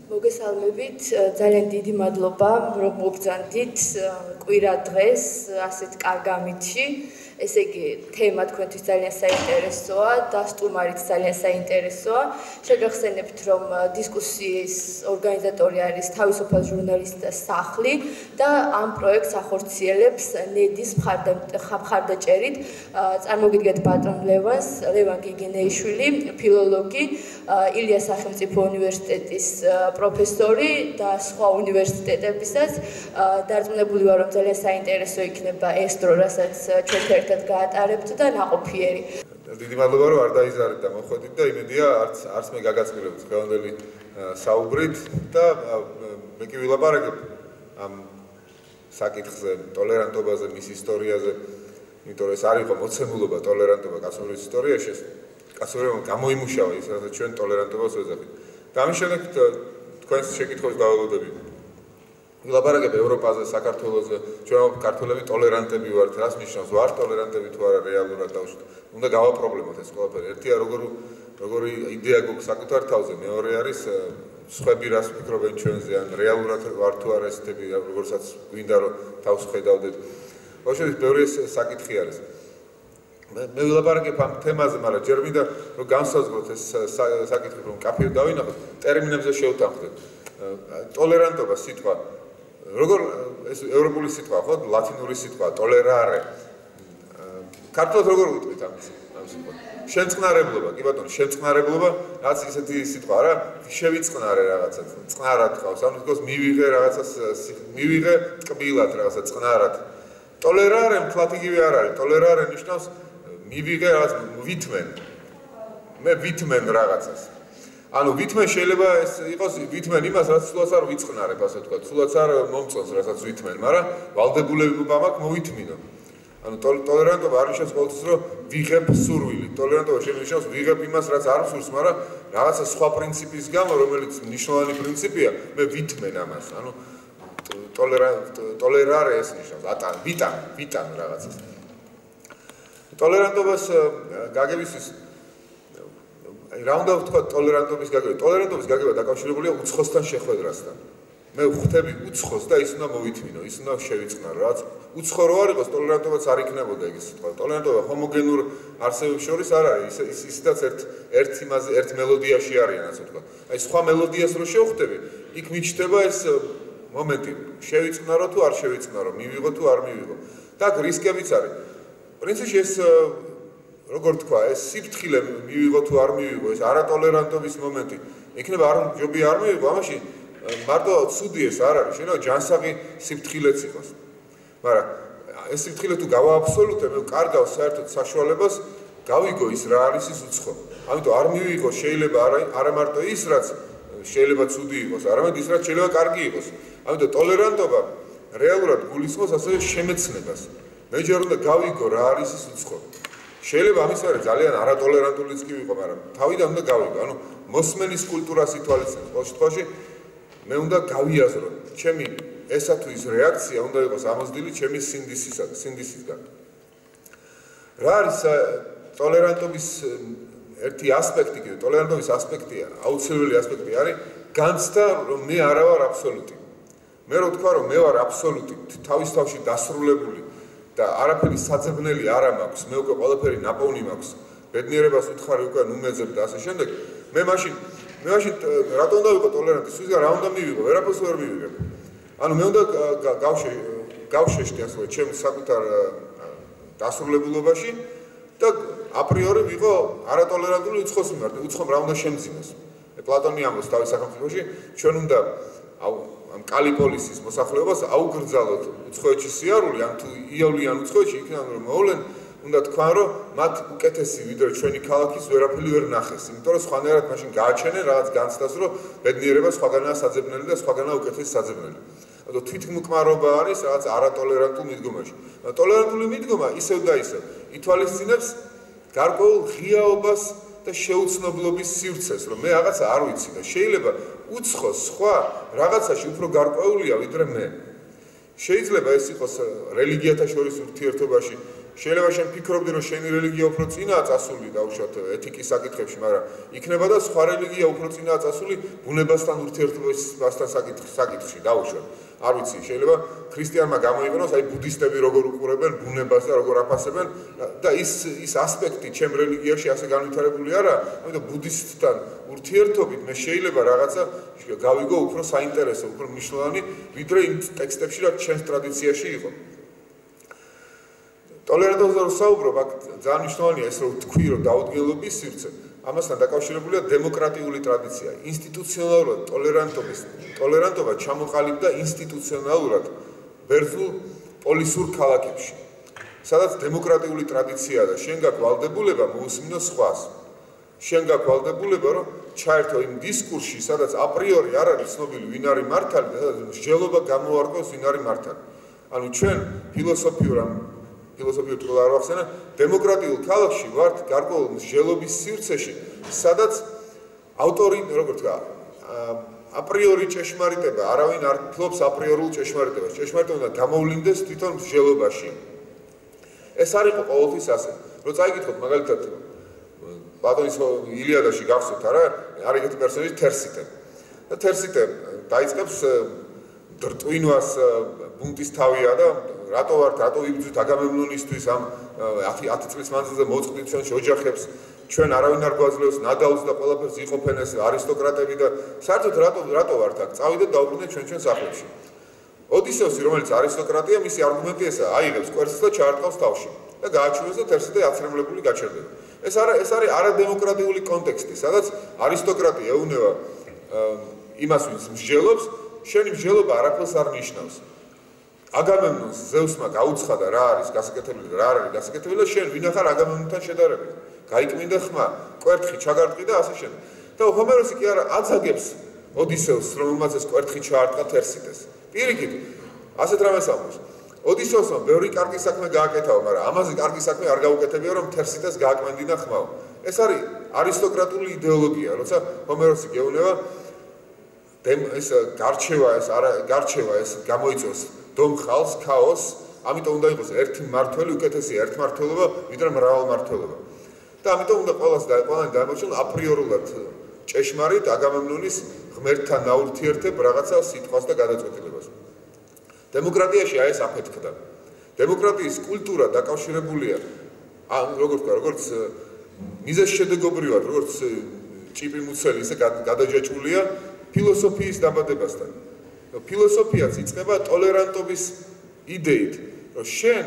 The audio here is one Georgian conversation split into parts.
მოგესალმებით, ძალიან დიდი მადლობა, რომ მოგზანდით კვირა დღეს ასეთ კარგ ამითში. ესე იგი, თემა თქვენთვის ძალიან საინტერესოა, დასტუმარიც ძალიან საინტერესოა. შეგახსენებთ, რომ დისკუსიის ორგანიზატორი არის თავისუფალ ჟურნალისტთა სახლი და ამ პროექტს ახორციელებს ნედის მხარდაჭერით. წარმოგიდგეთ ბატონ ლევან გიგინეიშვილი, ფილოლოგი, ილიას სახელმწიფო უნივერსიტეტის პროფესორი და სხვა უნივერსიტეტებისაც. დარწმუნებული ვარ, რომ ძალიან საინტერესო იქნება ეს დრო, რასაც ჩვენ ერთად გაატარებთ და ნაყოფიერი. დიდი მადლობა, რომ არ დაიზარეთ და მოხვედით და იმედია არც მე გაგაწყვილებთ დღევანდელი საუბრით და მე კი ვილაპარაკებ ამ საკითხზე, ტოლერანტობაზე, მის ისტორიაზე, იმიტომ რომ ეს არ იყო მოცემულობა ტოლერანტობა კაცობრიობის ისტორიაში, კაცობრიობამ გამოიმუშავა ის, რასაც ჩვენ ტოლერანტობას ვეძახით. და ამის შემდეგ თქვენს შეკითხვებს დავალოდები. ვილაპარაკებ ევროპაზე, საქართველოზე, ჩვენ ქართველები ტოლერანტები ვართ, რას ნიშნავს ვარ ტოლერანტები თუ არა რეალურად დავუშვით. უნდა გავაპრობლემოთ ეს ყველაფერი. ერთია როგორი იდეა გვაქვს საკუთარ თავზე, მეორე არის სხვები რას ფიქრობენ ჩვენზე, ან რეალურად ვარ თუ არა ეს ტიპი, როგორცაც გვინდა რომ თავს ხედავდეთ. ბავშვების ბევრი საკითხი არის. მე ვილაპარაკებ ამ თემაზე, მაგრამ ჯერ მინდა რომ განსაზღვროთ ეს საკითხი, რომ კაფეზე დავინახოთ, ტერმინებზე შევთანხმდეთ. ტოლერანტობა სიტყვა როგორ ეს ევროპული სიტყვა ხო, ლათინური სიტყვა, ტოლერარე. ქართულად როგორ ვიტყვით ამ სიტყვას? შემწყნარებლობა, კი ბატონო, შემწყნარებლობა, რაც ისეთი სიტყვა რა, შევიწყნარე რაღაცას, წყნარად ყავს, ანუ თქოს მივიღე რაღაცას, მივიღე ტკბილად რაღაცა წყნარად. ტოლერარე მთლად იგივე არ არის, ტოლერარე ნიშნავს მივიღე რაღაც ვითმენ. მე ვითმენ რაღაცას. ანუ ვითმენ შეიძლება ეს იყოს ვითმენ იმას, რაც სულაც არ ვიწყნარებ, ასე ვთქვათ, სულაც არ მომწონს, რასაც ვითმენ, მაგრამ ვალდებულება მაქვს მოვითმინო. ანუ ტოლერანტობა არ ნიშნავს ყოველთვის, რომ ვიღებ სურვილი. ტოლერანტობა შენიშნავს ვიღებ იმას, რაც არ სურს, მაგრამ რაღაცა სხვა პრინციპის გამო, რომელიც მნიშვნელოვანი პრინციპია, მე ვითმენ ამას. ანუ ტოლერარე ეს ნიშნავს ვიტან რაღაცას. ტოლერანტობას გაგებისთვის რა უნდა ვთქვა ტოლერანტობის გაგება? ტოლერანტობის გაგება დაკავშირებულია უცხოსთან შეხვედრასთან. მე ვხვდები უცხოს და ის უნდა მოვითმინო, ის უნდა შევიწყნარო, რაც უცხო რო არ იყოს, ტოლერანტობაც არ იქნებოდა ეგ სიტყვა. ტოლერანტობა ჰომოგენურ არსებებს შორის არ არის, ისედაც ერთ მელოდიაში არიან, ასე ვთქვა. აი სხვა მელოდიას რო შევხვდები, იქ მიჩნდება ეს მომენტი, შევიწყნარო თუ არ შევიწყნარო, მივიღო თუ არ მივიღო. და რისკებიც არის. პრინციპში ეს როგორ თქვა, ეს სიფრთხილე მივიღო თუ არ მივიღო, ეს არატოლერანტობის მომენტი. იქნება არ ჯობი არ მივიღო, ამაში მარტო ცუდი ეს არ არის, შეიძლება ჯანსაღი სიფრთხილეც იყოს. მაგრამ ეს სიფრთხილე თუ გავააბსოლუტებ, მე ვკარგავს საერთოდ საშუალებას გავიგო ის რა არის ის უცხო. ამიტომ არ მივიღო შეიძლება არა მარტო ის, რაც შეიძლება ცუდი იყოს, არამედ ის, რაც შეიძლება კარგი იყოს. ამიტომ ტოლერანტობა რეალურად გულისხმობს ასევე შემეცნებას. მე ჯერ უნდა გავიგო რა არის ის უცხო. შეიძლება ამის არის ძალიან არატოლერანტულიც კი ვიყო, მაგრამ თავიდან უნდა გავიგო. ანუ მოსმენის კულტურას ითვალისწინებ. ყოველ შემთხვევაში მე უნდა გავიაზრო, ჩემი ესა თუ ის რეაქცია უნდა იყოს ამოსდილი ჩემი სინდისისგან. რა არის ტოლერანტობის ერთი ასპექტი, კიდე ტოლერანტობის ასპექტია, აუცილებელი ასპექტი არის განცდა, რომ მე არა ვარ აბსოლუტი. მე რო თქვა, რომ მე ვარ აბსოლუტი, თავის თავში დასრულებული და არაფერი საძებნელი არ მაქვს, მე უკვე ყველაფერი ნაპოვნი მაქვს. ბედნიერებას უთხარი უკვე ნუმეძებ და ასე შემდეგ. მე მაშინ რატომ უნდა ვიყო ტოლერანტი? სულისგან რა უნდა მივიღო? ვერაფერს ვერ მივიღებ. ანუ მე უნდა გავშეშტი ასე ჩემ საკუთარ დასრულებულობაში და აპრიორი ვიყო არატოლერანტული უცხოს მიმართ. უცხომ რა უნდა შემძინოს? პლატონი ამბობს თავის სახელმწიფოში, ჩვენ უნდა ამ კალიპოლისის მოსახლეობას აუგრძალოთ უცხოეთში სიარული, ან თუ იავლიან უცხოეთში, იქნებ რომ მოვლენ, უნდა თქვა, რომ მათ უკეთესი ვიდრე ჩვენი ქალაქის ვერაფერი ვერ ნახეს. იმიტომ რომ სხვანაირად მაშინ გააჩენენ რაღაც განცდას, რომ ბედნიერება სხვაგანაა საძებნელი და სხვაგანაა უკეთესი საძებნელი. ანუ თვითმკმარობა არის რაღაც არატოლერანტულ მიდგომაში. ტოლერანტული მიდგომა ისევ და ისევ ითვალისწინებს გარკვეულ ღიაობას და შეუცნობლობის სივრცეს, რომ მე რაღაცა არ ვიცი და შეიძლება უცხო სხვა რაღაცაში უფრო გარკვეულია ვიდრე მე. შეიძლება ეს იყოს რელიგიათა შორის ურთიერთობაში, შეიძლება შენ ფიქრობდი რომ შენი რელიგია უფრო წინაა წასული დაუშვათ ეთიკის საკითხებში, მაგრამ იქნება და სხვა რელიგია უფრო წინაა წასული ბუნებასთან ურთიერთობასთან საკითხში დაუშვათ. არ ვიცი, შეიძლება ქრისტიანმა გამოიყენოს აი ბუდისტები როგორ უყურებენ ბუნებას და როგორ აფასებენ და ის ასპექტი ჩემ რელიგიაში ასე განვითარებული არა, ამიტომ ბუდისტთან ურთიერთობით მე შეიძლება რაღაცა გავიგო უფრო საინტერესო, უფრო მნიშვნელოვანი, ვიდრე იმ ტექსტებში რაც ჩემს ტრადიციაში იყო. ტოლერანტობაზე რომ საუბრობ, აქ ძალიან მნიშვნელოვანია ეს რომ თქვი რომ დაუდგენლობის სივრცე, ამასთან დაკავშირებულია დემოკრატიული ტრადიცია. ინსტიტუციონალურად ტოლერანტობა ჩამოყალიბდა ინსტიტუციონალურად ბერძნულ პოლისურ ქალაქებში, სადაც დემოკრატიული ტრადიციაა და შენ გაქვს ვალდებულება მოусმინო სხვას. შენ გაქვს ვალდებულება რომ ჩაერთო იმ დისკურსში, სადაც აპრიორი არ არის ცნობილი ვინ არის მართალი და სადაც მსჯელობა გამოარკვევს ვინ არის მართალი. ანუ ჩვენ ფილოსოფიურ თქო არ ვახსენა, დემოკრატიულ ქალაქში ვართ გარკვეულ მსჯელობის სივრცეში, სადაც ავტორი, როგორ თქვა, აპრიორი ჭეშმარიტება, არავინ არ ფლობს აპრიორულ ჭეშმარიტებას. ჭეშმარიტება უნდა გამოვლინდეს თვითონ მსჯელობაში. ეს არ იყო ყოველთვის ასე. რო წაიკითხოთ მაგალითად პლატონის ილიადაში გახსოვთ არა, არის ეგეთი პერსონაჟი თერსიტე. და თერსიტე დაიწყებს დრტვინვას ბუნტის თავია და რატო იბრძვით აგამემნონისთვის ამ 10 წლის მანძილზე მოწყდით ჩვენს ოჯახებს, ჩვენ არავინ არ გვაძლევს ნადავლს და ყველაფერს იყოფენ ეს არისტოკრატები და საერთოდ რატო ვართ აქ? წავიდეთ დაუბრუნდეთ ჩვენ სახლებში. ოდისევსი, რომელიც არისტოკრატია, მისი არგუმენტი ესაა, აიღებს კვერცხს და ჩაარტყავს თავში და გააჩვენებს და თერსიტე აცრემლებული გაჩერდება. ეს არის არადემოკრატიული კონტექსტი, სადაც არისტოკრატი ეუნება იმას, ვინც მსჯელობს, შენი მსჯელობა არაფერს არ ნიშნავს. აგამემნონს ზევსმა გაუცხადა რა არის გასაკეთებელი და რა არ არის გასაკეთებელი და შენ ვინახარ აგამემნონთან შედარებით. გაიკმინდა ხმა, კვერთხი ჩაგარტყი და ასე შემდეგ. და ჰომეროსი კი არა აძაგებს ოდისევსს, რომელმაც ეს კვერთხი ჩაარტყა თერსიტეს. პირიქით, ასეთ რამეს ამბობს. ოდისევსმა ბევრი კარგი საქმე გააკეთავა, მაგრამ ამაზე კარგი საქმე არ გაუკეთებია, რომ თერსიტეს გააკმენდინა ხმაო. ეს არის არისტოკრატული იდეოლოგია, როცა ჰომეროსი გეუბნება ეს გარჩევა ეს გამოიწვევს დომ ხალხს ქაოსს, ამიტომ უნდა იყოს ერთი მმართველი, უკეთესია ერთმმართველობა, ვიდრე მრავალმმართველობა. და ამიტომ უნდა ყველანი დაემორჩილონ აპრიორულად ჭეშმარიტ აგამემნონის ღმერთთან ნაურთიერთებ რაღაცა სიტყვას და გადაწყვეტილებას. დემოკრატიაში აი ეს აფეთქდა. დემოკრატიის კულტურა დაკავშირებულია როგორ თქვა, როგორც მიზეზშედეგობრივად, როგორც ჭიპი მუცელი ისე გადაჯაჭვულია ფილოსოფიის დაბადებასთან. ფილოსოფიაც იწყება ტოლერანტობის იდეით, რომ შენ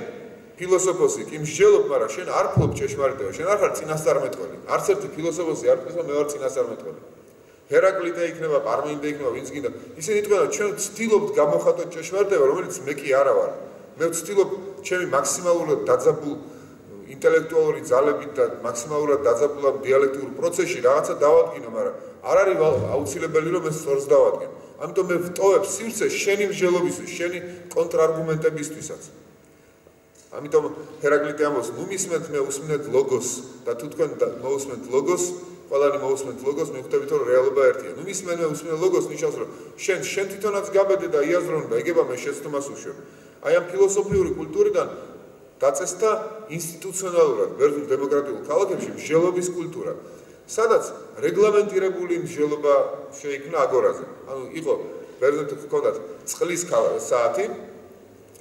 ფილოსოფოსი კი მსჯელობ, მაგრამ შენ არ ფლობ ჭეშმარიტებას, შენ არ ხარ წინასწარმეტყველი. არც ერთი ფილოსოფოსი არ ყვნის, რომ მე ვარ წინასწარმეტყველი. ჰერაკლიტე იქნება, პარმენიდე იქნება, ვინც გინდა. ისინი იტყვიან, რომ ჩვენ ვცდილობთ გამოხატოთ ჭეშმარიტება, რომელიც მე კი არა ვარ. მე ვცდილობ ჩემი მაქსიმალურად დაძაბულ ინტელექტუალური ძალებით და მაქსიმალურად დაძაბულ დიალექტიურ პროცესში რაღაცა დავადგინო, მაგრამ არ არის აუცილებელი რომ ეს სწორს დავადგენ. ამიტომ მე ვტოვებ სივრცეს შენი მსჯელობისთვის, შენი კონტრარგუმენტებისთვისაც. ამიტომ ჰერაკლიტე ამბობს, ნუ მისმენთ მე უსმინეთ ლოგოს და თუ თქვენ მოусმენთ ლოგოს, ყველანი მოусმენთ ლოგოს, მე ხვდებით რომ რეალობა ერთია. ნუ მისმენ მე უსმინე ლოგოს ნიშნავს რომ შენ თვითონაც გაბედე და იაზრონ და ეგება მე შეცდომას უშვებ. აი ამ ფილოსოფიური კულტურიდან დაწესდა ინსტიტუციონალურად ბერძნულ დემოკრატიულ ქალაქებში მსჯელობის კულტურა, სადაც რეგლამენტირებული მსჯელობა შეიქმნა აგორაზე. ანუ იყო ბერძნეთში ჰქონდათ წყლის საათი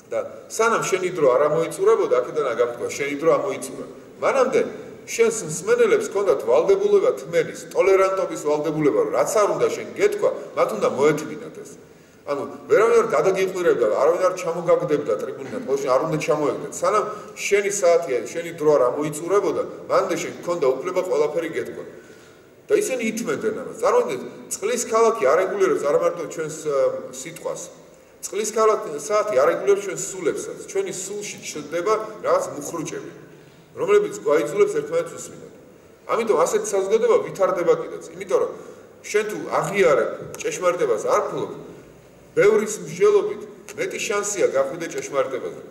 და სანამ შენი დრო არ ამოიწურებოდა, აქედან აგამთქვა შენი დრო ამოიწურა. მანამდე შენს მსმენელებს ჰქონდათ ვალდებულება თმენის, ტოლერანტობის ვალდებულება, რომ რაც არ უნდა შენ გეთქვა, მათ უნდა მოეთმინათ ეს. ანუ ვერავინ არ გადაგიყვირებდა, არავინ არ ჩამოგაგდებდა ტრიბუნიდან, ყოველშენ არ უნდა ჩამოეგდეთ. სანამ შენი საათი, შენი დრო არ ამოიწურებოდა, მანამდე შენ გქონდა უფლება ყველაფერი გეთქვა. და ისინი ითმენდნენ ამას. წარმოიდგინეთ, წყლის ქალაქი არეგულირებს არ მარტო ჩვენს სიტყვას. წყლის საათი არეგულირებს ჩვენს სულებსაც. ჩვენი სულში ჩნდება რაღაც მუხრუჭები, რომლებიც გვაიძულებს ერთმანეთს უსმინოთ. ამიტომ ასეთი საზოგადოება ვითარდება კიდეც. იმიტომ რომ შენ თუ აღიარებ ჭეშმარიტებას არ ფლობ, ბევრის მსჯელობით მეტი შანსია გახვიდე ჭეშმარიტებაზე.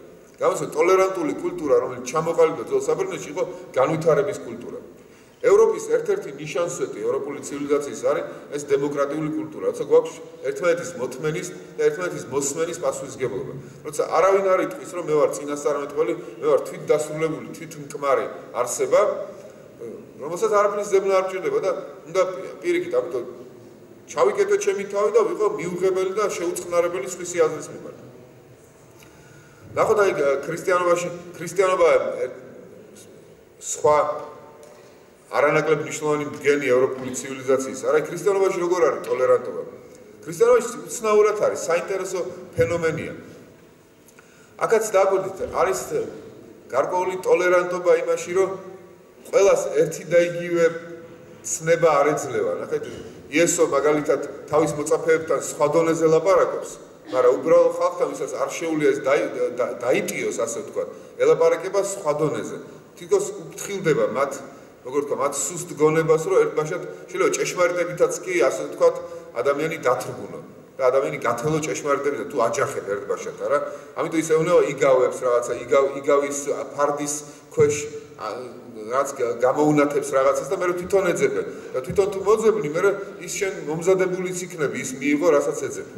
გამოსა ტოლერანტული კულტურა, რომელიც ჩამოყალიბდა ძველ საბერძნეთში, იყო განვითარების კულტურა. ევროპის ერთ-ერთი ნიშანსვეტი ევროპული ცივილიზაციის არის ეს დემოკრატიული კულტურა, როცა გვაქვს ერთმანეთის მოთმენის და ერთმანეთის მოსმენის პასუხისმგებლობა. როცა არავინ არ იტყვის, რომ მე ვარ წინასწარმეტყველი, მე ვარ თვითდასრულებული, თვითმკმარი არსება, რომელსაც არაფრის ზებნა არ ჭირდება და უნდა პირიქით, ამიტომ ჩავიკეტო ჩემი თავი და ვიყო მიუღებელი და შეუწყნარებელი სხვისი აზრის მიმართ. ნახოთ აი ქრისტიანობა სხვა არანაკლებ მნიშვნელოვანი მდგენი ევროპული ცივილიზაციის. არა, ქრისტიანობაში როგორ არის ტოლერანტობა? ქრისტიანობაში უცნაურად არის, საინტერესო ფენომენია. აქაც დაგვირდით, არის გარკვეული ტოლერანტობა იმაში, რომ ყველას ერთი და იგივე ცნება არ ეძლევა. ნახეთ, იესო მაგალითად თავის მოწაფეებთან სხვა დონეზე ლაპარაკობს, მაგრამ უბრალო ხალხთან, ვისაც არ შეუძლია ეს დაიტიოს, ასე ვთქვათ, ელაპარაკება სხვა დონეზე. თითქოს უფრთხილდება მათ, როგორ ვთქვა, მათ სუსტ გონებას, რომ ერთბაშად შეიძლება ჭეშმარიტებითაც კი, ასე ვთქვათ, ადამიანი დათრგუნო და ადამიანი გათელო ჭეშმარიტებით თუ აჯახებ ერთბაშად, არა? ამიტომ ის ეუბნება იგავებს რაღაცა, იგავის ფარდის ქვეშ რაც გამოუნათებს რაღაცას და მე თვითონ ეძებე და თვითონ თუ მოძებნი, მე ის შენ მომზადებულიც იქნები, ის მიიღო, რასაც ეძებე.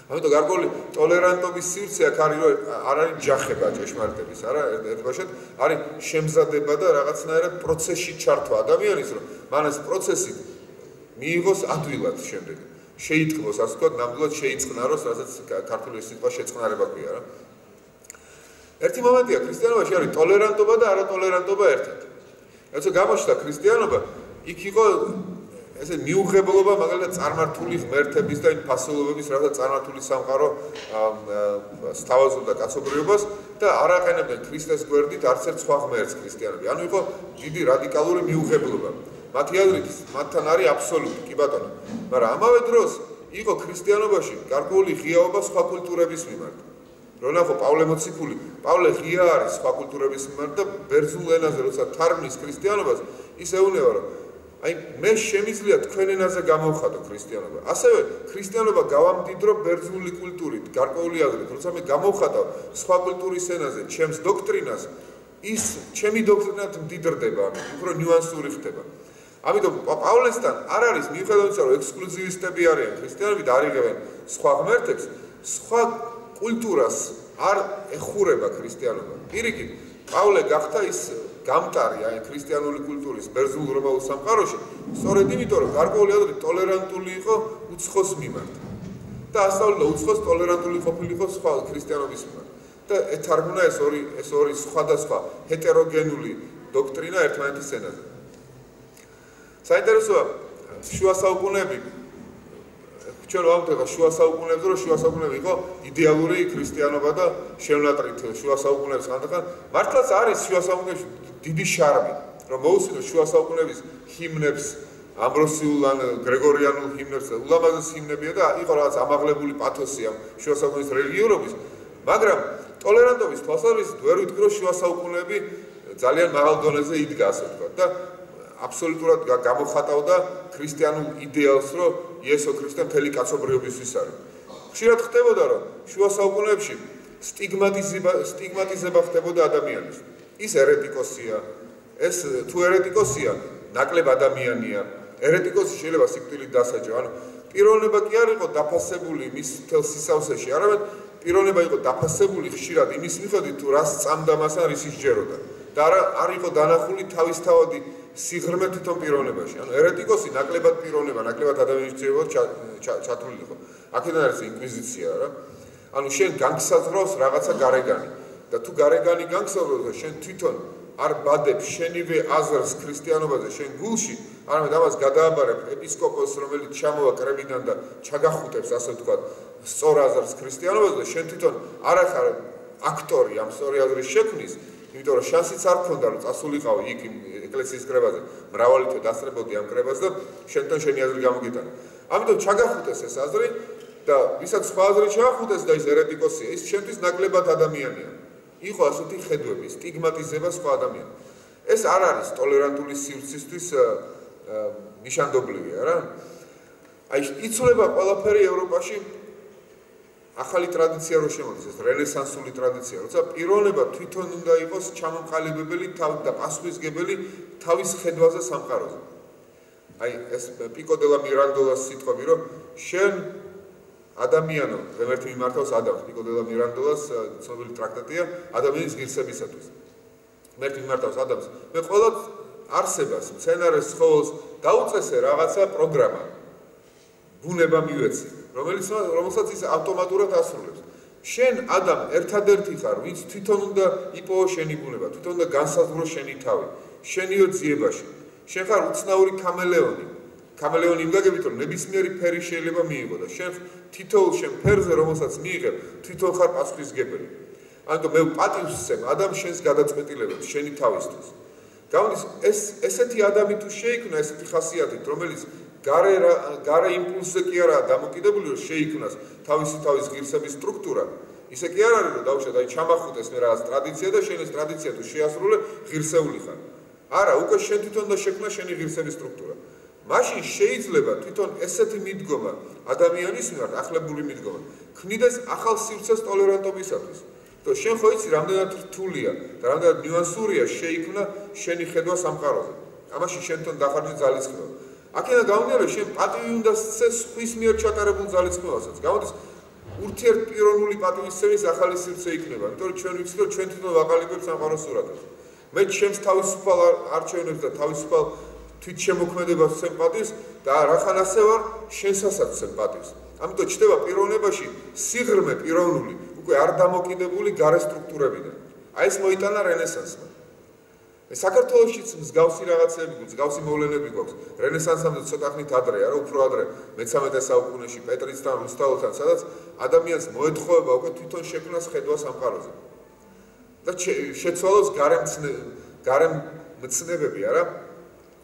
ამიტომ გარკვეული ტოლერანტობის სივრცე აქ არის, რომ არ არის ჯახება ჭეშმარიტების, არა, ერთბაშად არის შემზადება და რაღაცნაირად პროცესში ჩართვა ადამიანის, რომ მან ეს პროცესი მიიღოს ადვილად შემდეგ. შეიტყმოს, ასე ვთქვათ, ნამდვილად შეიწყნაროს, რასაც ქართული სიტყვა შეწყნარება ქვია, რა. ერთი მომენტია, ქრისტიანობაში არის ტოლერანტობა და არატოლერანტობა ერთად. როცა გამოჩნდა ქრისტიანობა, იქ იყო ესე მიუღებლობა მაგალითად წარმართული ღმერთების და იმ ფასეულობების, რასაც წარმართული სამყარო სთავაზობდა კაცობრიობას და არ აყენებდნენ ქრისტეს გვერდით არც ერთ სხვა ღმერთს ქრისტიანები. ანუ იყო დიდი რადიკალური მიუღებლობა. მათი აზრით, მათთან არის აბსოლუტი, კი ბატონო. მაგრამ ამავე დროს იყო ქრისტიანობაში გარკვეული ღიაობა სხვა კულტურების მიმართ. რონახო პავლე მოციქული, პავლე ღია არის სხვა კულტურების მიმართ და ბერძნულ ენაზე როცა თარგმნის ქრისტიანობას, ის ეუბნება, რომ აი მე შემიძლია თქვენ ენაზე გამოვხატო ქრისტიანობა. ასევე ქრისტიანობა გავამდიდრო ბერძნული კულტურით, გარკვეული აზრით, როცა მე გამოვხატავ სხვა კულტურის ენაზე ჩემს დოქტრინას, ის ჩემი დოქტრინად მდიდრდება, უფრო ნიუანსური ხდება. ამიტომ პავლესთან არ არის მიუხედავად იმისა, რომ ექსკლუზივისტები არიან ქრისტიანები და არ იღებენ სხვა ღმერთებს, სხვა კულტურას არ ეხურება ქრისტიანობა. პირიქით, პავლე გახდა ის გამტარი აი ქრისტიანული კულტურის ბერძნულ რომაულ სამყაროში, სწორედ იმიტომ, რომ გარკვეული აზრით ტოლერანტული იყო უცხოს მიმართ. და ასწავლიდა უცხოს ტოლერანტული ყოფილიყო სხვა ქრისტიანობის მიმართ. და ეთარგმნა ეს ორი სხვადასხვა ჰეტეროგენული დოქტრინა ერთმანეთის ენაზე. საინტერესოა შუა საუკუნეები ჩვენ ვამბობთ შუა საუკუნეებზე, რომ შუა საუკუნეები იყო იდეალური ქრისტიანობა და შევნატრით შუა საუკუნეებს ხანდახან. მართლაც არის შუა საუკუნეებში დიდი შარმი, რომ მოусმინოს შუა საუკუნეების ჰიმნებს, ამბროსიულ ან გრეგორიანულ ჰიმნებს, ულამაზეს ჰიმნებია და იყო რაღაც ამაღლებული პათოსი ამ შუა საუკუნეების რელიგიურობის, მაგრამ ტოლერანტობის თვალსაზრისით ვერ ვიტყვი, რომ შუა საუკუნეები ძალიან მაღალ დონეზე იდგა, ასე ვთქვათ და აბსოლუტურად გამოხატავდა ქრისტიანულ იდეალს, რომ იესო ქრისტე მთელი კაცობრიობისთვის არის. ხშირად ხდებოდა, რომ შუა საუკუნეებში სტიგმატიზება ხდებოდა ადამიანის. ის ერეტიკოსია, ეს თუ ერეტიკოსია, ნაკლებ ადამიანია. ერეტიკოსი შეიძლება სიკვდილით დასაჯო. ანუ პიროვნება კი არ იყო დაფასებული მის მთელ სისავსეში, არამედ პიროვნება იყო დაფასებული ხშირად იმის მიხედვით, თუ რას წამდა მას ან რის ისჯეროდა. და არ იყო დანახული თავისთავადი სიღრმე თვითონ პიროვნებაში. ანუ ერეტიკოსი ნაკლებად პიროვნება, ნაკლებად ადამიანის ძიებად ჩათვლილი იყო. აქედან არის ინკვიზიცია რა. ანუ შენ განგსაზღვრავს რაღაცა გარეგანი და თუ გარეგანი განგსაზღვრავს და შენ თვითონ არ ბადებ შენივე აზრს ქრისტიანობაზე შენ გულში, არამედ ამას გადააბარებ ეპისკოპოსს, რომელიც ჩამოვა კრებიდან და ჩაგახუტებს, ასე ვთქვათ, სწორ აზრს ქრისტიანობაზე და შენ თვითონ არ ახარ აქტორი ამ სწორი აზრის შექმნის, იმიტომ რომ შანსიც არ ქონდა რომ წასულიყავი იქ ეკლესიის კრებაზე, მრავალი თვე დასწრებოდი ამ კრებას და შენთან შენი აზრი გამოგიტანა. ამიტომ ჩაგახუტეს ეს აზრი და ვისაც სხვა აზრი ჩაახუტეს და ის ერეტიკოსია, ის შენთვის ნაკლებად ადამიანია. იყო ასეთი ხედვები, სტიგმატიზება სხვა ადამიანს. ეს არ არის ტოლერანტული სივრცისთვის ნიშანდობლივია რა. აი იცვლება ყველაფერი ევროპაში ახალი ტრადიცია რო შემოდის, ეს რენესანსული ტრადიცია, როცა პიროვნება თვითონ უნდა იყოს ჩამოყალიბებელი და პასუხისმგებელი თავის ხედვაზე სამყაროზე. აი ეს პიკო დე ლა მირანდოლას სიტყვები, რომ შენ ადამიანო, ღმერთი მიმართავს ადამიანს, პიკო დე ლა მირანდოლას ცნობილი ტრაქტატია ადამიანის ღირსებისათვის. ღმერთი მიმართავს ადამიანს. მე ყველა არსებას, მცენარეს, ცხოველს დაუწესე რაღაცა პროგრამა. ბუნება მივეცი, რომელსაც ის ავტომატურად ასრულებს. შენ ადამ ერთადერთი ხარ, ვინც თვითონ უნდა იპოვო შენი ბუნება, თვითონ უნდა განსაზღვრო შენი თავი, შენიო ძიებაში. შენ ხარ უცნაური კამელეონი. კამელეონი იმ გაგებით, რომ ნებისმიერი ფერი შეიძლება მიიღო და შენ თითოეულ შენ ფერზე, რომელსაც მიიღებ, თვითონ ხარ პასუხისმგებელი. ანუ მე პატივს ვცემ ადამ შენს გადაწყვეტილებებს, შენი თავისთვის. გამდის ესეთი ადამი თუ შეიქმნა ესეთი ხასიათით, რომელიც გარე იმპულსზე კი არაა დამოკიდებული, რომ შეიქმნას თავისი ღირსების სტრუქტურა. ისე კი არ არის, რომ დავუშვათ, აი ჩამახუტეს მე რაღაც ტრადიცია და შენ ეს ტრადიცია თუ შეასრულე, ღირსეული ხარ. არა, უკვე შენ თვითონ და შექმნა შენი ღირსების სტრუქტურა. მაშინ შეიძლება თვითონ ესეთი მიდგომა ადამიანის მიმართ, ახლებული მიდგომა, ქმნიდეს ახალ სივრცეს ტოლერანტობისათვის. და შენ ხო იცი, რამდენად რთულია და რამდენად ნიუანსურია შეიქმნა შენი ხედვა სამყაროზე. ამაში შენ თვითონ დახარჯე ძალისხმევა. აქედან გამომდინარე, რომ შენ პატივი უნდა სცეს ხვის მიერ ჩატარებულ ძალისხმევასაც. გამოდის ურთიერთპიროვნული პატივისცემის ახალი სივრცე იქნება, იმიტომ რომ ჩვენ ვიცით, რომ ჩვენ თვითონ ვაყალიბებთ სამყაროს სურათებს. მე ჩემს თავისუფალ არჩევნებს და თავისუფალ თვითშემოქმედებას ვცემ პატივს და რახან ასე ვარ, შენსაც ვცემ პატივს. ამიტომ ჩდება პიროვნებაში სიღრმე პიროვნული, უკვე არ დამოკიდებული გარე სტრუქტურებიდან. აი ეს მოიტანა რენესანსმა. საქართველოშიც მსგავსი რაღაცები, მსგავსი მოვლენები გვაქვს. რენესანსამდე ცოტა ხნით ადრეა, რა უფრო ადრე, მე-13 საუკუნეში პეტრიცთან, რუსთაველთან, სადაც ადამიანს მოეთხოვება უკვე თვითონ შექმნას ხედვა სამყაროზე. და შეცვალოს გარე მცნებები, არა?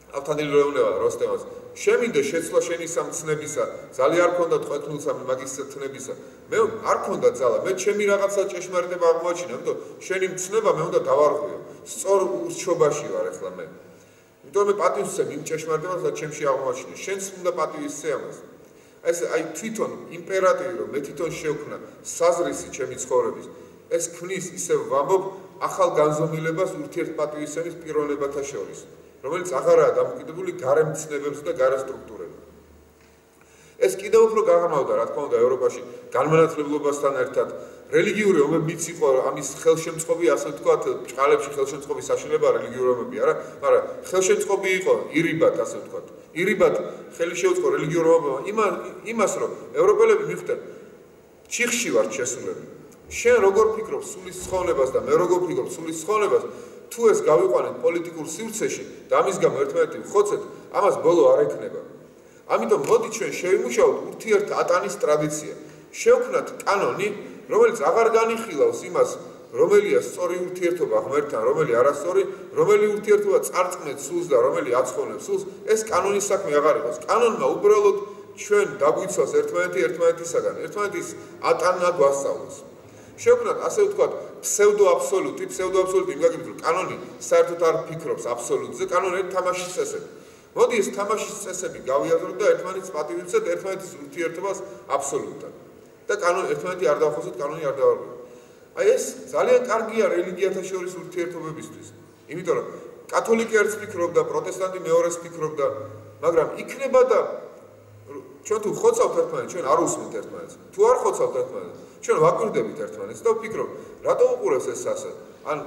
ავთანილი როეუნება როსტევანს. შემინდა შეცვლა შენი სამცნებისა, ძალიან არ ქონდა ყვეთნულსა მაგის თნებისა. მე არ ქონდა ძალა, მე ჩემი რაღაცა ჭეშმარიტება აღმოაჩინა, ამიტომ შენი მცნება მე უნდა დავარღვიო. სწორ ურჩობაში ვარ ახლა მე. იმიტომ მე პატივს ვცემ იმ ჭეშმარიტებას, რაც ჩემში აღმოაჩინე. შენც უნდა პატივი სცე ამას. აი თვითონ იმპერატივი, რომ მე თვითონ შევქმნა საზრისი ჩემი ცხოვრების, ეს ქმნის, ისე ვამბობ, ახალ განზომილებას ურთიერთპატივისცემის პიროვნებათა შორის, რომელიც აღარაა დამოკიდებული გარე მცნებებზე და გარე სტრუქტურებზე. ეს კიდევ უფრო გაღრმავდა, რა თქმა უნდა, ევროპაში განმანათლებლობასთან ერთად რელიგიური ომებიც იყო, ამის ხელშემწყობი, ასე ვთქვათ, ჭყალებში ხელშემწყობი საშინელება რელიგიური ომები, არა, მაგრამ ხელშემწყობი იყო ირიბად, ასე ვთქვათ. ირიბად ხელი შეუწყო რელიგიურ ომებმა იმას, რომ ევროპელები მიხვდნენ, ჩიხში ვართ შესულები. შენ როგორ ფიქრობ სულის ცხოვნებას და მე როგორ ვფიქრობ სულის ცხოვნებას, თუ ეს გავიყვანეთ პოლიტიკურ სივრცეში და ამის გამო ერთმანეთი ვხოცეთ, ამას ბოლო არ ექნება. ამიტომ მოდი ჩვენ შევიმუშაოთ ურთიერთატანის ტრადიცია. შევქმნათ კანონი, რომელიც აღარ განიხილავს იმას, რომელია სწორი ურთიერთობა ღმერთთან, რომელი არასწორი, რომელი ურთიერთობა წარწმნებს სულს და რომელი აცხოვნებს სულს, ეს კანონის საქმე აღარ იყოს. კანონმა უბრალოდ ჩვენ დაგვიცვას ერთმანეთისაგან, ერთმანეთის ატანა გვასწავლოს. შევქმნათ, ასე ვთქვათ, ფსევდოაბსოლუტი იმ გაგებით, რომ კანონი საერთოდ არ ფიქრობს აბსოლუტზე, კანონი თამაშის წესები. მოდი ეს თამაშის წესები გავიაზროთ და ერთმანეთს პატივი ვცეთ ერთმანეთის ურთიერთობას აბსოლუტთან. და ერთმანეთი არ დავხოცოთ, კანონი არ დავარღვიოთ. აი ეს ძალიან კარგია რელიგიათა შორის ურთიერთობებისთვის. იმიტომ რომ კათოლიკე ერთს ფიქრობდა, პროტესტანტი მეორეს ფიქრობდა, მაგრამ იქნება და ჩვენ თუ ხოცავთ ერთმანეთს, ჩვენ არ უსმენთ ერთმანეთს. თუ არ ხოცავთ ერთმანეთს, ჩვენ ვაკვირდებით ერთმანეთს და ვფიქრობ, რატო უყურებს ეს ასე? ან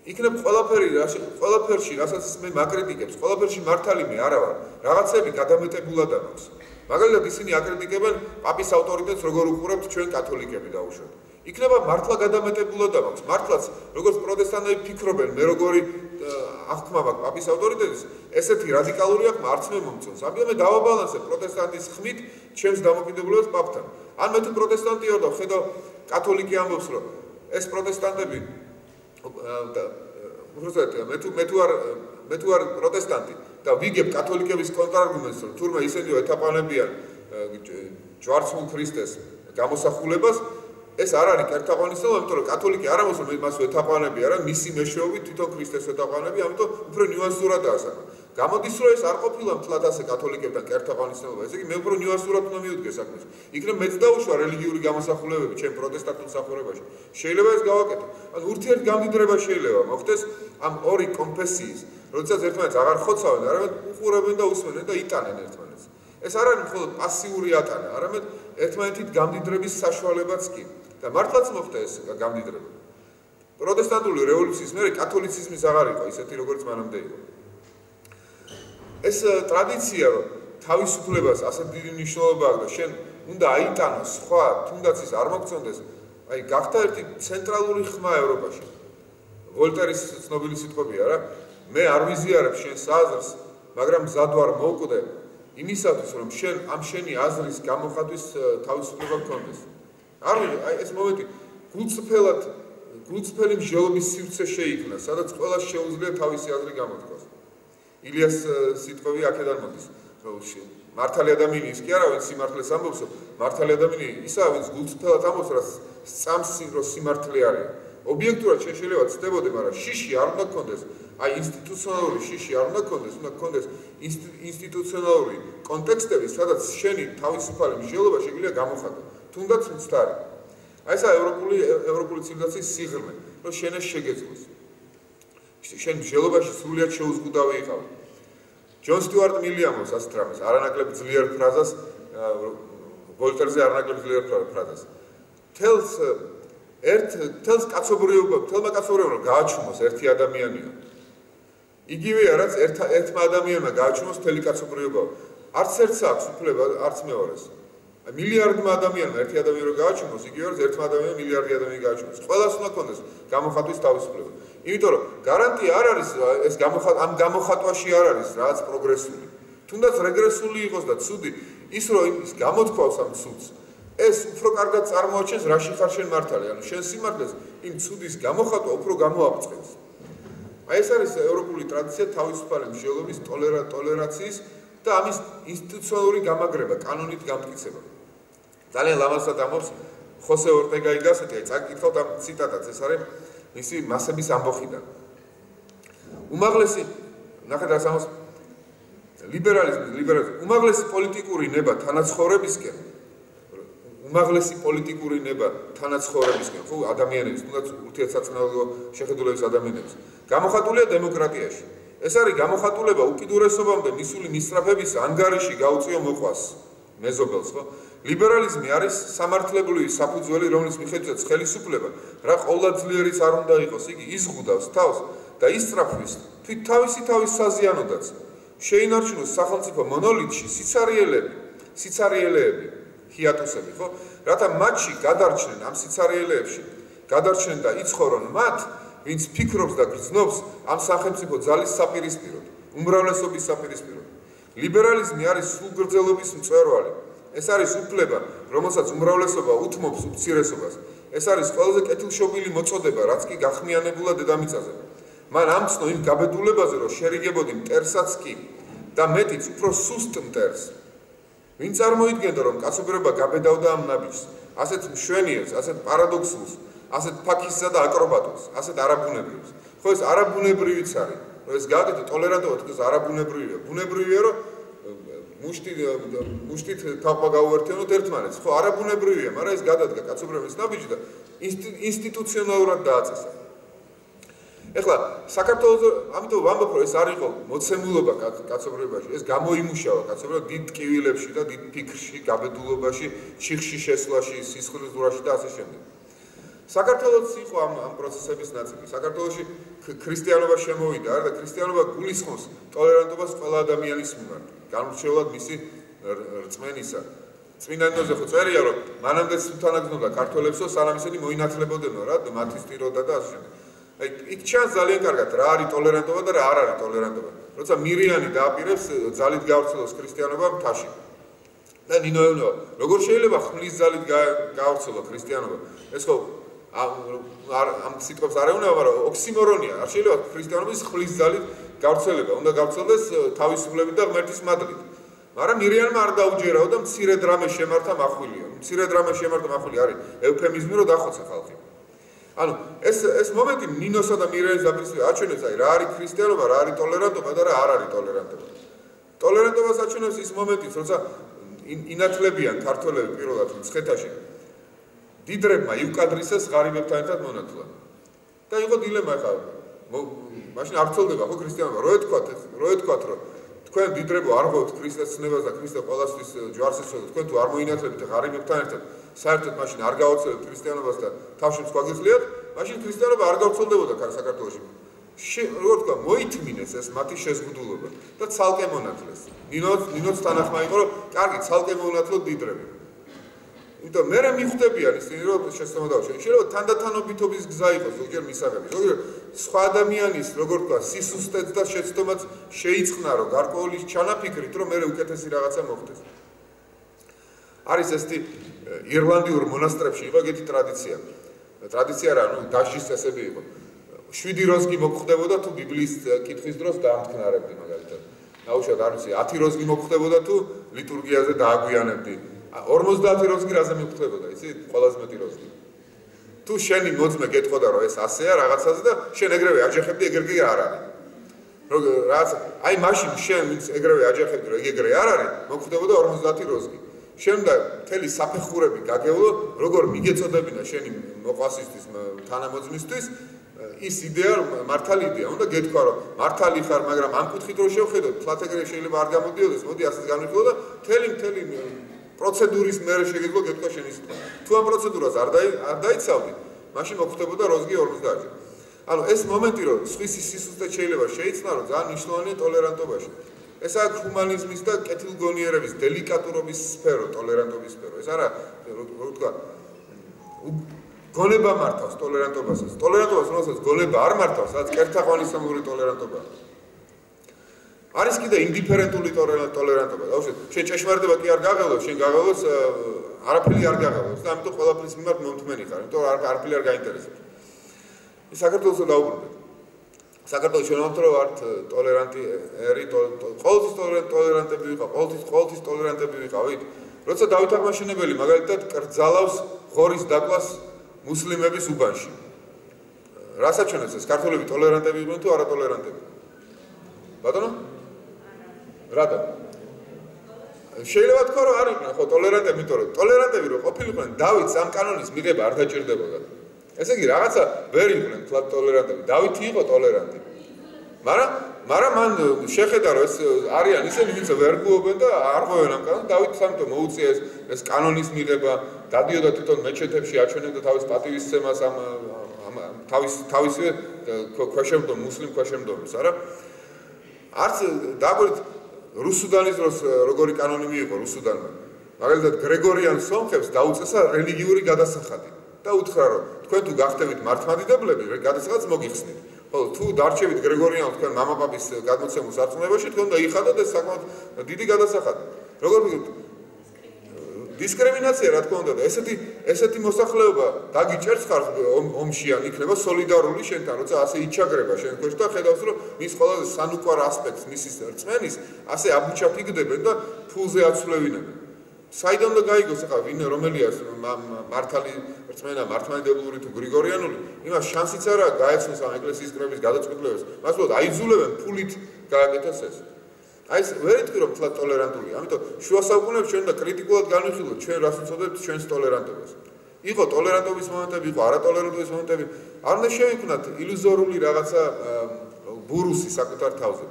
იქნებ ყველაფერში, რასაც მე მაკრიტიკებს, ყველაფერში მართალი მე არა ვარ. რაღაცები გადამეტებულად აქვს. მაგალითად ისინი აკრიტიკებენ პაპის ავტორიტეტს, როგორ უყურებთ ჩვენ კათოლიკები დაუშვათ. იქნება მართლა გადამეტებულად აქვს. მართლაც როგორც პროტესტანტები ფიქრობენ, მე როგორი აღქმა მაქვს პაპის ავტორიტეტის, ესეთი რადიკალური აღქმა არც მე მომწონს. ამიტომ მე დავაბალანსებ პროტესტანტის ხმით ჩემს დამოკიდებულებას პაპთან. ან მე თუ პროტესტანტი ვარ და ხედავ კათოლიკე ამბობს, რომ ეს პროტესტანტები მე თუ არ პროტესტანტი და ვიგებ კათოლიკების კონტრარგუმენტს, რომ თურმე ისინი ეთაყვანებიან ჯვარცმულ ქრისტეს გამოსახულებას, ეს არ არის კერთაყვანისმცემელი, იმიტომ რომ კათოლიკე არ ამბობს, რომ მას ეთაყვანებია, რა მისი მეშვეობით თვითონ ქრისტეს ეთაყვანებია, ამიტომ უფრო ნიუანსურადაა საქმე. გამოდის რომ ეს არ ყოფილა მთლად ასე კათოლიკებთან კერთაყვანისმცემლობა. ესე იგი მე უფრო ნიუანსურად უნდა მივდგე საქმეს. იქნებ მეც დაუშვა რელიგიური გამოსახულებები ჩემ პროტესტანტულ მსახურებაში. შეიძლება ეს გავაკეთო. ან ურთიერთგამდიდრება შეიძლება მოხდეს ამ ორი კონფესიის, როდესაც ერთმანეთს აღარ ხოცავენ, არამედ უყურებენ და უსმენენ და იტანენ ერთმანეთს. ეს არ არის მხოლოდ პასიური ატანა, არამედ ერთმანეთით გამდიდრების საშუალებაც კი. და მართლაც მოხდა ეს გამდიდრება. პროტესტანტული რევოლუციის მერე კათოლიციზმის აღარ იყო ისეთი როგორც მანამდე იყო. ეს ტრადიცია რომ თავისუფლებას ასეთ დიდი მნიშვნელობა აქვს და შენ უნდა აიტანოს სხვა თუნდაც ის არ მოგწონდეს, აი გახდა ერთი ცენტრალური ხმა ევროპაში. ვოლტერის ცნობილი სიტყვებია რა, მე არ ვიზიარებ შენს აზრს, მაგრამ მზად ვარ მოვკვდე იმისათვის რომ შენ ამ შენი აზრის გამოხატვის თავისუფლება გქონდეს. არ ვიცი, აი ეს მომენტი გულწრფელი მსჯელობის სივრცე შეიქმნა, სადაც ყველას შეუძლია თავისი აზრი გამოთქვას. ილიას სიტყვები აქედან მოდის. მართალი ადამიანი ის კი არა, ვინც სიმართლეს ამბობს, მართალი ადამიანი ისაა, ვინც გულწრფელად ამბობს, რაც სწამს რომ სიმართლე არის. ობიექტურად შეიძლება ცდებოდე, მაგრამ შიში არ უნდა გქონდეს, აი ინსტიტუციონალური შიში არ უნდა გქონდეს, უნდა გქონდეს ინსტიტუციონალური კონტექსტები, სადაც შენი თავისუფალი მსჯელობა შეგვიძლია გამოხატო, თუნდაც მცდარი. აი ესა ევროპული ცივილიზაციის სიღრმე, რომ შენ ეს შეგეძლოს. შენ მსჯელობაში სრულიად შეუზღუდავი იყავ. ჯონ სტიუარტ მილი ამბობს ასეთ რამეს, არანაკლებ ძლიერ ფრაზას, ვოლტერზე არანაკლებ ძლიერ ფრაზას. თელს კაცობრიობამ გააჩუმოს ერთი ადამიანია. იგივეა, რაც ერთმა ადამიანმა გააჩუმოს მთელი კაცობრიობა. არც ერთს აქვს უფლება, არც მეორეს. მილიარდმა ადამიანმა ერთი ადამიანი რომ გააჩუმოს, იგივეა, რაც ერთმა ადამიანმა მილიარდი ადამიანი გააჩუმოს. ყველას უნდა ქონდეს გამოხატვის თავისუფლება. იმიტომ რომ გარანტია არ არის ეს ამ გამოხატვაში არ არის რაც პროგრესული. თუნდაც რეგრესული იყოს და ცუდი, ის რომ ის გამოთქვავს ამ ცუდს, ეს უფრო კარგად წარმოაჩენს რაში ხარ შენ მართალი, ანუ შენ სიმართლეს იმ ცუდის გამოხატვა უფრო გამოაწყენს. აი ეს არის ევროპული ტრადიცია თავისუფალი მსჯელობის, ტოლერაციის და ამის ინსტიტუციონალური გამაგრება, კანონით გამტკიცება. ძალიან ლამაზად ამბობს ხოსე ორტეგა ი გასეტი, აი წაკითხავთ ამ ციტატას, ეს არის მისი მასების ამბოხიდან. უმაღლესი, ნახეთ რა ამბობს, ლიბერალიზმი, უმაღლესი პოლიტიკური ნება თანაცხოვრებისკენ, ხო, ადამიანების, თუნდაც ურთიერთსაწინააღმდეგო შეხედულების ადამიანების. გამოხატულია დემოკრატიაში. ეს არის გამოხატულება უკიდურესობამდე მისული მისწრაფების ანგარიში გაუწიო მოყვას მეზობელს, ხო? ლიბერალიზმი არის სამართლებრივი საფუძველი, რომლის მიხედვითაც ხელისუფლება, რა ყოვლადძლიერიც არ უნდა იყოს, იგი იზღუდავს თავს და ისწრაფვის თვით თავის საზიანოდაც. შეინარჩუნოს სახელმწიფო მონოლითში სიცარიელეები, ჰიატუსები, ხო? რათა მათში გადარჩნენ ამ სიცარიელეებში, გადარჩნენ და იცხოვრონ მათ, ვინც ფიქრობს და გრძნობს ამ სახელმწიფო ძალის საპირისპიროდ, უმრავლესობის საპირისპიროდ. ლიბერალიზმი არის სულგრძელობის მწვერვალი. ეს არის უფლება, რომელსაც უმრავლესობა უთმობს უმცირესობას. ეს არის ყველაზე კეთილშობილი მოწოდება, რაც კი გახმიანებულა დედამიწაზე. მან ამცნო იმ გაბედულებაზე, რომ შერიგებოდი მტერსაც კი და მეტიც უფრო სუსტ მტერს. ვინ წარმოიდგენდა, რომ კაცობრიობა გაბედავდა ამ ნაბიჯს, ასეთ მშვენიერს, ასეთ პარადოქსულს, ასეთ ფაქისსა და აკრობატულს, ასეთ არაბუნებრივს. ხო, ეს არაბუნებრივიც არის. ეს გააკეთე ტოლერანტობა თქოს არაბუნებრივია. ბუნებრივია, რომ მუშტით თავყვა გაუერთიანოთ ერთმანეთს. ხო, არაბუნებრივია, მაგრამ ეს გადადგა კაცობრიობის ნაბიჯი და ინსტიტუციონალურად დააწესა. ეხლა საქართველოს ამიტომ ვამბობ, რომ ეს არ იყო მოცემულობა კაცობრიობაში, ეს გამოიმუშავა კაცობრიობა დიდ ტკივილებში და დიდ ფიქრში, გაბედულობაში, შიხში შესვლაში, სისხლისღვრაში და ასე შემდეგ. საქართველოს იყო ამ პროცესების ნაწილი. საქართველოში ქრისტიანობა შემოვიდა, არა და ქრისტიანობა გულისხმობს ტოლერანტობას ყველა ადამიანის მიმართ, განურჩევლად მისი რწმენისა. წმინდა ნოზე ხო წერია, რომ მანამდე სულთანაგზნობდა ქართველებსო, სანამ ისინი მოინათლებოდნენ რა, მათი სტიროდა და ასე შემდეგ. აი, იქ ჩანს ძალიან კარგად რა არის ტოლერანტობა და რა არ არის ტოლერანტობა. როცა მირიანი დააპირებს ძალით გავრცელოს ქრისტიანობა მთაში. და ნინოევნოა, როგორ შეიძლება ხმლის ძალით გავრცელო ქრისტიანობა? ეს ხო ამ სიტყვებს არ ეუბნება, მაგრამ ოქსიმორონია. არ შეიძლება ქრისტიანობის ხმლის ძალით გავრცელება, უნდა გავრცელდეს თავისუფლებით და ღმერთის მადლით. მაგრამ მირიანმა არ დაუჯერაო და მცირედ რამე შემართა მახვილია. მცირედ რამე შემართა მახვილი არის ევფემიზმი, რომ დახოცა ხალხი. ანუ ეს მომენტი ნინოსა და მირენის დაპირისპირება აჩვენებს აი რა არის ქრისტიანობა, რა არის ტოლერანტობა და რა არ არის ტოლერანტობა. ტოლერანტობას აჩვენებს ის მომენტიც, როცა ინათლებიან ქართველები პირველად მცხეთაში დიდრებმა იუკადრისეს ღარიბებთან ერთად მონათლან. და იყო დილემა ხა მაშინ არ ცოლდება ხო ქრისტიანობა, რო ეთქვათ რომ თქვენ დიდრებო არ ღვევთ ქრისტეს ცნებას და ქრისტე ყოველთვის ჯვარს ეცოდეთ, თქვენ თუ არ მოინათლებით ღარიბებთან ერთად საერთოდ მაშინ არ გაოცებთ ქრისტიანობას და თავში სხვა გიხლიათ, მაშინ ქრისტიანობა არ გავრცელდებოდა საქართველოში. როგორ თქვა, მოითმინეს ეს მათი შეზღუდულობა და ცალკე მონათლეს. ნინოც თანახმა იყო, რომ კარგი, ცალკე მონათლოთ დიდრები. იმიტომ მე მიხვდებიან ისინი, რომ შესაძლოა დავშენ. შეიძლება თანდათანობითობის გზა იყოს ზოგჯერ მისაღები. ზოგჯერ სხვა ადამიანის, როგორ თქვა, სისუსტეც და შეცდომაც შეიწყნა, რომ გარკვეული ჩანაფიქრით, რომ მე უკეთესი რაღაცა მოხდეს. არის ესეთი ირლანდიურ მონასტრებში იყო ეგეთი ტრადიცია. ტრადიცია რა, დასჯის წესები იყო. 7 როზგი მოგხვდებოდა თუ ბიბლიის კითხვის დროს დაამტკნარებდი მაგალითად. ნაუშად არ ვიცი, 10 როზგი მოგხვდებოდა თუ ლიტურგიაზე დააგვიანებდი. 50 როზგი რაზე მოგხვდებოდა, იცი? ყველაზე მეტი როზგი. თუ შენი მოძმე გეტყოდა რომ ეს ასეა რაღაცაზე და შენ ეგრევე აჯახებდი, ეგრე არ არის. რაღაც აი მაშინ შენ ვინც ეგრევე აჯახებდი რომ ეგრე არ არის, მოგხვდებოდა 50 როზგი. შენ და მთელი საფეხურები გაგევლო, როგორ მიგეწოდებინა შენი მოყვასისთვის, თანამოძმისთვის ის იდეა მართალი იდეა. უნდა გეთქვა რომ მართალი ხარ, მაგრამ ამ კუთხით რო შევხედოთ, თლათ ეგრე შეიძლება არ გამოდიოდეს, მოდი ასეთ განვიხილო და მთელი პროცედურის მერე შეიძლება გეთქვა შენი სიტყვა. თუ ამ პროცედურას არ დაიცავდი, მაშინ მოგხვდებოდა როზგი 50. ანუ ეს მომენტი რომ სხვის სისუსტე შეიძლება შეიცნა, რომ ძალიან მნიშვნელოვანია ტოლერანტობაში. ეს არის ჰუმანიზმის და კეთილგონიერების, დელიკატურობის სფერო, ტოლერანტობის სფერო. ეს არა, როგორ ვთქვა, გონება მართავს ტოლერანტობასაც. ტოლერანტობას რომელსაც გონება არ მართავს, რაც კერთაყვანისმცემლური ტოლერანტობაა. არის კიდე ინდიფერენტული ტოლერანტობა. დაუშვათ, შენ ჭეშმარიტება კი არ გაღელოს, შენ გაღელოს არაფერი არ გაღელოს და ამიტომ ყველაფრის მიმართ მომთმენი ხარ, იმიტომ რომ არაფერი არ გაინტერესებს. ის საქართველოს დაუბრუნდეთ. საქართველოს ჩვენ ამიტომ ვართ ტოლერანტი, ყოველთვის ტოლერანტები ვიყავ, ყოველთვის ტოლერანტები ვიყავით. როცა დავით აღმაშენებელი მაგალითად კრძალავს ღორის დაკლას მუსლიმების უბანში. რას აჩვენებს ეს? ქართველები ტოლერანტები იყვნენ თუ არატოლერანტები? ბატონო? რატო? შეიძლება თქვა რომ არ იყვნენ ხო ტოლერანტები, იმიტომ რომ ტოლერანტები რო ყოფილიყვნენ, დავითს ამ კანონის მიღება არ დაჭირდებოდა. ესე იგი რაღაცა ვერ იყვნენ თლად ტოლერანტები. დავითი იყო ტოლერანტი. მაგრამ მან შეხედა რომ ეს არიან ისინი, ვინც ვერ გუობენ და არ ღვევენ ამ კანონს, დავითს ამიტომ მოუწია ეს კანონის მიღება, დადიოდა თვითონ მეჩეთებში, აჩვენებდა თავის პატივისცემას ამ თავისივე ქვეშემდომ მუსლიმ ქვეშემდომს, არა? არც დაგვით რუსუდანის დროს როგორი კანონი მიიღო რუსუდანმა. მაგალითად გრეგორიან სომხებს დაუწესა რელიგიური გადასახადი და უთხრა რომ თქვენ თუ გახდებით მართლმადიდებლები, გადასახადს მოგიხსნით. ხოლო თუ დარჩებით გრეგორიანს თქვენ მამაპაპის გადმოცემულ სარწმუნოებაში, თქვენ უნდა იხადოთ ეს საკმაოდ დიდი გადასახადი. როგორ ვიგებთ? დისკრიმინაცია რა თქმა უნდა და ესეთი მოსახლეობა დაგიჭერს ხარ ომში ან იქნება სოლიდარული შენთან, როცა ასე იჩაგრება შენ ქვეშ და ხედავს რომ მის ყველაზე სანუკვარ ასპექტს მისის რწმენის ასე აბუჩად იგდებენ და ფულზე აცვლევინებენ. საიდან და გაიგოს ახლა ვინ რომელია მართალი რწმენა, მართლმადიდებლური თუ გრიგორიანული, იმას შანსიც არა გაეცნოს ამ ეკლესიის კრების გადაწყვეტილებას. მას უბრალოდ აიძულებენ ფულით გააკეთოს ეს. აი ეს ვერ იტყვი რომ თლად ტოლერანტულია. ამიტომ შუა საუკუნეებში ჩვენ და კრიტიკულად განვიხილოთ ჩვენ რას უწოდებთ ჩვენს ტოლერანტობას. იყო ტოლერანტობის მომენტები, იყო არატოლერანტობის მომენტები. არ უნდა შევიქმნათ ილუზორული რაღაცა ბურუსი საკუთარ თავზე.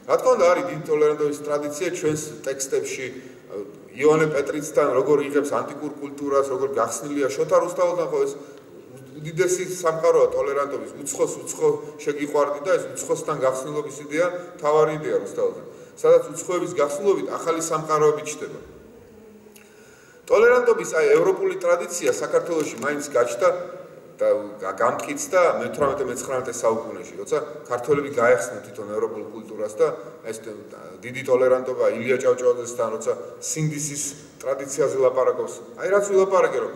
რა თქმა უნდა არის დიდი ტოლერანტობის ტრადიცია ჩვენს ტექსტებში. იონე პეტრიცთან როგორ იღებს ანტიკურ კულტურას, როგორ გახსნილია შოთა რუსთაველთან ხო ეს უდიდესი სამყაროა ტოლერანტობის, უცხო შეგიყვარდი და ეს უცხოსთან გახსნილობის იდეა თავარი იდეა რუსთაველთან. სადაც უცხოების გახსნილობით ახალი სამყაროები ჩნდება. ტოლერანტობის აი ევროპული ტრადიცია საქართველოში მაინც გაჩნდა და გამტკიცდა მე-18-19 საუკუნეში, როცა ქართველები გაეხსნენ თვითონ ევროპულ კულტურას და ეს დიდი ტოლერანტობა ილია ჭავჭავაძესთან, როცა სინდისის ტრადიციაზე ლაპარაკობს. აი რაც ვილაპარაკე რომ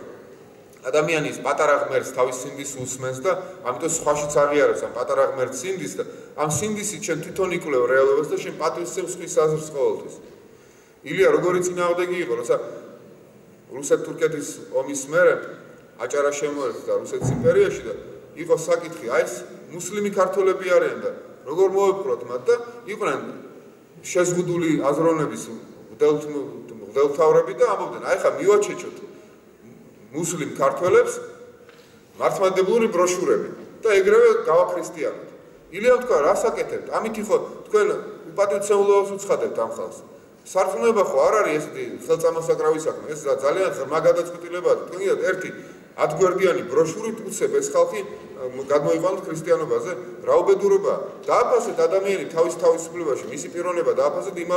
ადამიანის პატარა ღმერთს თავის სინდის უსმენს და ამიტომ სხვაშიც აღიარებს ამ პატარა ღმერთს სინდის და ამ სინდისით შენ თვითონ იკვლევ რეალობას და შენ პატივისცემ სხვის აზრს ყოველთვის. ილია როგორი წინააღმდეგი იყო, როცა რუსეთ-თურქეთის ომის მერე აჭარა შემოერთდა რუსეთის იმპერიაში და იყო საკითხი, აი ეს მუსლიმი ქართველები არიან და როგორ მოვეპყროთ მათ და იყვნენ შეზღუდული აზროვნების მღვდელმთავრები და ამბობდნენ, აი ხა მივაჩეჩოთ მუსლიმ ქართველებს მართლმადიდებლური ბროშურები და ეგრევე გავაქრისტიანოთ. ილიამ თქვა, რას აკეთებთ? ამით ხო თქვენ უპატივცემულობას უცხადებთ ამ ხალხს. სარწმუნება ხო არ არის ესეთი ხელწამოსაკრავი საქმე, ეს ძალიან ღრმა გადაწყვეტილებაა. თქვენ გინდათ ერთი 10 გვერდიანი ბროშურით უცებ ეს ხალხი გადმოიყვანოთ ქრისტიანობაზე, რა უბედურებაა. დააფასეთ ადამიანი თავის თავისუფლებაში, მისი პიროვნება დააფასეთ იმ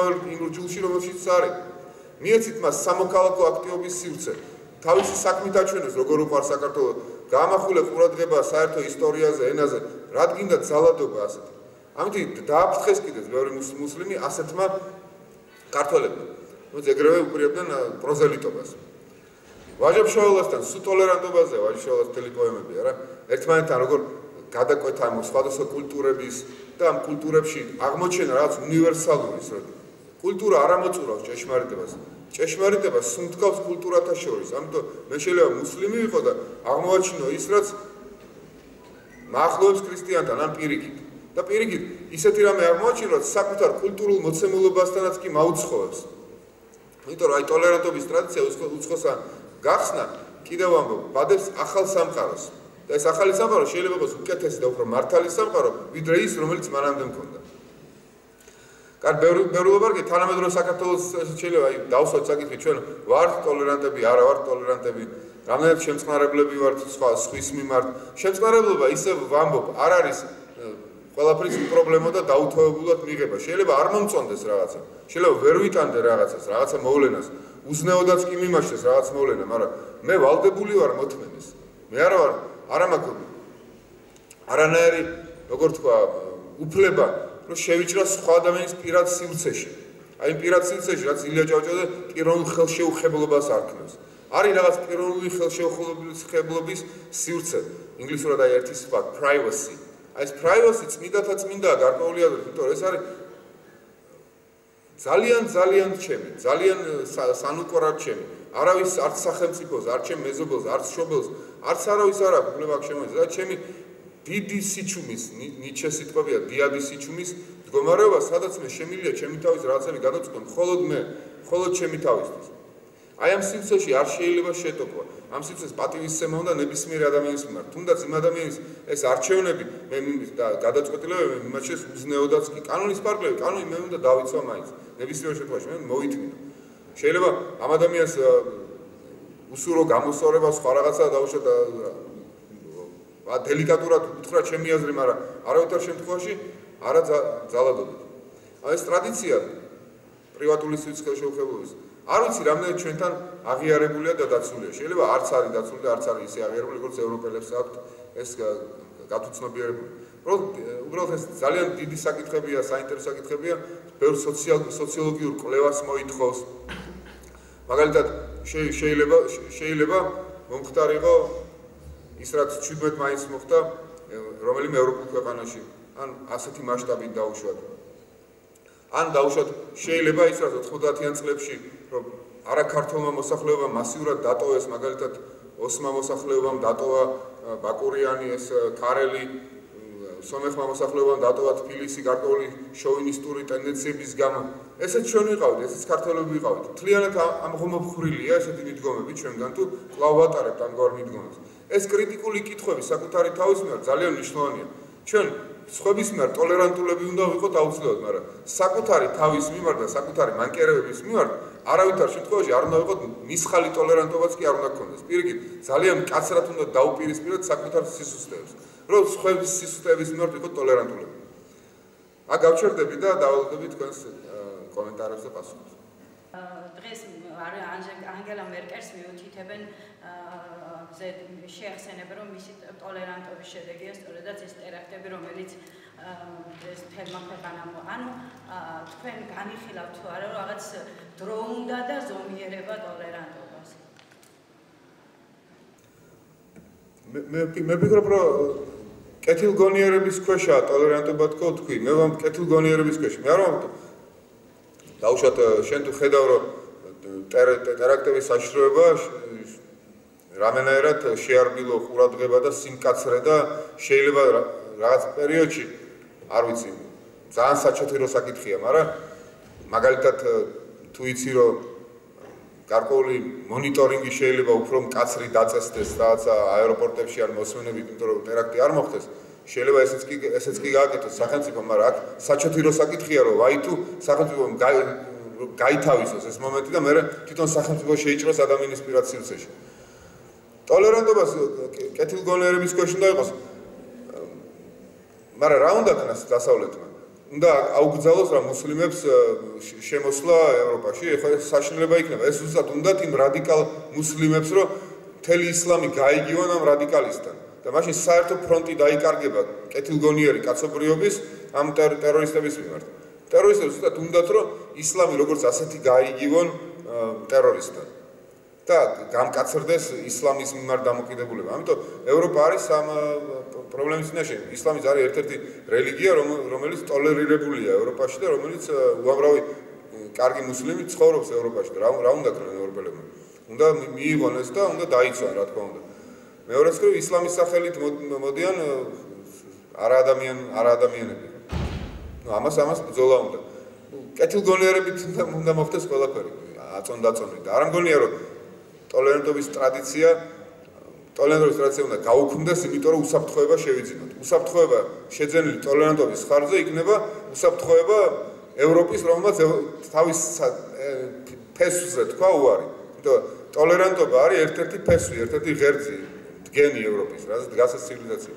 ჯილში, რომელშიც არის. მიეცით მას სამოქალაქო აქტივობის სივრცე, თავისი საქმით აჩვენოს, როგორ უყვარს საქართველო, გაამახვილე ყურადღება საერთო ისტორიაზე, ენაზე, რად გინდათ ძალადობა ასეთი. ამიტომ დააფრთხეს კიდეც ბევრი მუსლიმი ასეთმა ქართველებმა. მოიცა ეგრევე უპირებდნენ პროზელიტობას. ვაჟა-ფშაველასთან სულ ტოლერანტობაზე, ვაჟა-ფშაველას მთელი პოემები არა, ერთმანეთთან როგორ გადაკვეთა ამ სხვადასხვა კულტურების და ამ კულტურებში აღმოჩენა რაღაც უნივერსალურის, რომ კულტურა არ ამოწურავს ჭეშმარიტებას. ჭეშმარიტება სუნთქავს კულტურათა შორის. ამიტომ მე შეიძლება მუსლიმი ვიყო და აღმოვაჩინო ის, რაც მაახლოვებს ქრისტიანთან, ან პირიქით. და პირიქით ისეთი რამე აღმოაჩინო, რაც საკუთარ კულტურულ მოცემულობასთანაც კი მაუცხოებს. იმიტომ რომ აი ტოლერანტობის ტრადიცია უცხოსა გახსნა კიდევ ამბობ, ბადებს ახალ სამყაროს. და ეს ახალი სამყარო შეიძლება იყოს უკეთესი და უფრო მართალი სამყარო, ვიდრე ის, რომელიც მანამდე მქონდა. კარ ბევრი ლაპარაკი თანამედროვე საქართველოს შეიძლება აი დავსვათ საკითხი ჩვენ ვართ ტოლერანტები, არა ვართ ტოლერანტები, რამდენად შემწყნარებლები ვართ სხვის მიმართ. შემწყნარებლობა ისე ვამბობ, არ არის ყველაფრის პრობლემა და დაუთოებულად მიღება. შეიძლება არ მომწონდეს რაღაცა. შეიძლება ვერ ვიტანდე რაღაცას, რაღაცა მოვლენას. უზნეოდაც კი მიმაშეს რაღაც მოვლენა, მაგრამ მე ვალდებული ვარ მოთმენის. მე არა მაქვს არანაირი, როგორ თქვა, უფლება, რომ შევიჭრა სხვა ადამიანის პირად სივრცეში. აი იმ პირად სივრცეში, რაც ილია ჭავჭავაძე პიროვნულ ხელშეუხებლობას არქმევს. არის რაღაც პიროვნული ხელშეუხებლობის სივრცე. ინგლისურად აი ერთი სხვა privacy. აი ეს privacy წმინდათა წმინდაა გარკვეული აზრით, იმიტომ რომ ეს არის ძალიან ჩემი, ძალიან სანუკვარად ჩემი. არავის არც სახელმწიფოს, არც ჩემ მეზობელს, არც შობელს, არც არავის არ აქვს უფლება შემოეძება. და ჩემი დიდი სიჩუმის, ნიჩეს სიტყვებია, დიადის სიჩუმის მდგომარეობა, სადაც მე შემიძლია ჩემი თავის რაღაცები გადავწყვეტო, მხოლოდ ჩემი თავისთვის. აი ამ სივრცეში არ შეიძლება შეტოპვა. ამ სივრცეს პატივისცემა უნდა ნებისმიერ ადამიანის მიმართ. თუნდაც იმ ადამიანის ეს არჩევნები მე გადაწყვეტილებები იმაში უზნეოდაც კი კანონის პარკლები, კანონი მე უნდა დავიცვა მაინც. ნებისმიერ შემთხვევაში მე მოვითმინო. შეიძლება ამ ადამიანს უსურო გამოსწორება სხვა რაღაცა დაუშვათ დელიკატურად უთხრა ჩემი აზრი, მაგრამ არავითარ შემთხვევაში არა ძალადობით. ეს ტრადიცია პრივატული სივრცეშეუხებლობის არ ვიცი რამდენად ჩვენთან აღიარებულია და დაცულია. შეიძლება არც არის დაცული და არც არის ისე აღიარებული, როგორც ევროპელებს აქვთ ეს გათუცნობიერებული. უბრალოდ ეს ძალიან დიდი საკითხებია, საინტერესო საკითხებია, ბევრ სოციოლოგიურ კვლევას მოითხოვს. მაგალითად, შეიძლება მომხდარიყო ის რაც 17 მაისს მოხდა რომელიმე ევროპულ ქვეყანაში, ან ასეთი მასშტაბით დაუშვათ. ან დაუშვათ შეიძლება ის რაც 90-იან წლებში რომ არაქართულმა მოსახლეობამ მასიურად დატოვეს, მაგალითად ოსმა მოსახლეობამ დატოვა ბაკურიანი, ეს ქარელი, სომეხმა მოსახლეობამ დატოვა თბილისი გარკვეული შოვინისტური ტენდენციების გამო. ესეც ჩვენ ვიყავით, ესეც ქართველები ვიყავით. მთლიანად ამღომოფხრილია ესეთი მიდგომები ჩვენგან თუ კვლავ ვატარებთ ამგვარ მიდგომებს. ეს კრიტიკული კითხვები საკუთარი თავის მიმართ ძალიან მნიშვნელოვანია. ჩვენ სხვების მიმართ ტოლერანტულები უნდა ვიყოთ აუცილებლად, მაგრამ საკუთარი თავის მიმართ და საკუთარი მანკიერებების მიმართ არავითარ შემთხვევაში არ უნდა ვიყოთ მისხალი ტოლერანტობაც კი არ უნდა გქონდეს. პირიქით, ძალიან მკაცრად უნდა დაუპირისპიროთ საკუთარ სისუსტეებს, რომ სხვების სისუსტეების მიმართ ვიყოთ ტოლერანტულები. აქ გავჩერდები და დავალდები თქვენს კომენტარებს და პასუხებს. დღეს ანგელა მერკელს მიუთითებენ შეეხსენებენ რომ მისი ტოლერანტობის შედეგია სწორედაც ეს ტერაქტები, რომელიც ეს თემა ქვეყანამ, ანუ თქვენ განიხილავთ თუ არა რომ რაღაც დრო უნდა და ზომიერება ტოლერანტობას? მე ვფიქრობ რომ კეთილგონიერების ქვეშაა ტოლერანტობა თქო თქვი, მე ვამ კეთილგონიერების ქვეშ. მე არ ვამბობ დაუშვათ შენ თუ ხედავ რომ ტერაქტების საშიშროება რამენაერად შეარბილო ყურადღება და სიმკაცრე და შეიძლება რაღაც პერიოდში არ ვიცი ძალიან საჩათირო საკითხია, მაგრამ მაგალითად თუ იცი რომ გარკვეული მონიტორინგი შეიძლება უფრო მკაცრი დაწესდეს რაღაცა აეროპორტებში ან მოსმენებით, იმიტომ რომ ტერაქტი არ მოხდეს, შეიძლება ესეც კი გააკეთოს სახელმწიფო, მაგრამ აქ საჩათირო საკითხია რომ ვაი თუ სახელმწიფომ გაითავისოს ეს მომენტი და მე თვითონ სახელმწიფო შეიჭროს ადამიანის პირად სივრცეში. ტოლერანტობას კეთილგონიერების ქვეშ უნდა იყოს, მაგრამ რა უნდა ქნას დასავლეთმა? უნდა აუგზავნოს რა მუსლიმებს შემოსვლა ევროპაში, ეხლა საშინელება იქნება. ეს უბრალოდ უნდათ იმ რადიკალ მუსლიმებს, რომ მთელი ისლამი გაიგივონ ამ რადიკალისტთან. და მაშინ საერთო ფრონტი დაიკარგება კეთილგონიერი კაცობრიობის ამ ტერორისტების მიმართ. ტერორისტებს უბრალოდ უნდათ რომ ისლამი როგორც ასეთი გაიგივონ ტერორისტთან. და გამკაცრდეს ისლამის მიმართ დამოკიდებულება. ამიტომ ევროპა არის ამ პრობლემის წინაშე. ისლამი არის ერთ-ერთი რელიგია, რომელიც ტოლერირებულია ევროპაში და რომელიც უამრავი კარგი მუსლიმი ცხოვრობს ევროპაში და რა უნდა ქნან ევროპელებმა? უნდა მიიღონ ეს და უნდა დაიცვან, რა თქმა უნდა. მეორე მხრივ ისლამის სახელით მოდიან არაადამიანები. ამას ბრძოლა უნდა. კეთილგონიერებით უნდა მოხდეს ყველაფერი. აწონდაწონი და არ მგონია რომ ტოლერანტობის ტრადიცია უნდა გაუქმდეს, იმიტომ რომ უსაფრთხოება შევიძინოთ. უსაფრთხოება შეძენილი ტოლერანტობის ხარჯზე იქნება უსაფრთხოება ევროპის, რომელმაც თავის ფესვზე თქვა უარი. იმიტომ ტოლერანტობა არის ერთ-ერთი ფესვი, ერთ-ერთი ღერძი, დგენი ევროპის, რაც დგას ეს ცივილიზაცია.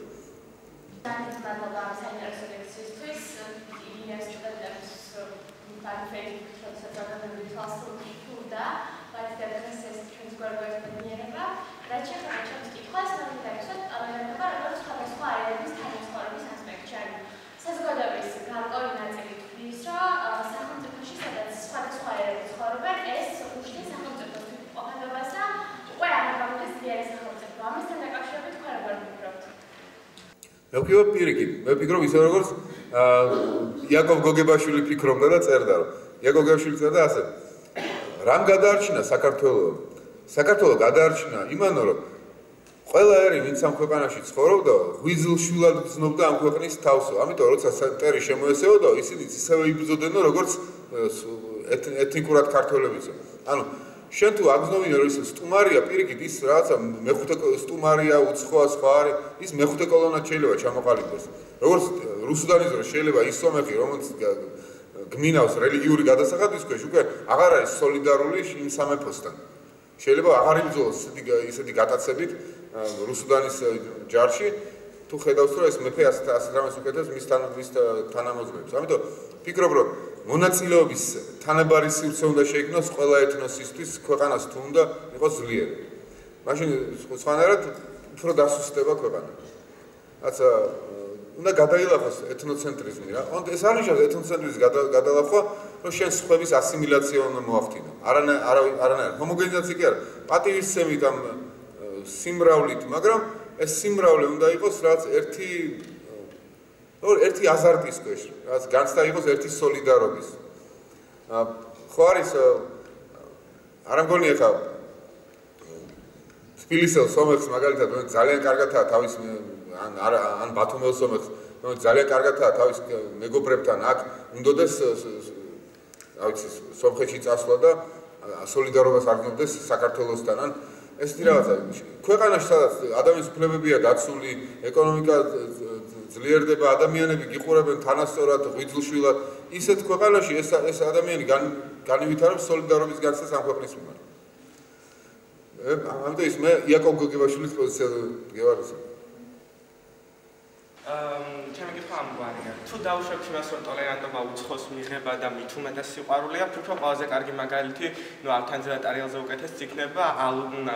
მე ვფიქრობ ისე როგორც იაკოვ გოგებაშვილი ფიქრობდა და წერდა რომ იაკოვ გოგებაშვილი წერდა ასე რამ გადაარჩინა საქართველო გადაარჩინა იმანო რომ ყველა ერი ვინც ამ ქვეყანაში ცხოვრობდა ღვიძლშვილად გრძნობდა ამ ქვეყნის თავსო ამიტომ როცა ტერი შემოესეოდა ისინი ისევე იბრძოდნენ როგორც ეთნიკურად ქართველებიც ანუ შენ თუ აგზნობინე რომ ის სტუმარია პირიქით ის რაღაცა მეხუთე სტუმარია უცხოა სხვა არის ის მეხუთე კოლონად შეიძლება ჩამოყალიბდეს როგორც რუსუდანის დრო შეიძლება ის სომეხი რომელიც გმინავს რელიგიური გადასახადის ქვეშ უკვე აღარ არის სოლიდარული იმ სამეფოსთან შეიძლება აღარ იბრძოლოს ისეთი გატაცებით რუსუდანის ჯარში თუ ხედავს რომ ეს მეფე ასეთ რამეს უკეთებს მის თანამოძღვრებს ამიტომ ფიქრობ რომ მონაწილეობის თანაბარი სივრცე უნდა შეიქმნას ყველა ეთნოსისთვის ქვეყანას თუ უნდა იყოს ძლიერი. მაშინ სხვანაირად უფრო დასუსტება ქვეყანა. რაცა უნდა გადაილახოს ეთნოცენტრიზმი რა. ეს არ ნიშნავს ეთნოცენტრიზმის გადალახვა, რომ შენ სხვების ასიმილაცია უნდა მოახდინო. არანაირად ჰომოგენიზაცია კი არა. პატივისცემით ამ სიმრავლით, მაგრამ ეს სიმრავლე უნდა იყოს რაც ერთი აზარტის ქვეშ, რაც განცდა იყოს ერთი სოლიდარობის. ხო არის არ მგონია ხა თბილისელ სომეხს მაგალითად ძალიან კარგადაა თავის ან ბათუმელ სომეხს ძალიან კარგადაა თავის მეგობრებთან აქ უნდადეს რა ვიცი სომხეთში წასვლა და სოლიდარობას აღგზნოდეს საქართველოსთან ან ეს რაღაცა ქვეყანაში სადაც ადამიანის უფლებებია დაცული ეკონომიკა ძლიერდება ადამიანები გიყურებენ თანასწორად ღვიძლშვილად ისეთ ქვეყანაში ეს ადამიანი განივითარებს სოლიდარობის განცდას ამ ქვეყნის მიმართ ამიტომ ის მე იაკოვ გოგებაშვილის პოზიციაზე გევარდე ჩემი კითხვა ამგვარია. თუ დავუშვებთ იმას, რომ ტოლერანტობა უცხოს მიღება და მით უმეტეს სიყვარულია, უფრო ყველაზე კარგი მაგალითი, ავთანზე და ტარიელზე უკეთეს იქნება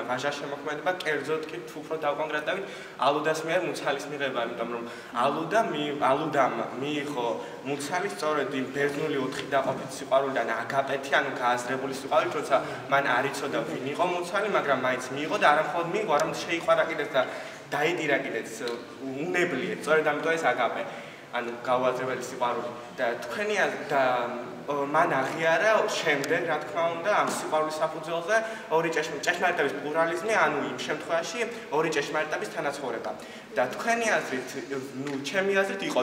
ვაჟას შემოქმედება, კერძოდ კი თუ უფრო დავკონკრეტებით, ალუდას მიერ მუცალის მიღება, იმიტომ რომ ალუდამ მიიღო მუცალი სწორედ იმ ბერძნული ოთხი დაყოფით სიყვარულიდან აგაპეთი, ანუ გააზრებული სიყვარული, როცა მან არ იცოდა ვინ იყო მუცალი, მაგრამ მაინც მიიღო და არა მხოლოდ მიიღო, არამედ შეიყვარა კიდეც და დაიდირა კიდეც უნებლიეთ, სწორედ ამიტომ ეს აგაპე, ანუ გაუაზრებელი სიყვარული და თქვენი და მან აღიარა შემდეგ, რა თქმა უნდა, ამ სიყვარულის საფუძველზე ორი ჭეშმარიტების პლურალიზმი, ანუ იმ შემთხვევაში ორი ჭეშმარიტების თანაცხოვრება. და თქვენი აზრით, ჩემი აზრით იყო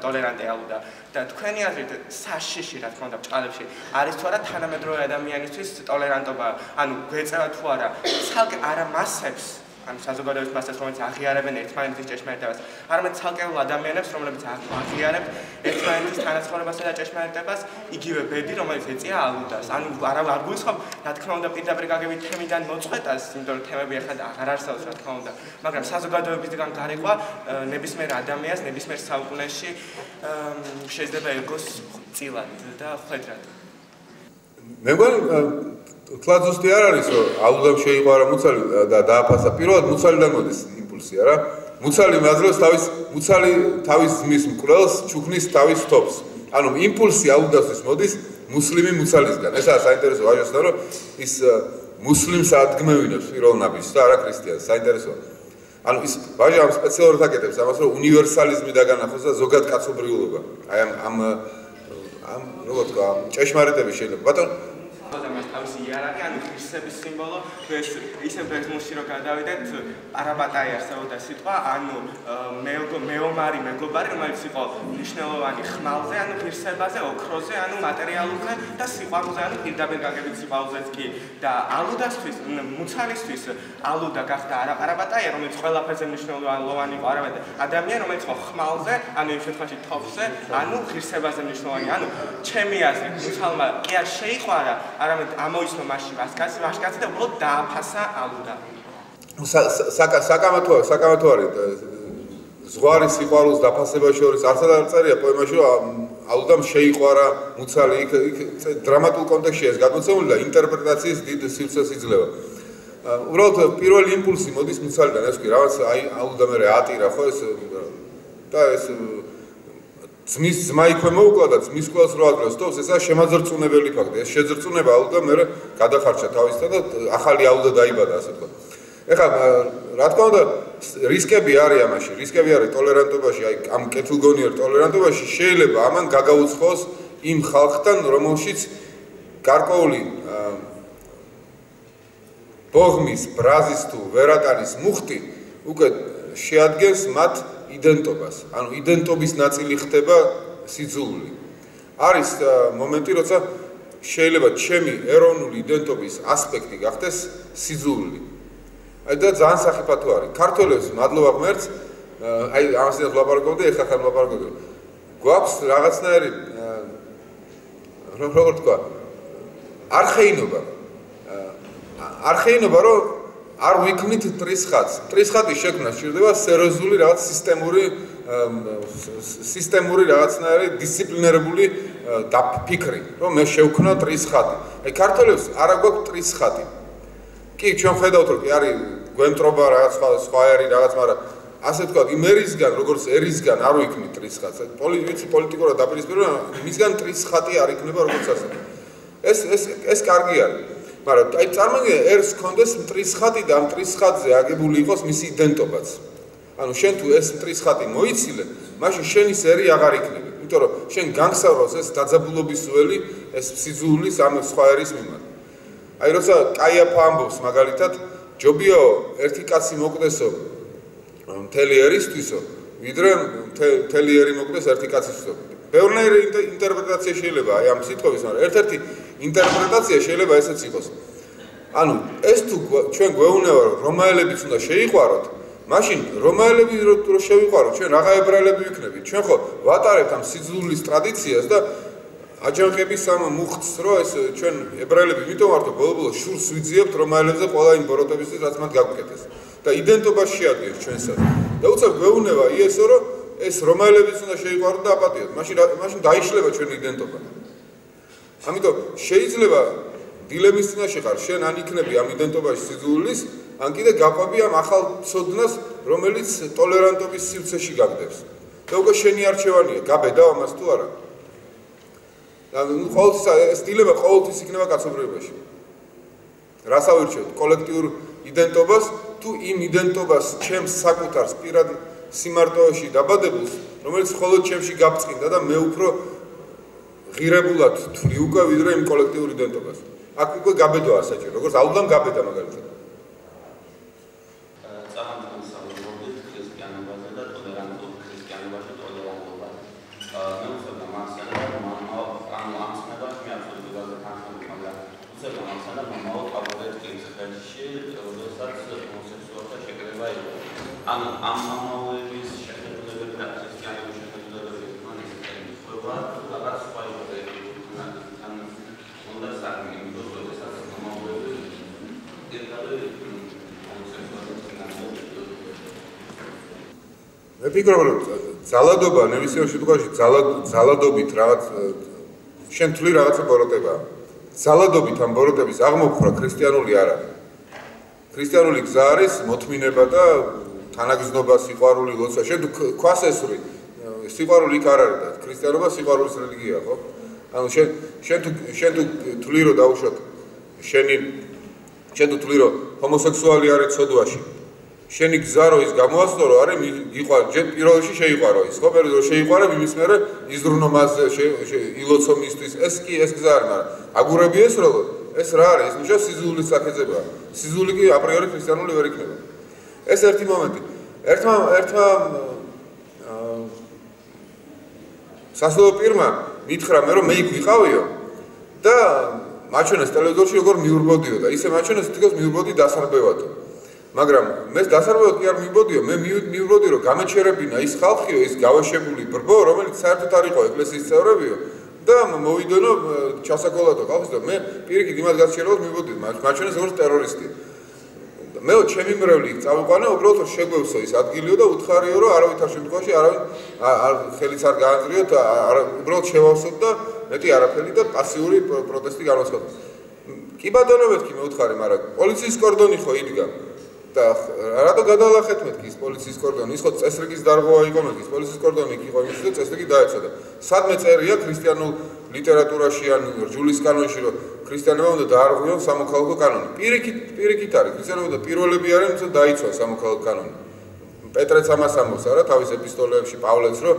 ტოლერანტი ალუდა და თქვენი აზრით საშიში, რა თქმა უნდა, ბჭყალებში არის თუ არა თანამედროვე ადამიანისთვის ტოლერანტობა, ანუ გვეწევა თუ არა ცალკე არა მასებს ანუ საზოგადოების მასებს, რომელიც აღიარებენ ერთმანეთის ჭეშმარიტებას, არამედ ცალკეულ ადამიანებს, რომლებიც აღიარებენ ერთმანეთის თანაცხოვრებასა და ჭეშმარიტებას, იგივე ბედი, რომელიც ეწია ალუდას. ანუ არ გულისხმობ, რა თქმა უნდა, პირდაპირ გაგებით თემიდან მოწყვეტას, იმიტომ რომ თემები ახლა აღარ არსებობს, რა თქმა უნდა, მაგრამ საზოგადოებისგან გარიყვა ნებისმიერ ადამიანს, ნებისმიერ საუკუნეში შეიძლება ეგოს წილად და ხვედრად. მე მგონი თლად ზუსტი არ არის, რომ ალუდამ შეიყვარა მუცალი და დააფასა. პირველად მუცალიდან მოდის იმპულსი, არა? მუცალი მაძლევს მუცალი თავის ძმის მკვლელს, ჩუქნის თავის თოფს. ანუ იმპულსი ალუდასთვის მოდის მუსლიმი მუცალისგან. ესაა საინტერესო ვაჟოსთან, რომ ის მუსლიმს ადგენს პირველ ნაბიჯს და არა ქრისტიანს. საინტერესოა. ანუ ის ვაჟა ამ სპეციალურად აკეთებს ამას, რომ უნივერსალიზმი დაგანახოს და ზოგად კაცობრიულობა. აი ამ როგორ თქვა, ჭეშმარიტები შეიძლება. ბატონო ამას თავისი იარაღი, ანუ ქრისტების სიმბოლო, ეს ისე ბერძნულში რო გადავიდეთ, პარაბატაი არსებობდა სიტყვა, ანუ მეომარი, მეგობარი, რომელიც იყო მნიშვნელოვანი ხმალზე, ანუ ღირსებაზე, ოქროზე, ანუ მატერიალურზე და სიყვარულზე, ანუ პირდაპირ გაგებით სიყვარულზეც კი. და ალუდასთვის, მუცალისთვის ალუდა გახდა არა პარაბატაი, რომელიც ყველაფერზე მნიშვნელოვანი იყო, არამედ ადამიანი, რომელიც იყო ხმალზე, ანუ იმ შემთხვევაში თოფზე, ანუ ღირსებაზე მნიშვნელოვანი. ანუ ჩემი აზრით, მუცალმა კი არ შეიყვარა არამედ ამოისმა მასში ვაშკაცი და უბრალოდ დააფასა ალუდა. საკამათო არის ზღვარი სიყვარულს დაფასება შორის არცად არ წერია პოემაში, რომ ალუდამ შეიყვარა მუცალი, იქ დრამატულ კონტექსტში ეს გადმოცემული და ინტერპრეტაციის დიდ სივრცეს იძლევა. უბრალოდ პირველი იმპულსი მოდის მუცალიდან, ეს კი რაღაც აი ალუდა მე ატირა ხო ეს და ეს ძმის ძმა იქვე მოუკლა და ძმის კვლას რო ადროს თავს, ესაა შემაძრწუნებელი ფაქტი. ეს შეძრწუნება ალუდა მე გადახარჩა თავისთან და ახალი ალუდა დაიბადა, ასე თქვა. ეხლა რა თქმა უნდა, რისკები არის ამაში, რისკები არის ტოლერანტობაში, აი ამ კეთილგონიერ ტოლერანტობაში შეიძლება ამან გაგაუცხოს იმ ხალხთან, რომელშიც გარკვეული ბოღმის, ბრაზის თუ ვერატანის მუხტი უკვე შეადგენს მათ იდენტობას, ანუ იდენტობის ნაწილი ხდება სიძულული. არის მომენტი, როცა შეიძლება ჩემი ეროვნული იდენტობის ასპექტი გახდეს სიძულული. აი და ძალიან სახიფათო არის. ქართველებს მადლობა ღმერთს, აი ამასაც ვლაპარაკობდი, ეხლა ხარ ვლაპარაკობდი. გვაქვს რაღაცნაირი როგორ თქვა, არხეინობა, რომ არ ვიქმნით ტრისხატს. ტრისხატის შექმნა სჭირდება სერიოზული რაღაც სისტემური რაღაცნაირი დისციპლინირებული ფიქრი, რომ მე შევქნა ტრისხატი. აი ქართველებს არ აქვს ტრისხატი. კი, ჩვენ ხედავთ, რომ კი არის გვემტრობა რაღაც სხვა ერი რაღაც, მაგრამ ასე თქვა, იმ ერისგან, როგორც ერისგან არ ვიქმნით ტრისხატს. პოლიტიკურად დაპირისპირება, მისგან ტრისხატი არ იქნება როგორც ასე. ეს კარგი არის. მაგრამ აი წარმოგიდგენ, ერს კონდეს ტრისხატი და ამ ტრისხატზე აგებული იყოს მისი იდენტობაც. ანუ შენ თუ ეს ტრისხატი მოიცილე, მაშინ შენი ერი აღარ იქნება. იმიტომ რომ შენ განგსავრავს ეს დაძაბულობის ველი, ეს სიძულვის ამ სხვა ერის მიმართ. აი როცა კაიაფა ამბობს მაგალითად, ჯობიაო ერთი კაცი მოკვდესო მთელი ერისთვისო, ვიდრე მთელი ერი მოკვდეს ერთი კაცისთვისო. ბევრნაირი ინტერპრეტაცია შეიძლება აი ამ სიტყვის, მაგრამ ერთ-ერთი ინტერპრეტაცია შეიძლება ესეც იყოს. ანუ ეს თუ ჩვენ გვეუბნება, რომ რომაელებიც უნდა შეიყვაროთ, მაშინ რომაელები რო შევიყვაროთ, ჩვენ რაღა ებრაელები ვიქნებით. ჩვენ ხო ვატარებთ ამ სიძულვის ტრადიციას და აჯანყების ამ მუხტს, რომ ეს ჩვენ ებრაელები იმიტომ ვართ, რომ ბოლო-ბოლოს შურს ვიძიებთ რომაელებზე ყველა იმ ბოროტებისთვის, რაც მათ გაგვკეთეს. და იდენტობა შეადგენს ჩვენსაც. და უცებ გვეუბნება იესო, რომ ეს რომაელებიც უნდა შეიყვაროთ და აპატიოთ. მაშინ დაიშლება ჩვენი იდენტობა. ამიტომ შეიძლება დილემის წინაშე ხარ, შენ ან იქნები ამ იდენტობაში სიძულვილის, ან კიდე გაყვები ამ ახალ ცოდნას, რომელიც ტოლერანტობის სივრცეში გაგდებს. და უკვე შენი არჩევანია, გაბედავ ამას თუ არა. ყოველთვის ეს დილემა ყოველთვის იქნება კაცობრიობაში. რას ავირჩევთ? კოლექტიურ იდენტობას თუ იმ იდენტობას ჩემს საკუთარს პირად სიმარტოოში დაბადებულს, რომელიც მხოლოდ ჩემში გაბწყინდა და მე უფრო ღირებულად თვლი უკვე ვიდრე იმ კოლექტიურ იდენტობას. აქ უკვე გაბედოა საჭირო, როგორც აუდამ გაბედა მაგალითად. მე ვფიქრობ, რომ ძალადობა ნებისმიერ შემთხვევაში ძალადობით რაღაც შენ თვლი რაღაცა ბოროტებაა. ძალადობით ამ ბოროტების აღმოფხვრა ქრისტიანული არ არის. ქრისტიანული გზა არის მოთმინება და თანაგზნობა, სიყვარული, ლოცვა. შენ თუ ქვას ესვრი, სიყვარული იქ არ არის და ქრისტიანობა სიყვარულის რელიგიაა, ხო? ანუ შენ თუ თვლი რომ დაუშვათ შენ თუ თვლი რომ ჰომოსექსუალი არის ცოდვაში. შენი გზა რო ის გამოასწრო რომ არის იყვარ ჯერ პირველ რიგში შეიყვარო ის, ხო? პირველ რიგში შეიყვარა იმის მერე იზრუნო მასზე ილოცო მისთვის. ეს გზა არის, მაგრამ აგურები ეს რო ეს რა არის? ეს ნიშნავს სიზულის საკეცებაა. სიზული კი აპრიორი ქრისტიანული ვერ იქნება. ეს ერთი მომენტი. ერთმა სასულიერო პირმა მითხრა მე რომ მე იქ ვიყავიო და მაჩვენეს ტელევიზორში როგორ მიურბოდიო და ისე მაჩვენეს თითქოს მიურბოდი დასარბევად. მაგრამ მე დასარბევად კი არ მივბოდიო, მე მივბოდი რომ გამეჩერებინა ის ხალხიო, ის გავაშებული ბრბო, რომელიც საერთოდ არ იყო ეკლესიის წევრებიო და მოვიდონო ჩასაკოლადო ხალხს და მე პირიქით იმას გასაჩერებლად მივბოდი, მაჩვენეს როგორც ტერორისტი. მე ჩემი მრევლი იქ წავიყვანე, უბრალოდ რომ შეგვევსო ის ადგილიო და უთხარიო რომ არავითარ შემთხვევაში არავინ ხელიც არ გაანძრიოთ, უბრალოდ შევავსოთ და მეტი არაფერი და პასიური პროტესტი განვაცხადოთ. კი ბატონო მეთქი მე უთხარი, მაგრამ პოლიციის კორდონი ხო იდგა და რატო გადალახეთ მეთქი ის პოლიციის კორდონი? ის ხო წესრიგის დარღვევა იყო მეთქი, პოლიციის კორდონი იქ იყო იმის და წესრიგი დაეცა და სადმე წერია ქრისტიანულ ლიტერატურაში ან რჯულის კანონში რომ ქრისტიანებმა უნდა დაარღვიონ სამოქალაქო კანონი. პირიქით არის, ქრისტიანებმა პირველები არიან, თუმცა დაიცვა სამოქალაქო კანონი. პეტრეც ამას ამბობს არა თავის ეპისტოლეებში პავლეც რომ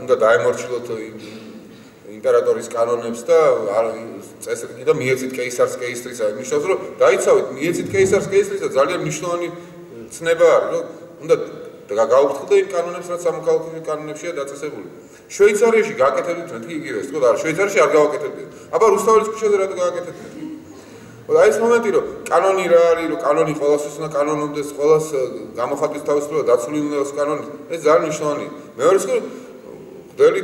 უნდა დაემორჩილოთ იმპერატორის კანონებს და წესრიგი და მიეცით კეისარს კეისრისა. ნიშნავს რომ დაიცავით მიეცით კეისარს კეისრისა ძალიან მნიშვნელოვანი ცნება არის რომ უნდა გაუხსნათ იმ კანონებს რაც სამოქალაქო კანონებშია დაწესებული. შვეიცარიაში გააკეთებდით მეთქი იგივეს, თქო და შვეიცარიაში არ გავაკეთებდით. აბა რუსთაველის ქუჩაზე რატო გააკეთებდით? აი ეს მომენტი რომ კანონი რა არის, რომ კანონი ყოველთვის უნდა კანონობდეს, ყოველას გამოხატვის თავისუფლება დაცული უნდა იყოს კანონი. ეს ძალიან მნიშვნელოვანია. მეორე ის ხდელი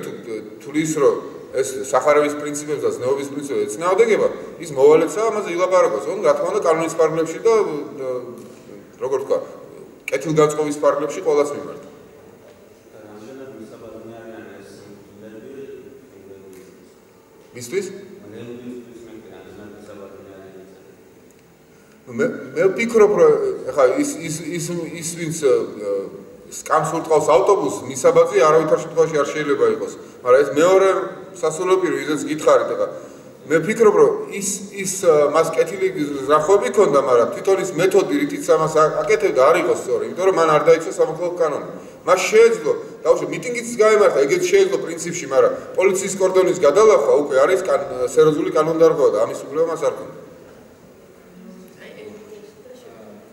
თulis რომ ეს სახარების პრინციპებს და ზნეობის პრინციპებს ეცნაოდეგება, ის მოვალეცაა ამაზე ილაპარაკოს, რა თქმა უნდა კანონის ფარგლებში და როგორ თქვა, კეთილგანწყობის ფარგლებში ყოველას მიმართ. მისთვის? მე ვფიქრობ, რომ ეხლა ის ვინც სკამს ურტყავს ავტობუსს, მისაბაძი არავითარ შემთხვევაში არ შეიძლება იყოს. მაგრამ ეს მეორე სასულიერო პირი, ვიზეც გითხარით ეხლა. მე ვფიქრობ, რომ ის მას კეთილი ზრახვები ქონდა, მაგრამ თვითონ ის მეთოდი, რითიც ამას აკეთებდა, არ იყო სწორი, იმიტომ რომ მან არ დაიცვა სამოქალაქო კანონი. მას შეეძლო, დაუშვათ მიტინგიც გაემართა, ეგეც შეეძლო პრინციპში, მაგრამ პოლიციის კორდონის გადალახვა უკვე არის სერიოზული კანონდარღვევა და ამის უფლება მას არ ქონდა.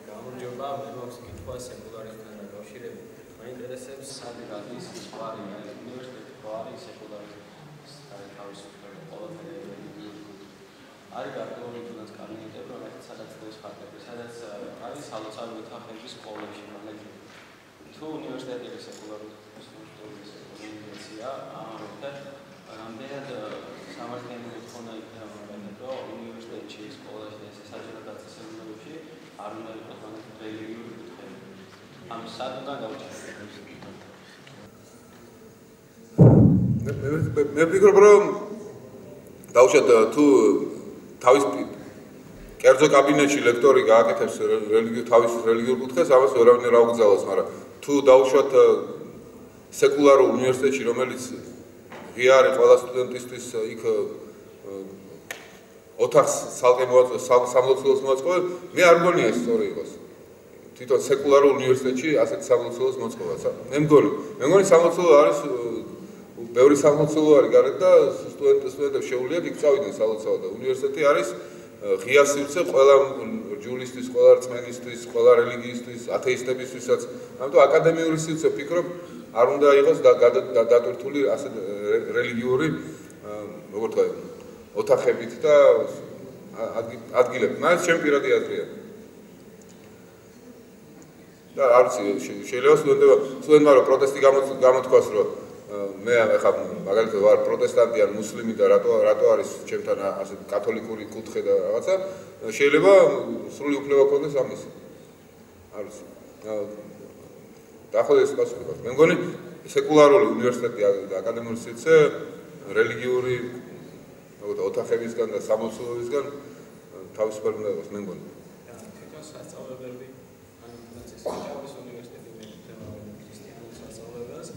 გამარჯობა, მე მაქვს კითხვა სეკულარიზმთან დაკავშირებით. მაინტერესებს სად გადის ის გვარი, უნივერსიტეტი გვარი სეკულარიზმის თავისუფლება ყველაფერი არის გარკვეული თუნდაც კაბინეტები, რომელიც სადაც დღეს ხარკები, სადაც არის სალოცავი ოთახები სკოლებში, მაგრამ თუ უნივერსიტეტი სეკულარიზმის უნივერსიტეტია, ამიტომ რამდენად სამართლიანი თქონა იქნება, რომ უნივერსიტეტში, სკოლაში და საჯარო დაწესებულებებში არ უნდა იყოს რელიგიური კუთხეები. ამ სად უნდა გავჩერდეთ? მე ვფიქრობ, რომ დაუშვათ თუ თავის კერძო კაბინეტში ლექტორი გააკეთებს თავის რელიგიურ კუთხეს, ამას ვერავინ არ აუგზავნოს, მაგრამ თუ დაუშვათ სეკულარულ უნივერსიტეტში, რომელიც ღია არის ყველა სტუდენტისთვის იქ ოთახს ცალკე სამლოცველოს მოაწყობენ, მე არ მგონია ეს სწორი იყოს. თვითონ სეკულარულ უნივერსიტეტში ასეთი სამლოცველოს მოწყობა. მე მგონი სამლოცველო არის ბევრი სამლოცველო არის გარეთ და სტუდენტებს შეუძლიათ იქ წავიდნენ სალოცავად და უნივერსიტეტი არის ღია სივრცე ყველა ჯურისტის, ყველა რწმენისთვის, ყველა რელიგიისთვის, ათეისტებისთვისაც. ამიტომ აკადემიური სივრცე ვფიქრობ არ უნდა იყოს დატვირთული ასე რელიგიური როგორ თქვა ოთახებით და ადგილებით. მაგრამ ჩემი პირადი აზრია. და არც შეიძლება სტუდენტმა რომ პროტესტი გამოთქვას რომ მე ახლა მაგალითად ვარ პროტესტანტი ან მუსლიმი და რატო არის ჩემთან ასე კათოლიკური კუთხე და რაღაცა შეიძლება სრული უფლება გქონდეს ამის. არის დაახლოებით ეს პასუხი გვაქვს. მე მგონი სეკულარული უნივერსიტეტი და აკადემიური სივრცე რელიგიური ოთახებისგან და სამლოცველოებისგან თავისუფალი უნდა იყოს მე მგონი. თვითონ სასწავლებლები Chávez University ქრისტიანულ სასწავლებლებს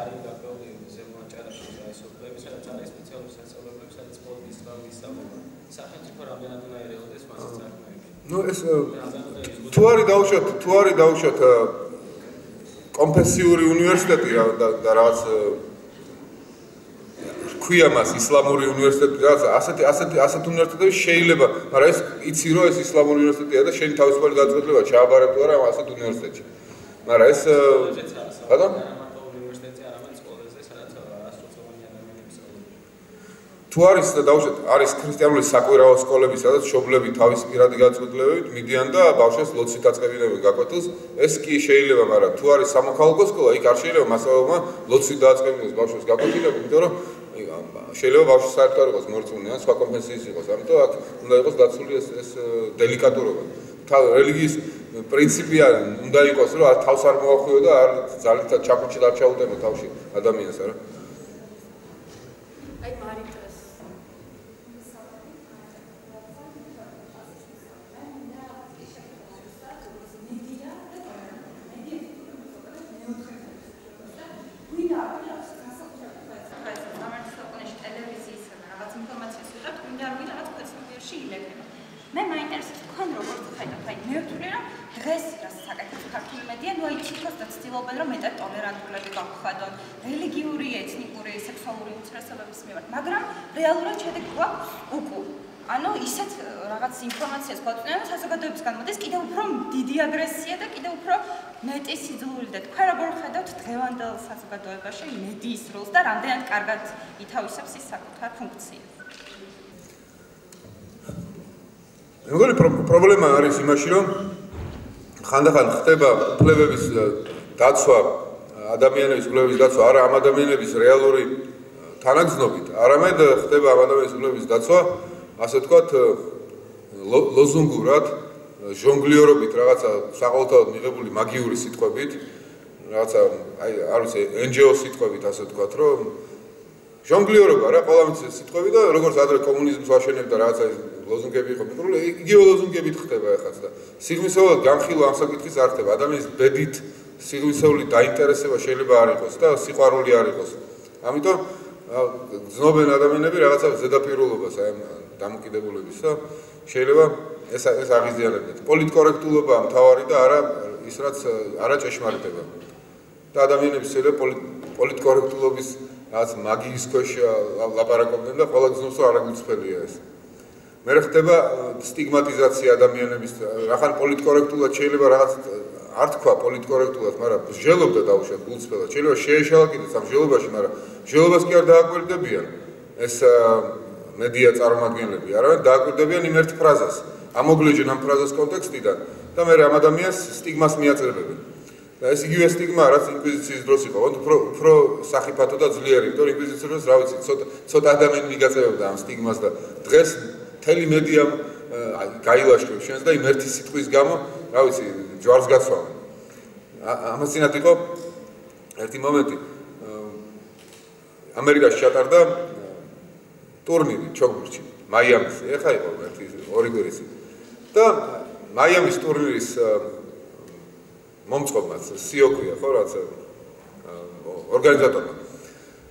არის დაკავებული ზემოაჭარაში და ეს ოფლები სადაც არის სპეციალური სასწავლებლები სადაც პოლიტიკის ისლამის სწავლება სახელმწიფო რამდენად უნდა ერეოდეს მასის წარმოება. ნუ ეს თუ არის დაუშვათ კონფესიური უნივერსიტეტი და რაღაც ქვია მას ისლამური უნივერსიტეტი რაღაც ასეთი უნივერსიტეტები შეიძლება, მაგრამ ეს იცი რომ ეს ისლამური უნივერსიტეტია და შენი თავისუფალი გადაწყვეტილება ჩააბარებ თუ არა ასეთ უნივერსიტეტში. მაგრამ ეს ბატონ უნივერსიტეტი არამედ სკოლაზე სადაც ასოციალური ადამიანები სწავლობენ. თუ არის დაუშვათ არის ქრისტიანული საკვირაო სკოლები სადაც მშობლები თავის პირადი გადაწყვეტილებებით მიდიან და ბავშვებს ლოცვით აწყებინებენ გაკვეთილს, ეს კი შეიძლება, მაგრამ თუ არის სამოქალაქო სკოლა, იქ არ შეიძლება მასწავლებელმა ლოცვით დააწყებინოს ბავშვებს გაკვეთილები, იმიტომ რომ შეიძლება ბავშვი საერთოდ არ იყოს მორწმუნე ან სხვა კონფესიის იყოს, ამიტომ აქ უნდა იყოს დაცული ეს დელიკატურობა. რელიგიის პრინციპი უნდა იყოს, რომ თავს არ მოახვიო და არ ძალით ჩაკუჩით არ ჩაუტემო თავში ადამიანს, არა? აი მარიტას მე მაინტერესებს თქვენ როგორ ხედავთ აი მე ვთვლი რომ დღეს რაც საკეთებს ქართული მედია ნუ აი თითქოს და ცდილობენ რომ მეტად ტოლერანტულები გავხადონ რელიგიური, ეთნიკური, სექსუალური უმცირესობების მიმართ, მაგრამ რეალურად შედეგი გვაქვს უკუ. ანუ ისეთ რაღაც ინფორმაციას გვაწვდიან რომ საზოგადოებისგან მოდის კიდევ უფრო დიდი აგრესია და კიდევ უფრო მეტი სიძულვილი და თქვენ როგორ ხედავთ დღევანდელ საზოგადოებაში მედიის როლს და რამდენად კარგად ითავისებს ის საკუთარ ფუნქციას? მე მგონი პრობლემა არის იმაში, რომ ხანდახან ხდება უფლებების დაცვა, ადამიანების უფლებების დაცვა არა ამ ადამიანების რეალური თანაგზნობით, არამედ ხდება ამ ადამიანების უფლებების დაცვა, ასე ვთქვათ, ლოზუნგურად, ჟონგლიორობით, რაღაცა საყოველთაოდ მიღებული მაგიური სიტყვებით, რაღაცა აი არ ვიცი, NGO სიტყვებით, ასე ვთქვათ, რომ ჟონგლიორობა რა, ყველა მის სიტყვები და როგორც ადრე კომუნიზმს ვაშენებდა რაღაცა ლოზუნგები იყო მიკროლე, იგივე ლოზუნგებით ხდება ახაც და სიღრმისეულად განხილვა ამ საკითხის არ ხდება. ადამიანის ბედით სიღრმისეული დაინტერესება შეიძლება არ იყოს და სიყვარული არ იყოს. ამიტომ გრძნობენ ადამიანები რაღაცა ზედაპირულობას აი ამ დამოკიდებულების და შეიძლება ეს აღიზიანებდეთ. პოლიტკორექტულობაა მთავარი და არა ის რაც არა ჭეშმარიტება. და ადამიანები შეიძლება პოლიტკორექტულობის რაც მაგიის ქვეშ ლაპარაკობდნენ და ყველა გზნობს რომ არაგვიწფელია ეს. მე ხდება სტიგმატიზაცია ადამიანების, რახან პოლიტკორექტულად შეიძლება რაღაც არ თქვა პოლიტკორექტულად, მაგრამ მსჯელობდა დაუშვათ გულწრფელად. შეიძლება შეეშალა კიდეც ამ მსჯელობაში, მაგრამ მსჯელობას კი არ დააკვირდებიან ეს მედია წარმომადგენლები, არამედ დააკვირდებიან იმ ერთ ფრაზას. ამოგლეჯენ ამ ფრაზას კონტექსტიდან და მე ამ ადამიანს სტიგმას მიაწერებენ. და ეს იგივე სტიგმა, რაც ინკვიზიციის დროს იყო, უფრო სახიფათო და ძლიერი, იმიტომ ინკვიზიციის დროს, რა ვიცი, ცოტა ადამიანი მიგაწევებდა ამ სტიგმას და დღეს მთელი მედია გაილაშქრებს შენს და იმ ერთი სიტყვის გამო, რა ვიცი, ჯვარს გაცვავენ. ამასინათ იყო ერთი მომენტი. ამერიკაში ჩატარდა ტურნირი ჩოგბურთში, მაიამის. ეხა იყო ერთი ორი კვირის. და მაიამის ტურნირის მომწყობმა, CEO ქვია, ხო, რაც ორგანიზატორმა.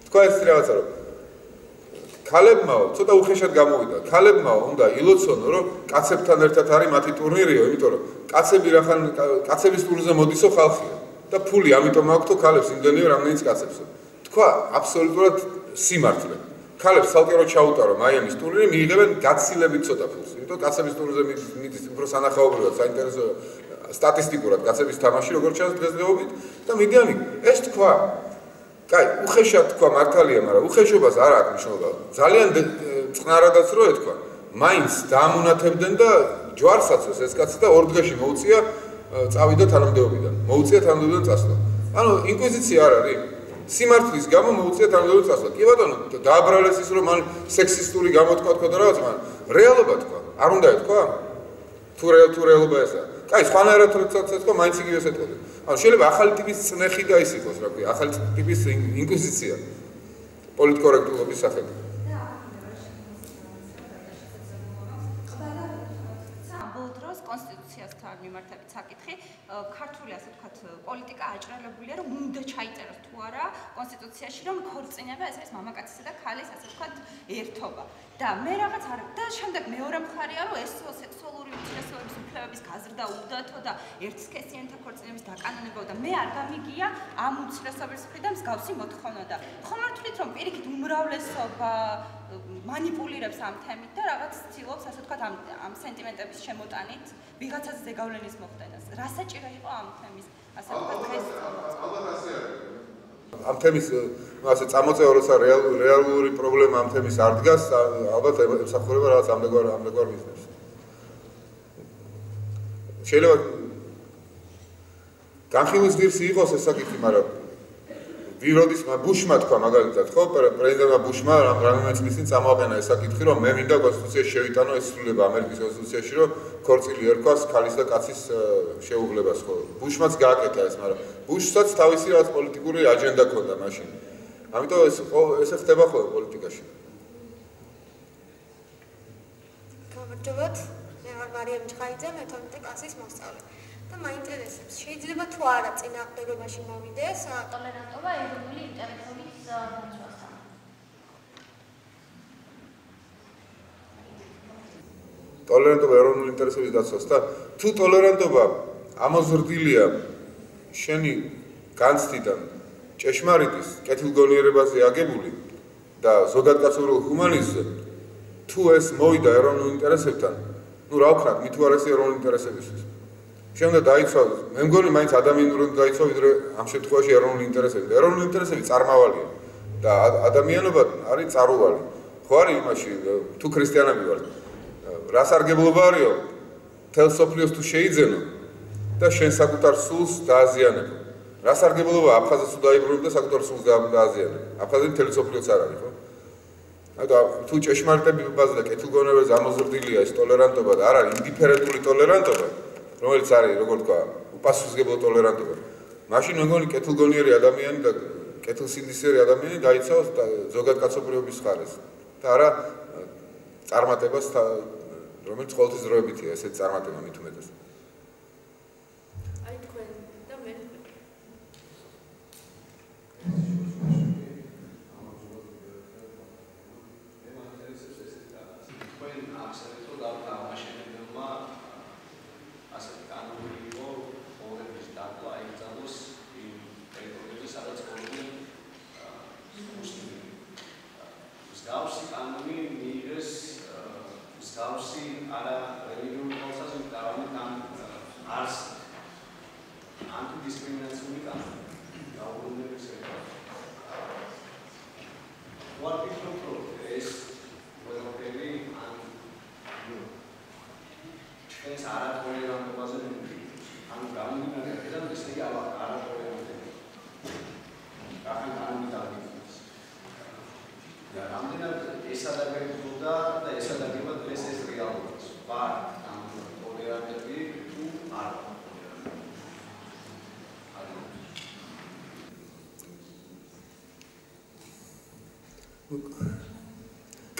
თქვა ეს რაღაცა რომ ქალებმაო, ცოტა უხეშად გამოვიდა. ქალებმაო უნდა ილოცონო, რომ კაცებთან ერთად არის მათი ტურნირიო, იმიტომ რომ კაცები რახან კაცების ტურნირზე მოდისო ხალხია და ფული, ამიტომ აქვთო ქალებს იმდენიო, რამდენიც კაცებსო. თქვა აბსოლუტურად სიმართლე. ქალებს ცალკე ჩაუტარო მაიამის ტურნირი, მიიღებენ გაცილებით ცოტა ფულს. იმიტომ კაცების ტურნირზე მიდის უფრო სანახაობრივად, საინტერესო სტატისტიკურად კაცების თამაში როგორ ჩანს დღესდღეობით და მიდიან ეს თქვა. კაი, უხეშად თქვა მართალია, მაგრამ უხეშობას არ აქვს მნიშვნელობა. ძალიან წყნარადაც რო ეთქვა, მაინც დაამონათებდნენ და ჯვარსაც ეს კაცი და ორ დღეში მოუწია წავიდა თანამდებობიდან. მოუწია თანამდებობიდან წასვლა. ანუ ინკვიზიცია არ არის. სიმართლის გამო მოუწია თანამდებობიდან წასვლა. კი ბატონო, დააბრალეს ის რომ მან სექსისტური გამოთქვა თქვა და რაღაც, მაგრამ რეალობა თქვა. არ უნდა ეთქვა? თუ რეალობა ესაა. კაი, სხვანაირად როდესაც ეთქვა, მაინც იგივეს ეთქოდა. ანუ შეიძლება ახალი ტიპის წნეხი და ის იყოს, რა ქვია, ახალი ტიპის ინკვიზიცია პოლიტკორექტულობის სახელით. კონსტიტუციასთან მიმართებით საკითხი, ქართული ასე ვთქვათ, პოლიტიკა აჭრელებულია, რომ უნდა ჩაიწეროს თუ არა კონსტიტუციაში, რომ ქორწინება ეს არის მამაკაცისა და ქალის ასე ვთქვათ ერთობა. და მე რაღაც არ და შემდეგ მეორე მხარეა, რომ ეს სექსუალური უმცირესობების უფლებების გაზრდა უდათო და ერთსქესიანთა ქორწინების დაკანონებაო და მე არ გამიგია ამ უმცირესობების მხრიდან მსგავსი მოთხოვნა და ხომ არ თვლით, რომ პირიქით უმრავლესობა манипулირებს ამ თემით და რაღაც ცდილობს ასე ვთქვათ ამ სენტიმენტების შემოტანით ვიღაცას ზეგავლენის მოხდენას. რა საჭირო იყო ამ თემის ასე ვთქვათ დღეს? ალბათ ასე არის. ამ თემის ასე წამოწევა როცა რეალური პრობლემა ამ თემის არ დგას, ალბათ ემსახურება რაღაც ამდეგვარ მიზნებს. შეიძლება განხილვის ღირსი იყოს ეს საკითხი, მაგრამ ვიროდის ბუშმა თქვა მაგალითად, ხო, პრეზიდენტმა ბუშმა რამდენიმე წლის წინ წამოაყენა ეს საკითხი, რომ მე მინდა კონსტიტუციაში შევიტანო ეს სრულება ამერიკის კონსტიტუციაში, რომ ქორწილი ერქვას ქალის და კაცის შეუღლებას, ხო. ბუშმაც გააკეთა ეს, მაგრამ ბუშსაც თავისი რაღაც პოლიტიკური აჯენდა ჰქონდა მაშინ. ამიტომ ესე ხდება ხოლმე პოლიტიკაში. გამარჯობათ. მე ვარ მარიამ ჩხაიძე, მე 12 კლასის მოსწავლე. და მაინტერესებს, შეიძლება თუ არა წინააღმდეგობაში მოვიდეს ტოლერანტობა ეროვნული ინტერესების დაცვასთან. ტოლერანტობა ეროვნული ინტერესების დაცვასთან? თუ ტოლერანტობა ამოზრდილია შენი განცდიდან ჭეშმარიტის კეთილგონიერებაზე აგებული და ზოგადკაცობრიულ ჰუმანიზმზე, თუ ეს მოვიდა ეროვნულ ინტერესებთან, ნუ რა ვქნათ, მით უარესი ეროვნული ინტერესებისთვის. შეიძლება დაიცვა, მე მგონი მაინც ადამიანურად დაიცვა, ვიდრე ამ შემთხვევაში ეროვნული ინტერესები. და ეროვნული ინტერესები წარმავალია და ადამიანობა არის წარუვალი. ხო არის იმაში, თუ ქრისტიანები ვართ, რა სარგებლობა არისო? მთელ სოფლიოს თუ შეიძენო და შენ საკუთარ სულს დააზიანებო. რა სარგებლობა აფხაზებს თუ დაიბრუნებ და საკუთარ სულს დააზიანებ. აფხაზი მთელი სოფლიოც არ არის, ხო? თუ ჭეშმარიტებაზე და კეთილგონიერებაზე ამოზრდილია ეს ტოლერანტობა და არ არის ინდიფერენტული ტოლერანტობა, რომელიც არის, როგორ თქვა, უპასუხისმგებლო ტოლერანტობა. მაშინ მე მგონი კეთილგონიერი ადამიანი და კეთილსინდისერი ადამიანი დაიცავს ზოგადკაცობრიობის ხარეს და არა წარმატებას, რომელიც ყოველთვის დროებითია, ესეც წარმატება მით უმეტეს. აი თქვენ და მე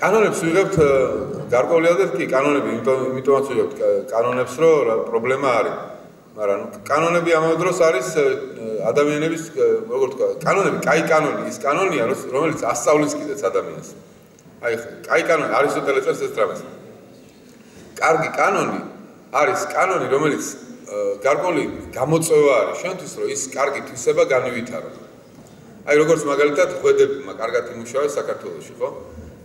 კანონებს ვიღებთ გარკვეული კი კანონები, იმიტომაც ვიღებთ კანონებს, რომ პრობლემა არის. მაგრამ კანონები ამავე დროს არის ადამიანების, როგორ თქვა, კანონები, კაი კანონი, ის კანონია, რომელიც ასწავლის კიდეც ადამიანს. აი, კაი კანონი არისტოტელე წერს ეს რამეს. კარგი კანონი არის კანონი, რომელიც გარკვეული გამოწვევა არის შენთვის, რომ ის კარგი თვისება განივითარო. აი როგორც მაგალითად ხვედებმა კარგად იმუშავა საქართველოში, ხო?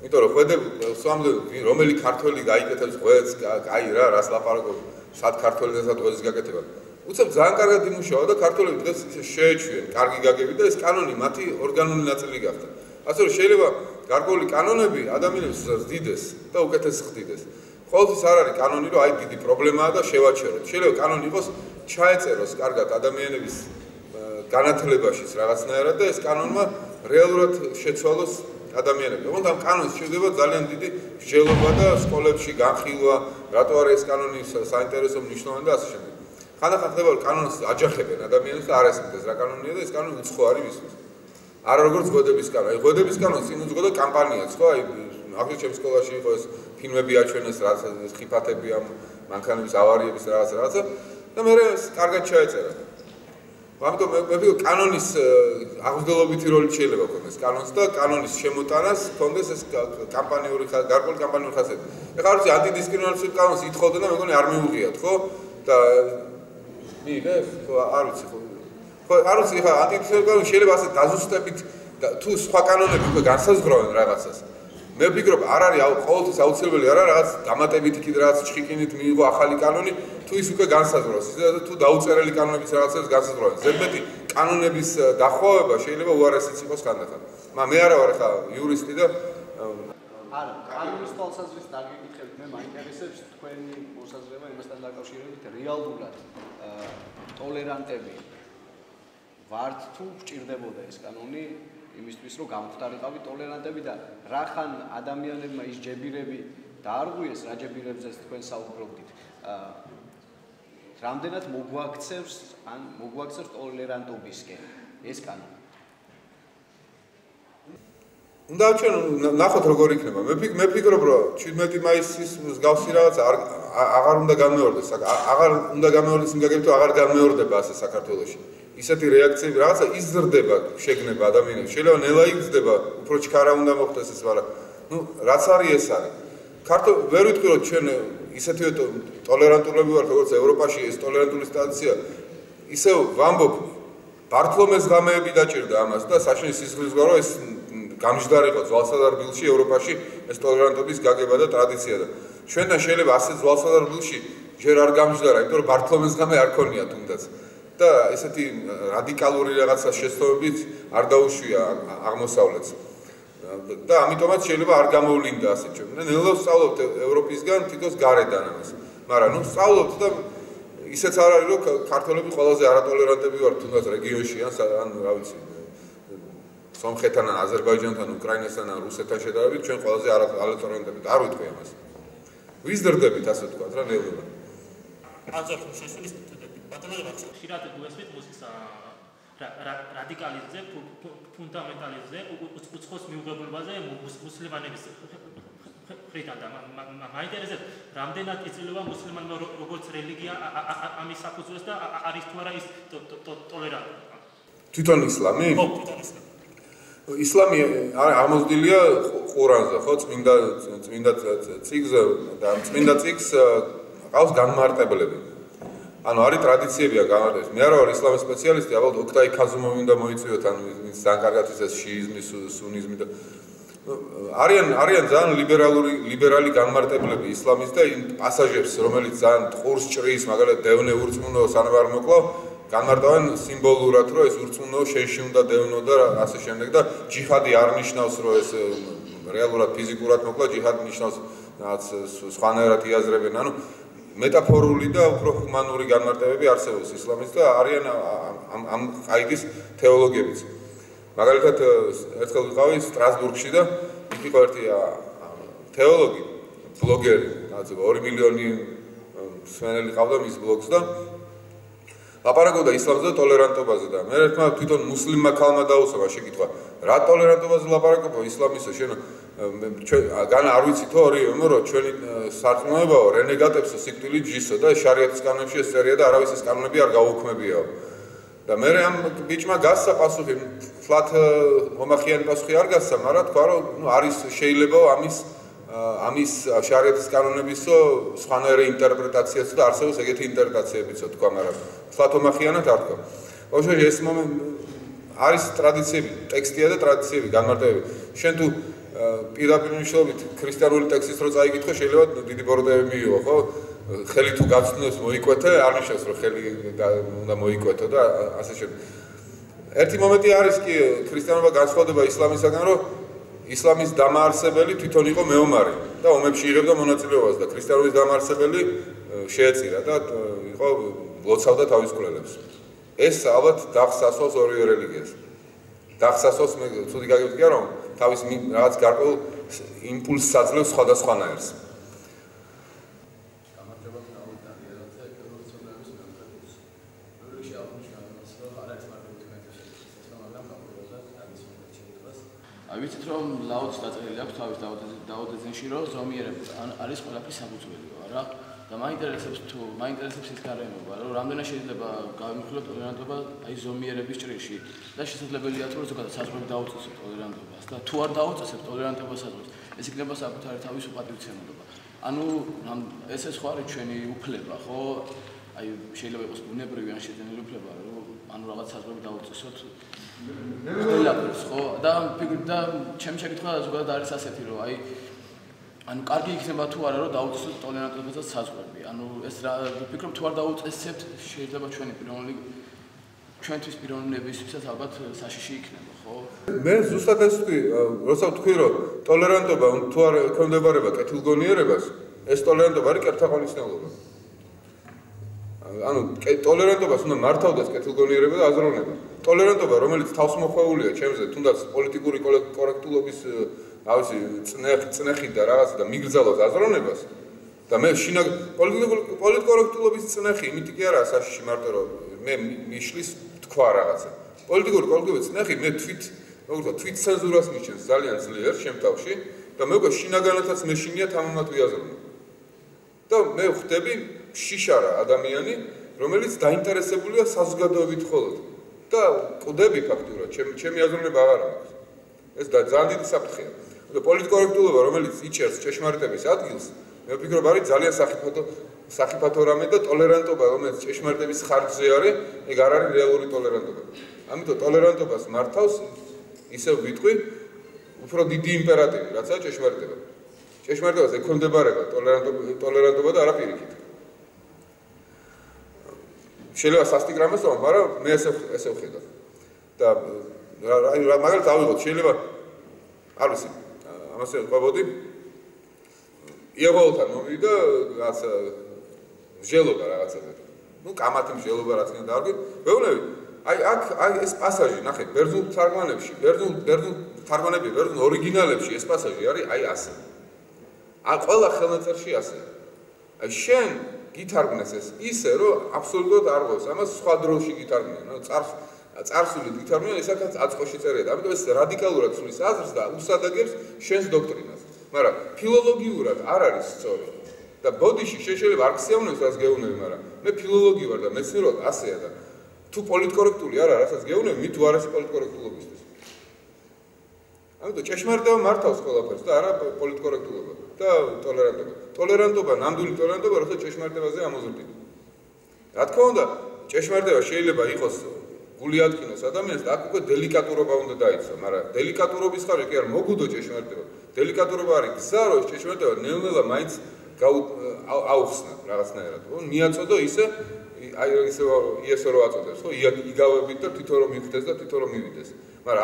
იმიტომ რომ ხვედები რომელი ქართველი გაიკეთებს ხვედს, აი რა, რას ლაპარაკობ, სად ქართველი და სად ხვედის გაკეთება. უცებ ძალიან კარგად იმუშავა და ქართველები დღეს ისე შეეჩვიან, კარგი გაგები და ეს კანონი მათი ორგანული ნაწილი გახდა. ასე რომ შეიძლება გარკვეული კანონები ადამიანებს ზრდიდეს და უკეთეს ხდიდეს. ყოველთვის არ არის კანონი, რომ აი დიდი პრობლემაა და შევაჩეროთ. შეიძლება კანონი იყოს ჩაეწეროს კარგად ადამიანების განათლებაშიც რაღაცნაირად და ეს კანონმა რეალურად შეცვალოს ადამიანები. ოღონდ ამ კანონს შეიძლება ძალიან დიდი მსჯელობა და სკოლებში განხილვა, რატო არის ეს კანონი საინტერესო მნიშვნელოვანი და ასე შემდეგ. ხანდახან ხდება რომ კანონს აჯახებენ ადამიანებს და არ ესმოდეს რა კანონია და ეს კანონი უცხო არის ვისთვის. არა როგორც ღვედების კანონი. აი ღვედების კანონს წინ უძღვოდა კამპანიაც, ხო? აი ახლა ჩემს სკოლაში იყო ეს ფილმები აჩვენეს, რაც ხიფათები ამ მანქანების ავარიების რაღაცა და მე კარგად ჩაეწერა. ამიტომ მე ვფიქრობ კანონის აღზრდელობითი როლი შეიძლება ქონდეს კანონს და კანონის შემოტანას ქონდეს ეს კამპანიური გარკვეული კამპანიური ხასიათი. ეხლა არის ანტიდისკრიმინაციის კანონს ითხოვდნენ და მე მგონი არ მიუღიათ, ხო? და მიიღეს, ხო არ ვიცი ხო. ხო არ ვიცი ეხლა ანტიდისკრიმინაციის კანონი შეიძლება ასე დაზუსტებით თუ სხვა კანონები უკვე განსაზღვრავენ რაღაცას. მე ვფიქრობ არ არის ყოველთვის აუცილებელი არა რაღაც დამატებითი კიდე რაღაც ჩხიკინით მიიღო ახალი კანონი თუ ის უკვე განსაზღვრავს ისე თუ დაუწერელი კანონების რაღაცებს განსაზღვრავენ ზედმეტი კანონების დახვევება შეიძლება უარესიც იყოს ხანდახან მაგრამ მე არა ვარ ხა იურისტი და არა კანონის თვალსაზრისით არ გეკითხებით მე მაინტერესებს თქვენი მოსაზრება იმასთან დაკავშირებით რეალურად ტოლერანტები ვართ თუ გჭირდებოდა ეს კანონი იმისთვის რომ გამختارიყავი ტოლერანტები და რახან ადამიანებმა ის ჯებირები დაარღვიეს რა ჯებირებზეც თქვენ საუბრობდით რამდენად მოგვაქცევს ან მოგვაქცევს ტოლერანტობისკენ ეს კანონი უნდა ჩვენ ნახოთ როგორ იქნება მე ვფიქრობ რომ 17 მაისის მსგავსი რაღაც აღარ უნდა გამეორდეს აღარ უნდა გამეორდეს იმ გაგებით რომ აღარ გამეორდება ასე საქართველოში ისეთი რეაქციები რაღაცა იზრდება შეგნება ადამიანებს შეიძლება ნელა იგრძდება უფრო ჩქარა უნდა მოხდეს ეს მაგრამ ნუ რაც არის ეს არის ვერ ვიტყვი რომ ჩვენ ისეთივე ტოლერანტულები ვართ როგორც ევროპაში ეს ტოლერანტული სტატუსია ისევ ვამბობ ბართლომეს ღამეები დაჭირდა ამას და საშინის სისხლისგან რომ ეს გამჯდარიყო ძვალსადარბილში ევროპაში ეს ტოლერანტობის გაგება და ტრადიცია და ჩვენთან შეიძლება ასე ძვალსადარბილში ჯერ არ გამჯდარა იმიტომ რომ ბართლომეს ღამე არ ქონია თუნდაც და ესეთი რადიკალური რაღაცა შეცდომებით არ დაუშვია აღმოსავლეთს და ამიტომაც შეიძლება არ გამოვლინდა ასე ჩვენ. მე ნელა ვსწავლობთ ევროპისგან თითქოს გარედან ამას. მაგრამ ნუ ვსწავლობთ და ისეც არ არის რომ ქართველები ყველაზე არატოლერანტები ვართ თუნდაც რეგიონში ან რა ვიცი სომხეთთან ან აზერბაიჯანთან, უკრაინასთან ან რუსეთთან შედარებით ჩვენ ყველაზე არატოლერანტები არ ვიტყვი ამას. ვიზრდებით ასე ვთქვათ რა ნელა. აძახო შესulis ბატონებმა ხშირად გვესმით მუსიკის რადიკალიზმზე, ფუნდამენტალიზმზე, უცხოს მიუღებელობაზე მუსლიმანების მხრიდან და მაინტერესებს რამდენად იძლევა მუსლიმანმა როგორც რელიგია ამის საფუძვლებს და არის თუ არა ის ტოლერანტი. თვითონ ისლამი? ხო, თვითონ ისლამი. ისლამი ამოზრდილია ყურანზე, ხო, წმინდა წიგნზე და წმინდა წიგნს ყავს განმარტებლები. ანუ არის ტრადიციებია გამარტებს. მე არა ვარ ისლამის სპეციალისტი, ალბათ ოქტაი ქაზუმოვი უნდა მოიწვიოთ, ანუ ის ძალიან კარგად იცის შიიზმი, სუნიზმი და არიან ძალიან ლიბერალი განმარტებლები ისლამის და იმ პასაჟებს, რომელიც ძალიან ტყურს ჭრის, მაგალითად დევნე ურწმუნო სანამ არ მოკლო, განმარტავენ სიმბოლურად, რომ ეს ურწმუნო შენში უნდა დევნო და ასე შემდეგ და ჯიჰადი არ ნიშნავს, რომ ეს რეალურად ფიზიკურად მოკლა, ჯიჰადი ნიშნავს რაღაც სხვანაირად იაზრებენ, ანუ მეტაფორული და უფრო ჰუმანური განმარტებები არსებობს ისლამის და არიან ამ ყაიდის თეოლოგებიც. მაგალითად ერთხელ ვიყავი სტრასბურგში და იქ იყო ერთი თეოლოგი, ბლოგერი, რაღაც 2 მილიონი მსმენელი ყავდა მის ბლოგს და ლაპარაკობდა ისლამზე და ტოლერანტობაზე და მე ერთმა თვითონ მუსლიმმა ქალმა დაუსვა შეკითხვა, რა ტოლერანტობაზე ლაპარაკობ ისლამისო შენ ჩვენ არ ვიცით ორი რომ ჩვენი სარწმუნოებაო რენეგატებსო სიკვდილით ჯისო და შარიათის კანონებში ეს წერია და არავის ეს კანონები არ გაუქმებიაო და მე ამ ბიჭმა გასცა პასუხი ფლათ მომახიანი პასუხი არ გასცა მაგრამ თქვა რომ არის შეიძლება ამის შარიათის კანონებისო სხვანაირი ინტერპრეტაციაც და არსებობს ეგეთი ინტერპრეტაციებიცო თქვა მაგრამ ფლათ მომახიანად არ თქვა ოღონდ ეს მომენტ არის ტრადიციები, ტექსტია და ტრადიციები, განმარტებები. შენ თუ პირდაპირ მნიშვნელობით ქრისტიანული ტექსტის რო წაიკითხო, შეიძლება დიდი ბოროტები მიიღო, ხო? ხელი თუ გაცნობს მოიკვეთე, არ ნიშნავს რომ ხელი უნდა მოიკვეთო და ასე შემდეგ. ერთი მომენტი არის კი ქრისტიანობა განსხვავდება ისლამისგან, რომ ისლამის დამაარსებელი თვითონ იყო მეომარი და ომებში იღებდა მონაწილეობას და ქრისტიანობის დამაარსებელი შეეწირა და იყო ლოცავდა თავის მკვლელებს. ეს ალბათ დახს ასვავს ორივე რელიგიას. დახს ასვავს მე ცუდი გაგებია რომ თავის რაღაც გარკვეულ იმპულსს აძლევს სხვადასხვანაირს. ვიცით რომ ლაუც დაწერილი აქვს თავის დაუდეძინში რომ ზომიერება არის ყველაფრის საფუძველი რა და მაინტერესებს ის გარემოება რომ რამდენად შეიძლება გავიმხილოთ ტოლერანტობა აი ზომიერების ჭრილში და შესაძლებელია თუ ზოგადად საზღვრები დაუწესოთ ტოლერანტობას და თუ არ დაუწესებთ ტოლერანტობას საზღვრებს ეს იქნება საკუთარი თავის უპატივცემულობა ანუ ესე სხვა არის ჩვენი უფლება ხო აი შეიძლება იყოს ბუნებრივი ან შეძენილი უფლება რომ ანუ რაღაც საზღვრები დაუწესოთ ყველაფერს ხო და ჩემი შეკითხვა ზოგადად არის ასეთი რომ აი ანუ კარგი იქნება თუ არა რომ დაუწესოთ ტოლერანტობაზე საზღვრები ანუ ეს რა ვფიქრობ თუ არ დაუწესებთ შეიძლება ჩვენთვის პიროვნებისთვისაც ალბათ საშიში იქნება ხო მე ზუსტად ეს ვთქვი როცა ვთქვი რომ ტოლერანტობა თუ არ ექვემდებარება კეთილგონიერებას ეს ტოლერანტობა არის კერთხაყოლისნელობა ანუ ტოლერანტობას უნდა მართავდეს კეთილგონიერება და აზროვნება. ტოლერანტობა, რომელიც თავს მოხვეულია ჩემზე, თუნდაც პოლიტიკური კორექტულობის ავსი წნეხი და რაღაც და მიგრძელოს აზროვნებას და მე პოლიტკორექტულობის წნეხი, იმით კი არა საშიში მარტო რომ მე მიშლის თქვა რაღაცა. პოლიტიკური კორექტულობის წნეხი მე თვით ცენზურას მიჩენს ძალიან ძლიერ შემთხვევაში და მე უკვე შინაგანათაც მეშინია თამამად ვიაზროვნე. და მე ვხვდები შიშარა ადამიანი, რომელიც დაინტერესებულია საზოგადოებით მხოლოდ და კვდები ფაქტურად, ჩემი აზროვნება აღარ აქვს. ეს ძალიან დიდი საფრთხეა. პოლიტკორექტულობა, რომელიც იჭერს ჭეშმარიტების ადგილს, მე ვფიქრობ არის ძალიან სახიფათო რამე და ტოლერანტობა, რომელიც ჭეშმარიტების ხარჯზე არის, ეგ არ არის რეალური ტოლერანტობა. ამიტომ ტოლერანტობას მართავს, ისევ ვიტყვი, უფრო დიდი იმპერატივი, რაცაა ჭეშმარიტება. ჭეშმარიტებას ექვემდებარება ტოლერანტობა და არა პირიქით. შეიძლება სასტიკ რამეს ვამბობ, მაგრამ მე ესე ვხედავ. და მაგალითად ავიღოთ, შეიძლება არ ვიცი, ამას ვყვებოდი. იავალთან მომივიდა რაღაცა მსჯელობა რაღაცაზე. ნუ კამათი მსჯელობა რაც კიდე დავარგე. ვეუბნები, აი ეს პასაჟი, ნახე, ბერძნულ თარგმანებში, ბერძნულ ორიგინალებში ეს პასაჟი არის აი ასე. ყველა ხელნაწერში ასე. აი შენ გითარგმნეს ეს ისე რომ აბსოლუტურად არ ღვევს. ამას სხვა დროში გითარგმნიან. ანუ წარსული გითარგმნიან, ესაც აწყოში წერია. ამიტომ ეს რადიკალურად ცვლის აზრს და უსადაგებს შენს დოქტრინას. მაგრამ ფილოლოგიურად არ არის სწორი. და ბოდიში შეიძლება არ გსიავნებს რაც გეუბნები, მაგრამ მე ფილოლოგი ვარ და მეცნიერულად ასეა და თუ პოლიტკორექტული არა, რასაც გეუბნები, მით უარესი პოლიტკორექტულობისთვის. ამიტომ ჭეშმარიტება მართავს ყველაფერს და არა პოლიტკორექტულობა და ტოლერანტობა. ტოლერანტობა, ნამდვილი ტოლერანტობა, როცა ჭეშმარიტებაზე ამოზრდილი. რა თქმა უნდა, ჭეშმარიტება შეიძლება იყოს გული ატკინოს ადამიანს და აქ უკვე დელიკატურობა უნდა დაიცვა, მაგრამ დელიკატურობის ხარჯი კი არ მოგუდო ჭეშმარიტება. დელიკატურობა არის გზა, რომ ჭეშმარიტება ნელ-ნელა მაინც აუხსნა რაღაცნაირად. მიაწოდო ისე, აი ისე რომ აწოდებს, ხო, იგავებით და თვითონ რომ მიხვდეს და თვითონ რომ მივიდეს. მაგრამ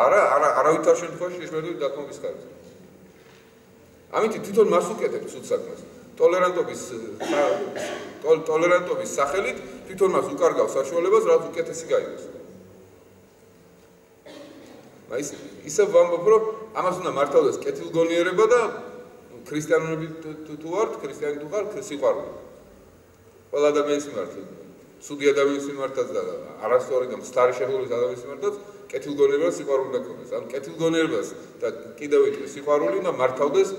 არავითარ შემთხვევაში ჭეშმარიტების დათმობის ხარჯი. ამით თვითონ მას უკეთებს ცუდ საქმეს. ტოლერანტობის სახელით თვითონ მას უკარგავს საშუალებას, რაც უკეთესი გაიგოს. ისე ვამბობ, რომ ამას უნდა მართავდეს კეთილგონიერება და ქრისტიანები თუ ვართ, ქრისტიანი თუ ხარ, სიყვარული. ყველა ადამიანის მიმართ, ცუდი ადამიანის მიმართაც და არასწორი და მცდარი შეხედულის ადამიანის მიმართაც კეთილგონიერება და სიყვარული უნდა ქონდეს. ანუ კეთილგონიერებას და კიდევ ვიტყვი, სიყვარული უნდა მართავდეს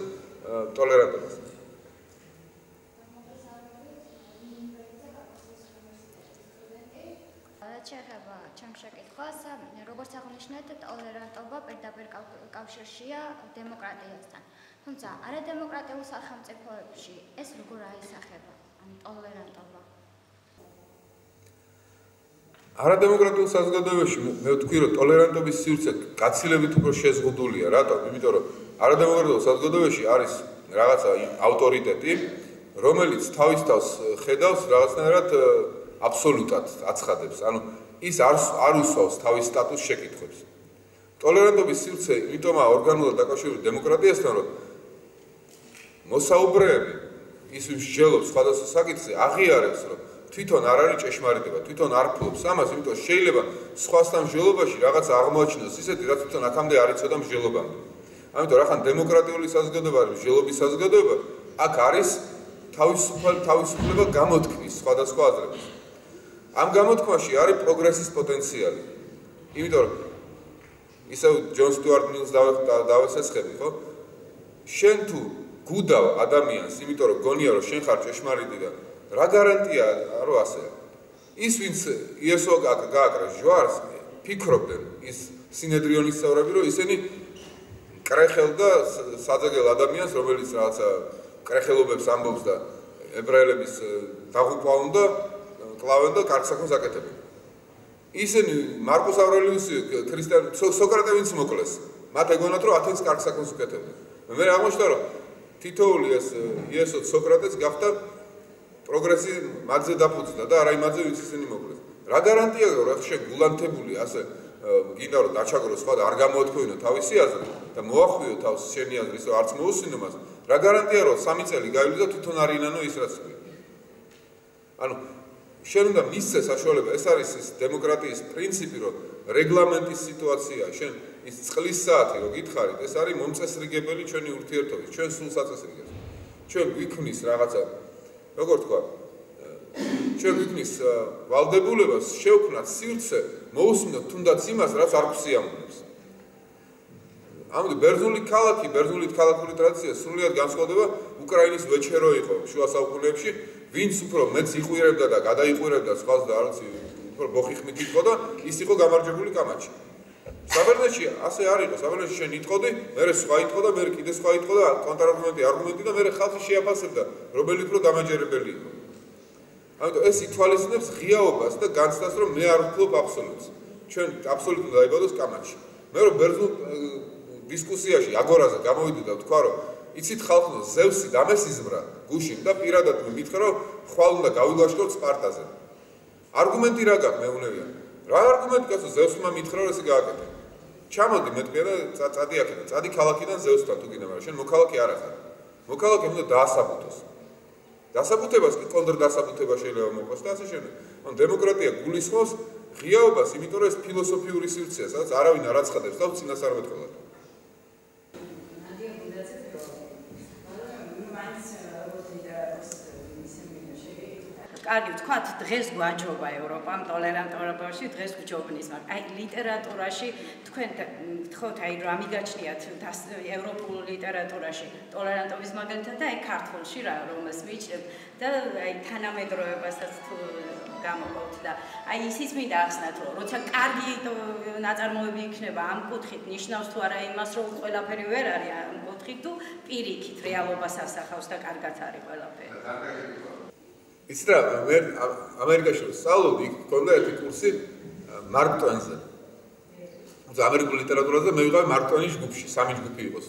ტოლერანტობას. შეეხება ჩემს შეკითხვას, როგორც აღნიშნეთ, ტოლერანტობა პირდაპირ კავშირშია დემოკრატიასთან. თუმცა, არადემოკრატიულ სახელმწიფოებში ეს როგორ აისახება, ანუ ტოლერანტობა? არადემოკრატიულ საზოგადოებაში მე ვთქვი, რომ ტოლერანტობის სივრცე გაცილებით უფრო შეზღუდულია. რატომ? იმიტომ რომ არადემოკრატიულ საზოგადოებაში არის რაღაცა ავტორიტეტი, რომელიც თავის თავს ხედავს რაღაცნაირად აბსოლუტად აცხადებს. ანუ ის არ უსვავს თავის სტატუსს შეკითხვებს. ტოლერანტობის სივრცე იმიტომაა ორგანულად დაკავშირებული დემოკრატიასთან, რომ მოსაუბრეები ის ვინც მსჯელობს სხვადასხვა საკითხზე აღიარებს, რომ თვითონ არ არის ჭეშმარიტება, თვითონ არ ფლობს ამას, იმიტომ შეიძლება სხვასთან მსჯელობაში რაღაცა აღმოაჩინოს ისეთი, რაც თვითონ აქამდე არ იცოდა მსჯელობამდე. ამიტომ რახან დემოკრატიული საზოგადოება არის მსჯელობის საზოგადოება, აქ არის თავისუფლება გამოთქმის სხვადასხვა აზრების. ამ გამოთქმაში არის პროგრესის პოტენციალი. იმიტომ რომ ისევ ჯონ სტუარტ მილს დავესესხები, ხო? შენ თუ გუდავ ადამიანს, იმიტომ რომ გონია რომ შენ ხარ ჭეშმარიტი და რა გარანტია რომ ასე? ის ვინც იესო გააკრა ჯვარს, ფიქრობდნენ ის სინედრიონის წევრები, რომ ისინი კრეხელ და საძეგელ ადამიანს, რომელიც რაღაცა კრეხელობებს ამბობს და ებრაელების დაღუპვა უნდა კლავენ და კარგ საქმეს აკეთებენ. ისინი მარკუს ავრელიუსი ქრისტიან სოკრატე ვინც მოკლეს. მათ ეგონათ რომ ათენს კარგ საქმეს უკეთებდნენ. მე აღმოჩნდა რომ თითოეული ეს იესო სოკრატეს გახდა პროგრესი მათზე დაფუძნდა და არა იმაზე ვინც ისინი მოკლეს. რა გარანტია რომ შენ გულანთებული ასე გინდა რომ დაჩაგრო სხვა და არ გამოთქვინო თავისი აზრი და მოახვიო თავს შენი აზრის რომ არც მოусინო მას. რა გარანტია რომ 3 წელი გაივლი და თვითონ არ ინანო ის რაც თქვი. ანუ შენ უნდა მისცე საშუალება, ეს არის ის დემოკრატიის პრინციპი, რომ რეგლამენტის სიტუაცია, შენ ის წყლის საათი რო გითხარით, ეს არის მომწესრიგებელი ჩვენი ურთიერთობის, ჩვენ სულ საწესრიგებს. ჩვენ გვიქმნის რაღაცა, როგორ თქვა, ჩვენ გვიქმნის ვალდებულებას შევქმნათ სივრცე, მოусმინოთ თუნდაც იმას, რაც არ გვსიამოვნებს. ამიტომ ბერძნული ქალაქური ტრადიცია სრულიად განსხვავდება უკრაინის ვეჩერო იყო შუა საუკუნეებში, ვინც უფრო მეც იყვირებდა და გადაიყვირებდა სხვას და არც უფრო ბოხიხმით იყო და ის იყო გამარჯვებული კამაჩი. საბერძნეთში ასე არ იყო, საბერძნეთში შენ იტყოდი, მერე სხვა იტყო და მერე კიდე სხვა იტყო და კონტრარგუმენტი და მერე ხალხი შეაფასებდა, რომელი უფრო დამაჯერებელი იყო. ამიტომ ეს ითვალისწინებს ღიაობას და განცდას, რომ მე არ ვფლობ აბსოლუტს. ჩვენ აბსოლუტურად დაიბადოს კამაჩი. მე რომ ბერძნულ დისკუსიაში აგორაზე გამოვიდი და ვთქვა, რომ იცით ხალხო, ზევსი დამესიზმრა გუშინ და პირადად მითხრა, რომ ხვალ უნდა გავილაშქროთ სპარტაზე. არგუმენტი რა გაქვს მეუნევია? რა არგუმენტი გაქვს ზევსმა მითხრა, რომ ესე გააკეთე? ჩამოდი მეტყვია და წადი აქედან, წადი ქალაქიდან ზევსთან თუ გინდა, მაგრამ შენ მოქალაქე არ ახარ. მოქალაქე უნდა დაასაბუთოს. დასაბუთებას კი კონტრდასაბუთება შეიძლება მოყოს და ასე შემდეგ. ანუ დემოკრატია გულისხმობს ღიაობას, იმიტომ რომ ეს ფილოსოფიური სივრცეა, სადაც არავინ არ აცხადებს და წინასწარმეტყველად. კარგი ვთქვათ, დღეს გვაჯობა ევროპამ ტოლერანტობაში, დღეს გვჯობნის, მაგრამ აი ლიტერატურაში თქვენ გთხოვთ, აი რა მიგაჩნიათ ევროპულ ლიტერატურაში ტოლერანტობის მაგალითად და აი ქართულში რა რომელს ვიჭრებ და აი თანამედროვეებასაც თუ გამოყავთ და აი ისიც მინდა ახსნათ, რომ როცა კარგი ნაწარმოები იქნება ამ კუთხით, ნიშნავს თუ არა იმას, რომ ყველაფერი ვერ არის ამ კუთხით თუ პირიქით რეალობას ასახავს და კარგად არის ყველაფერი. იცით რა, მე ამერიკაში ვსწავლობდი, იქ მქონდა ერთი კურსი მარკ ტვენზე. ამერიკულ ლიტერატურაზე მე ვიყავი მარკ ტვენის ჯგუფში, 3 ჯგუფი იყოს.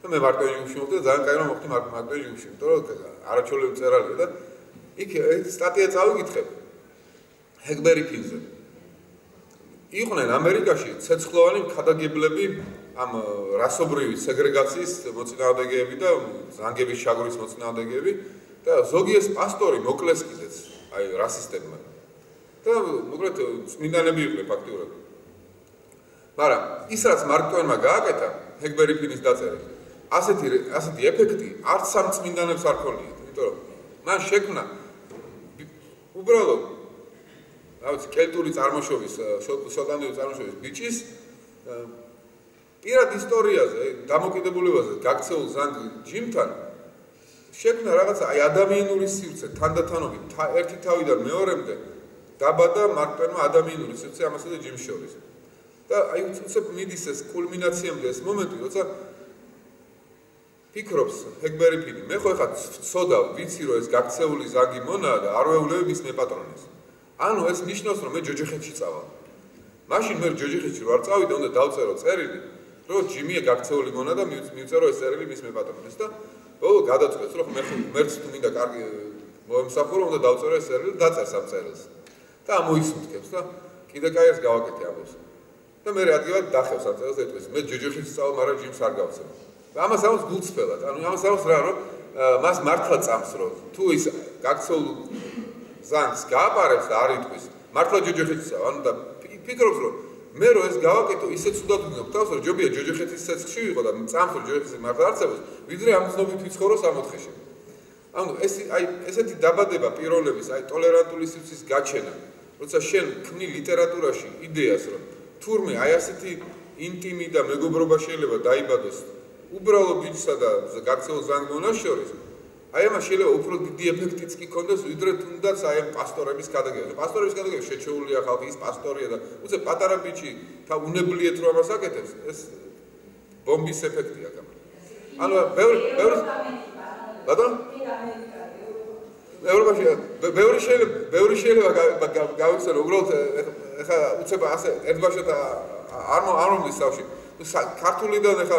და მე მარკ ტვენის ჯგუფში მოვხდი და ძალიან კაი რომ მოხდი მარკ ტვენის ჯგუფში, იმიტომ რომ არაჩვეულებრივი მწერალია და იქ სტატია წავიკითხე ჰეკბერი ფინზე. იყვნენ ამერიკაში ცეცხლოვანი ქადაგებლები ამ რასობრივი სეგრეგაციის მოწინააღმდეგეები და ზანგების შაგურის მოწინააღმდეგეები და ზოგი ეს პასტორი მოკლეს კიდეც აი რასისტებმა და მოკლედ წმინდანები იყვნენ ფაქტიურად. მაგრამ ის რაც მარკ ტვენმა გააკეთა ჰეკბერი ფინის დაწერით, ასეთი ეფექტი არც სამ წმინდანებს არ ქონიათ, იმიტომ რომ მან შექმნა უბრალოდ რაღაც კელტური წარმოშობის, შოტლანდიური წარმოშობის ბიჭის პირად ისტორიაზე, დამოკიდებულებაზე გაქცეულ ზანგ ჯიმთან შექმნა რაღაცა აი ადამიანური სივრცე, თანდათანობით, ერთი თავიდან მეორემდე დაბადა მარკ ტვენმა ადამიანური სივრცე ამასა და ჯიმს შორის. და აი უცებ მიდის ეს კულმინაციამდე ეს მომენტი, როცა ფიქრობს ჰეკბერი ფინი, მე ხო ეხლა ვცოდავ, ვიცი რომ ეს გაქცეული ზანგი მონაა და არ ვეულებ მის მეპატრონეს. ანუ ეს ნიშნავს რომ მე ჯოჯოხეთში წავალ. მაშინ მე ჯოჯოხეთში ვარ წავიდე, უნდა დავწერო წერილი, რომ ჯიმია გაქცეული მონა და მივწერო ეს წერილი მის მეპატრონეს და ბოლო გადაწყვეტს რომ მერც თუ მინდა კარგი მოემსახურო, უნდა დავწერო ეს წერილი და დაწერს ამ წერილს. და ამოისუნთქებს და კიდე კაიერს გავაკეთე ამას. და მე რადგან დახევს ამ წერილს ეტყვის, მე ჯოჯოხეთში წავალ, მაგრამ ჯიმს არ გავცემ. და ამას ამას გულწრფელად, ანუ ამას ამას რა რომ მას მართლა წამს რომ თუ ის გაქცეულ ზანგს გააპარებს და არ იტყვის, მართლა ჯოჯოხეთში წავალ, ანუ და ფიქრობს რომ მე რომ ეს გავაკეთო, ისე ცუდად უნდა ვთავს, რომ ჯობია ჯოჯოხეთის ცეცხლში ვიყო და წამს რომ ჯოჯოხეთი მართლა არსებობს, ვიდრე ამ ცნობით ვიცხოვრო 60-ში. ანუ ესეთი დაბადება პიროვნების, ტოლერანტული სივრცის გაჩენა, როცა შენ ქმნი ლიტერატურაში იდეას, რომ თურმე ასეთი ინტიმი და მეგობრობა შეიძლება დაიბადოს უბრალო ბიჭსა და გაქცეულ ზანგმონას შორის, ამას შეიძლება უფრო დიდი ეფექტიც კი ქონდეს, ვიდრე თუნდაც ამ პასტორების გადაგება. პასტორების გადაგება შეჩეულია ხალხი, ის პასტორია და უცებ პატარა ბიჭი თა უნებლიეთ რომ ამას აკეთებს, ეს ბომბის ეფექტია გამ. ანუ ბევრი ბატონ ბევრი შეიძლება გავიხსენო, უბრალოდ ეხა უცებ ასე ერთბაშად არ მომდის თავში. ქართულიდან ეხა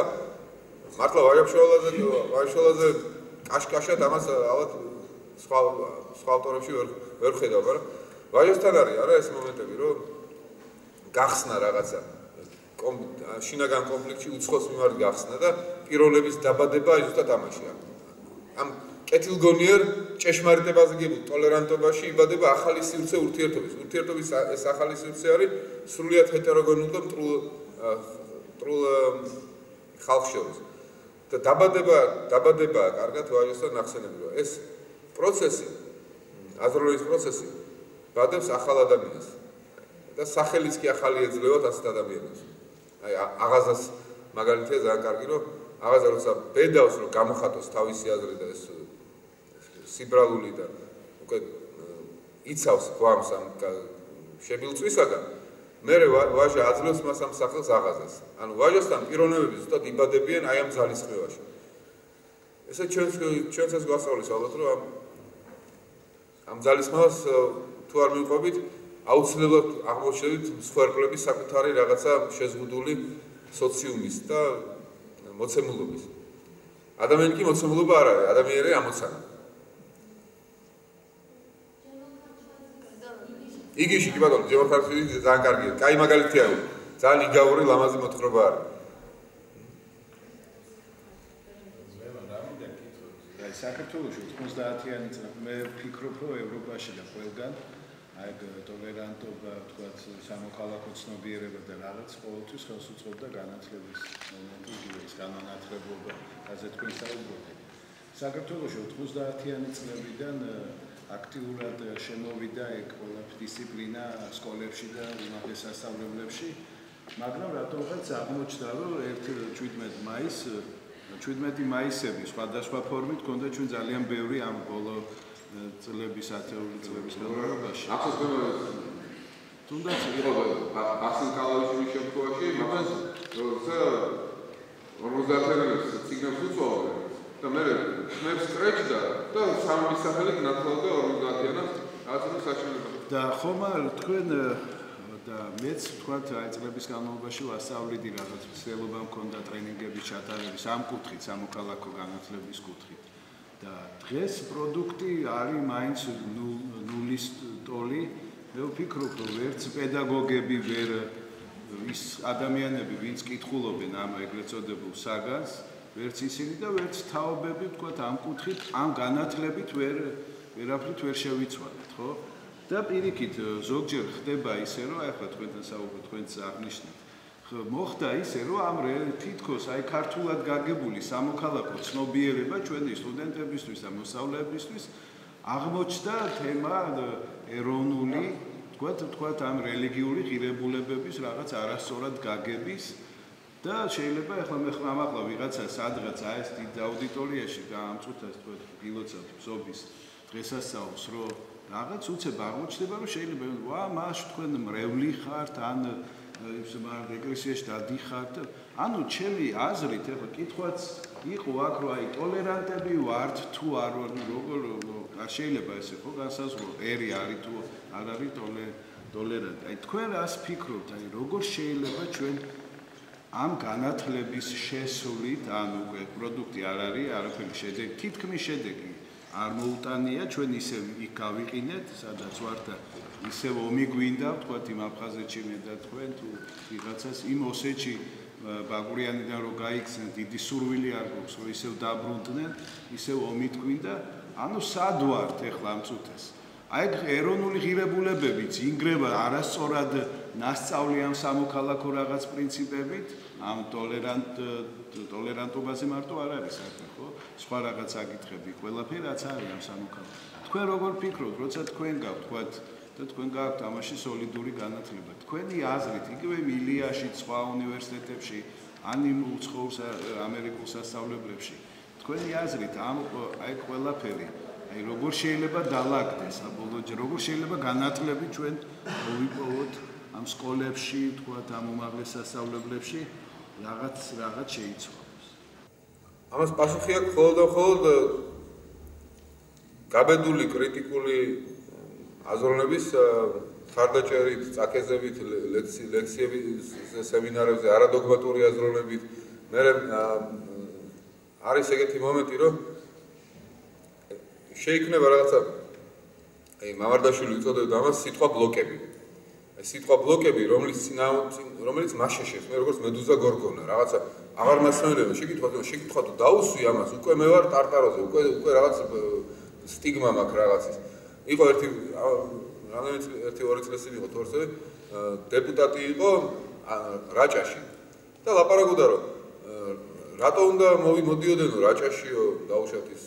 მართლა ვაჟშოლაძე კაშკაშად ამას ალბათ სხვა ავტორებში ვერ ხედავ, მაგრამ ვაჟოსთან არის არა ეს მომენტები, რომ გახსნა რაღაცა შინაგან კონფლიქტში უცხოს მიმართ გახსნა და პიროვნების დაბადება ზუსტად ამაშია. ამ კეთილგონიერ ჭეშმარიტებაზე გებულ ტოლერანტობაში იბადება ახალი სივრცე ურთიერთობის. ურთიერთობის ეს ახალი სივრცე არის სრულიად ჰეტეროგენული და მტრულ ხალხს შორის. და დაბადება კარგად ვაჟოსთან ნახსენები რომ ეს პროცესი აზროვნების პროცესი ბადებს ახალ ადამიანს და სახელიც კი ახალი ეძლევათ ასეთ ადამიანებს. აი აღაზას მაგალითია ძალიან კარგი რომ აღაზა როცა ბედავს რომ გამოხატოს თავისი აზრი და ეს სიბრალული და უკვე იცავს გვამს ამ შებილწვისაგან მე ვაჟა აძლევს მას ამ სახელს აღაზას. ანუ ვაჟასთან პიროვნებები ზუსტად იბადებიან აი ამ ძალისხმევაში. ესე ჩვენც ეს გვასწავლის ალბათ რომ ამ ძალისხმევას თუ არ მივყვებით აუცილებლად აღმოჩნდებით მსხვერპლების საკუთარი რაღაცა შეზღუდული სოციუმის და მოცემულობის. ადამიანი კი მოცემულობა არ არის, ადამიანი ამოცანა. იგიში კი ბატონო, დემოკრატიული ძალიან კარგია. კაი მაგალითია. ძალიან იგავური ლამაზი მოთხრობა არის. საქართველოში 90-იანი წლები მე ვფიქრობ, რომ ევროპაში და ყველგან აი ტოლერანტობა, თქვათ, სამოქალაქო ცნობიერება და რაღაც ყოველთვის ხელს უწყობდა განათლების მომენტი, იგივე ის განანათლებობა, ასე თქვენ საუბრობთ. საქართველოში 90-იანი წლებიდან აქტიურად შემოვიდა ეგ ყველაფერი დისციპლინა სკოლებში და უმაღლეს სასწავლებლებში, მაგრამ რატომღაც აღმოჩნდა, რომ 17 მაისები სხვადასხვა ფორმით ქონდა ჩვენ ძალიან ბევრი ამ ბოლო წლების ათეული წლების განმავლობაში. თუნდაც იყო ბასილ კალავიშვილის შემთხვევაში, მაგრამ როცა 50-იანებს ციგნებს უწვავდნენ და მე ხმებს კრეჭდა და სამი სახელით ნათლავდა 50-იანას აზრის საშუალება. და ხომა თქვენ და მეც თქვათ აი წლების განმავლობაში ვასწავლიდი რაღაც ცდილობა მქონდა ტრენინგების ჩატარების ამ კუთხით, სამოქალაქო განათლების კუთხით. და დღეს პროდუქტი არის მაინც ნულის ტოლი. მე ვფიქრობ, რომ ვერც პედაგოგები ვერ ის ადამიანები, ვინც კითხულობენ ამ ეგრეთ წოდებულ საგანს, ვერც ისინი და ვერც თაობები, თქვათ, ამ კუთხით, ამ განათლებით ვერაფრით ვერ შევიცვალეთ, ხო? და პირიქით ზოგჯერ ხდება ისე, რომ ახლა თქვენთან საუბრობთ, თქვენც აღნიშნეთ. მოხდა ისე, რომ ამ თითქოს აი ქართულად გაგებული სამოქალაქო ცნობიერება ჩვენი სტუდენტებისთვის და მოსწავლეებისთვის აღმოჩნდა თემა ეროვნული, თქვათ ამ რელიგიური ღირებულებების რაღაც არასწორად გაგების და შეიძლება ახლა მე ამახლა ვიღაცა სადღაც აი ეს დიდ აუდიტორიაში გაამწუთას თქვათ გილოცავთ ზობის დღესასწაულს, რომ რაღაც უცებ აღმოჩნდება, რომ შეიძლება ვა მას თქვენ მრევლი ხართ ან ეკლესიაში დადიხართ. ანუ ჩემი აზრით ახლა კითხვაც იყო აქ, რომ აი ტოლერანტები ვართ თუ არ ვართ, არ შეიძლება ეს იყო განსაზღვრო ერი არის თუ არ არის ტოლერანტი. აი თქვენ რას ფიქრობთ, აი როგორ შეიძლება ჩვენ ამ განათლების შესულით, ანუ უკვე პროდუქტი არ არის, არაფერი შედეგი, თითქმის შედეგი არ მოუტანია, ჩვენ ისევ იქ გავიყინეთ, სადაც ვართ და ისევ ომი გვინდა, თქვათ იმ აფხაზეთში მე და თქვენ თუ ვიღაცას იმ ოსეთში ბაგურიანიდან რო გაიქცნენ, დიდი სურვილი არ გვაქვს, რომ ისევ დაბრუნდნენ, ისევ ომით გვინდა, ანუ სად ვართ ეხლა ამ წუთას? აი ეროვნული ღირებულებებიც ინგრევა არასწორად ნასწავლი ამ სამოქალაქო რაღაც პრინციპებით, ამ ტოლერანტობაზე მარტო არ არის საქმე, ხო? სხვა რაღაც საკითხები, ყველაფერი რაც არის ამ სამოქალაქო. თქვენ როგორ ფიქრობთ, როცა თქვენ გავთქვათ და თქვენ გაქვთ ამაში სოლიდური განათლება. თქვენი აზრით, იგივე მილიაში, სხვა უნივერსიტეტებში, ან იმ უცხოურ ამერიკულ სასწავლებლებში, თქვენი აზრით ამ აი ყველაფერი აი როგორ შეიძლება დაალაგდეს საბოლოო როგორ შეიძლება განათლები ჩვენ მოვიპოვოთ ამ სკოლებში, თქვათ ამ უმაღლეს სასწავლებლებში რაღაც შეიცვალოს. ამას პასუხი აქვს მხოლოდ გაბედული კრიტიკული აზროვნების ხარდაჭერით, წაკეზებით, ლექციებით, სემინარებზე, არადოგმატური აზროვნებით. მე არის ეგეთი მომენტი, რომ შეიქმნება რაღაცა აი მამარდაშვილი უწოდებდა ამას სიტყვა ბლოკები. აი სიტყვა ბლოკები, რომელიც მას შეშებს, მე როგორც მედუზა გორგონა, რაღაცა აღარ მასწავლებელი, შეკითხვა თუ დაუსვი ამას, უკვე მე ვარ ტარტაროზე, უკვე რაღაც სტიგმა მაქვს რაღაცის. იყო ერთი 2 წელი იყო თორსე დეპუტატი იყო რაჭაში და ლაპარაკობდა რომ რატო უნდა მოდიოდნენ რაჭაშიო დაუშვათ ის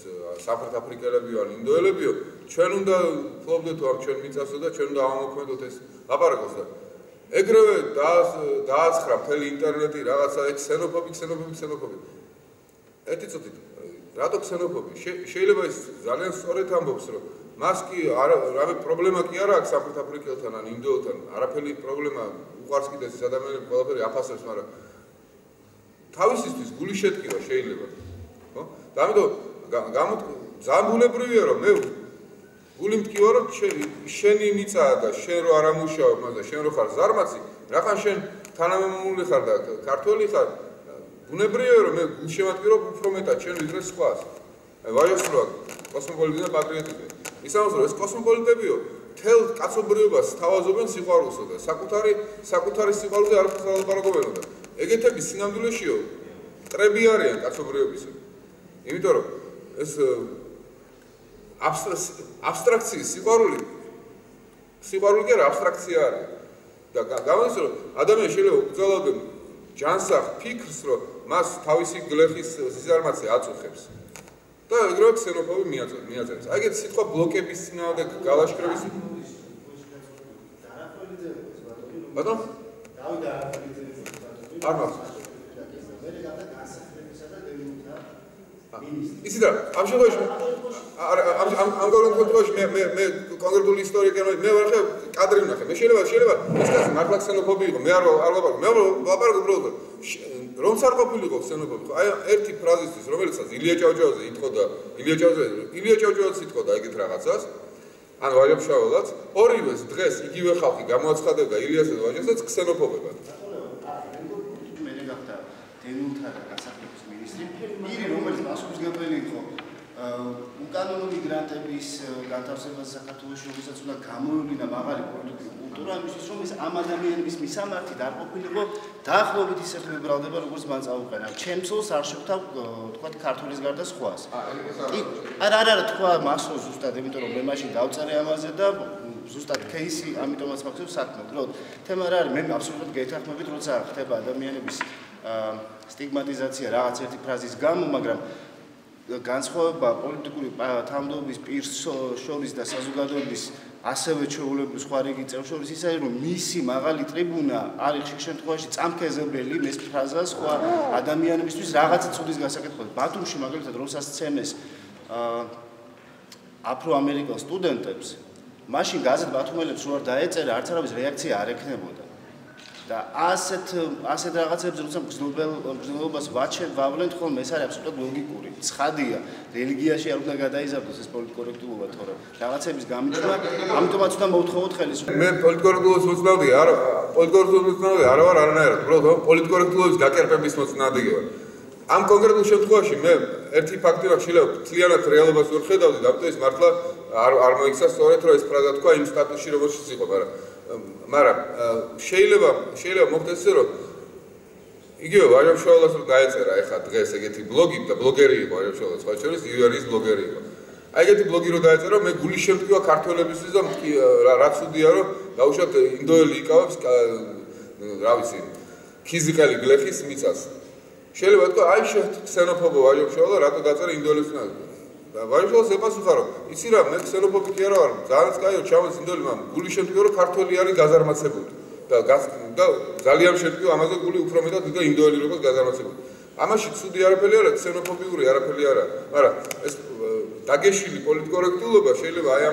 სამხრეთ აფრიკელებიო ან ინდოელებიო ჩვენ უნდა ფლობდეთ თუ არ ჩვენ მიწასო და ჩვენ უნდა ამოქმედოთ ეს ლაპარაკობს და ეგრევე დააცხრა მთელი ინტერნეტი რაღაცა ქსენოფობი ერთი წუთით რატო ქსენოფობი შეიძლება ის ძალიან სწორედ ამბობს რომ მას კი რამე პრობლემა კი არა აქვს სამხრეთ აფრიკელთან ან ინდოელთან არაფერი პრობლემა უყარს კიდეს ეს ადამიანები ყველაფერი აფასებს მაგრამ თავისისთვის გული შეტკივა შეიძლება ხო და ამიტომ ძალიან ბუნებრივია რომ მე გული მტკივა რომ შენი მიწაა და შენ რო არ ამუშავებ მას და შენ რო ხარ ზარმაცი რახან შენ თანამემამული ხარ და ქართველი ხარ ბუნებრივია რომ მე გულ შემატკივრობ უფრო მეტად შენ ვიდრე სხვას აი ვაჟასროა კოსმოპოლიტი და პატრიოტები ისაუბროს რომ ეს კოსმოპოლიტებიო თელ კაცობრიობას თავაზობენ სიყვარულსა და საკუთარი სიყვარულზე არაფერს არ ლაპარაკობენო და ეგეთები სინამდვილეშიო მტრები არიან კაცობრიობისა იმიტომ რომ ეს აბსტრაქციის სიყვარული კი არა აბსტრაქცია არის და გამოდის რომ ადამიანი შეიძლება უძალავდნენ ჯანსაღ ფიქრს რომ მას თავისი გლეხის სიზარმაცე აწუხებს და ეგრევე ქსენოფობი მიაწერს. აი ეგეთ სიტყვა ბლოკების წინააღმდეგ გალაშქრების ბატონ? არ მაქვს. ისიც ამ შემთხვევაში ამ კონკრეტულ მე კონკრეტული ისტორიკი მე ვარ ხე კადრი ვნახე. მე შეიძლება ეს კაცი მართლა ქსენოფობი იყო. მე არ ლაპარაკობ. მე ლაპარაკობ უბრალოდ რომ არ ყოფილიყო ქსენოფობი. აი ერთი ფრაზისთვის რომელიცაც ილია ჭავჭავაძე იტყოდა, ილია ჭავჭავაძე იტყოდა ეგეთ რაღაცას. ან ვაჟა-ფშაველაც ორივეს დღეს იგივე ხალხი გამოაცხადებდა ილიასა და ვაჟასაც ქსენოფობებად. მე გახდა დენილთა და გასახლების მინისტრი, ირი რომელიც პასუხისმგებელი იყო უკანონო მიგრანტების განთავსებაზე საქართველოში, რომელსაც უნდა გამოევლინა მაღალი პოლიტიკური კულტურა, იმისთვის რომ ეს ამ ადამიანების მისამართი არ ყოფილიყო დაახლოებით ისეთ მებრალდება, როგორც მან წაუყენა. ჩემცოლს არ შევთავ, თქვათ, ქართულის გარდა სხვას. არა, თქვა მასო ზუსტად, იმიტომ რომ მე მაშინ დავწერე ამაზე და ზუსტად кейსი, ამიტომაც მაქვს საქმე. უბრალოდ თემა რა არის, მე აბსოლუტურად გეთანხმებით, როცა ხდება ადამიანების სტიგმატიზაცია რაღაც ერთი ფრაზის გამო, მაგრამ განსხვავება პოლიტიკური თანამდებობის პირს შორის და საზოგადოების ასევე ჩვეულებრივ სხვა რიგი წევრ შორის ის არის რომ მისი მაღალი ტრიბუნა არის ხშირ შემთხვევაში წამქეზებელი ეს ფრაზა სხვა ადამიანებისთვის რაღაცა ცუდის გასაკეთებლად. ბათუმში მაგალითად როდესაც ცემეს აფრო-ამერიკელ სტუდენტებს, მაშინ გაზეთ ბათუმელებს რო არ დაეწერა, არც არავის რეაქცია არ ექნებოდა. და ასეთ რაღაცებს როცა მგრძნობელობას ვავლენთ ხოლმე ეს არის აბსოლუტურად ლოგიკური. ცხადია, რელიგიაში არ უნდა გადაიზარდოს ეს პოლიტკორექტულობა, თორემ რაღაცების გამიჩნდა, ამიტომაც უნდა მოვთხოვოთ ხელისუფლებას. მე პოლიტკორექტულობის მოწინააღმდეგე არ ვარ არანაირად, უბრალოდ პოლიტკორექტულობის გაკერპების მოწინააღმდეგე ვარ. ამ კონკრეტულ შემთხვევაში მე ერთი ფაქტი მაქვს, შეიძლება მთლიანად რეალობას ვერ ხედავდი, ამიტომ ის მართლა არ მოიქცა სწორედ რომ ეს ფრაზა თქვა იმ სტატუსში რომელშიც იყო, მაგრამ შეიძლება მოხდეს ისე რომ იგივე ვაჟამშვალას რომ დაეწერა ეხლა დღეს ეგეთი ბლოგი და ბლოგერი იყო ვაჟამშვალა სხვა შორის იუარის ბლოგერი იყო. აი ეგეთი ბლოგი რომ დაეწერა მე გული შემტკივა ქართველებისთვის და რაც უდია რომ დაუშვათ ინდოელი იკავებს რა ვიცი ქიზიყელი გლეხის მიწას. შეიძლება თქვა აი ქსენოფობო ვაჟამშვალა რატო დაწერა ინდოელებს და ვაჟამშვალას ეპასუხა რომ იცი რა მე ქსენოფობი კი არა ვარ ძალიან კაიო ჩამოს ინდოელი მაგრამ გული შემტკივა რომ ქართველი არის გაზარმაცებული და ძალიან შემტკივა ამაზე გული უფრო მეტად და ინდოელი როგორც გაზარმაცებული. ამაში ცუდი არაფერი არა, ქსენოფობიური არაფერი არა, მაგრამ ეს დაგეშილი პოლიტკორექტულობა შეიძლება აი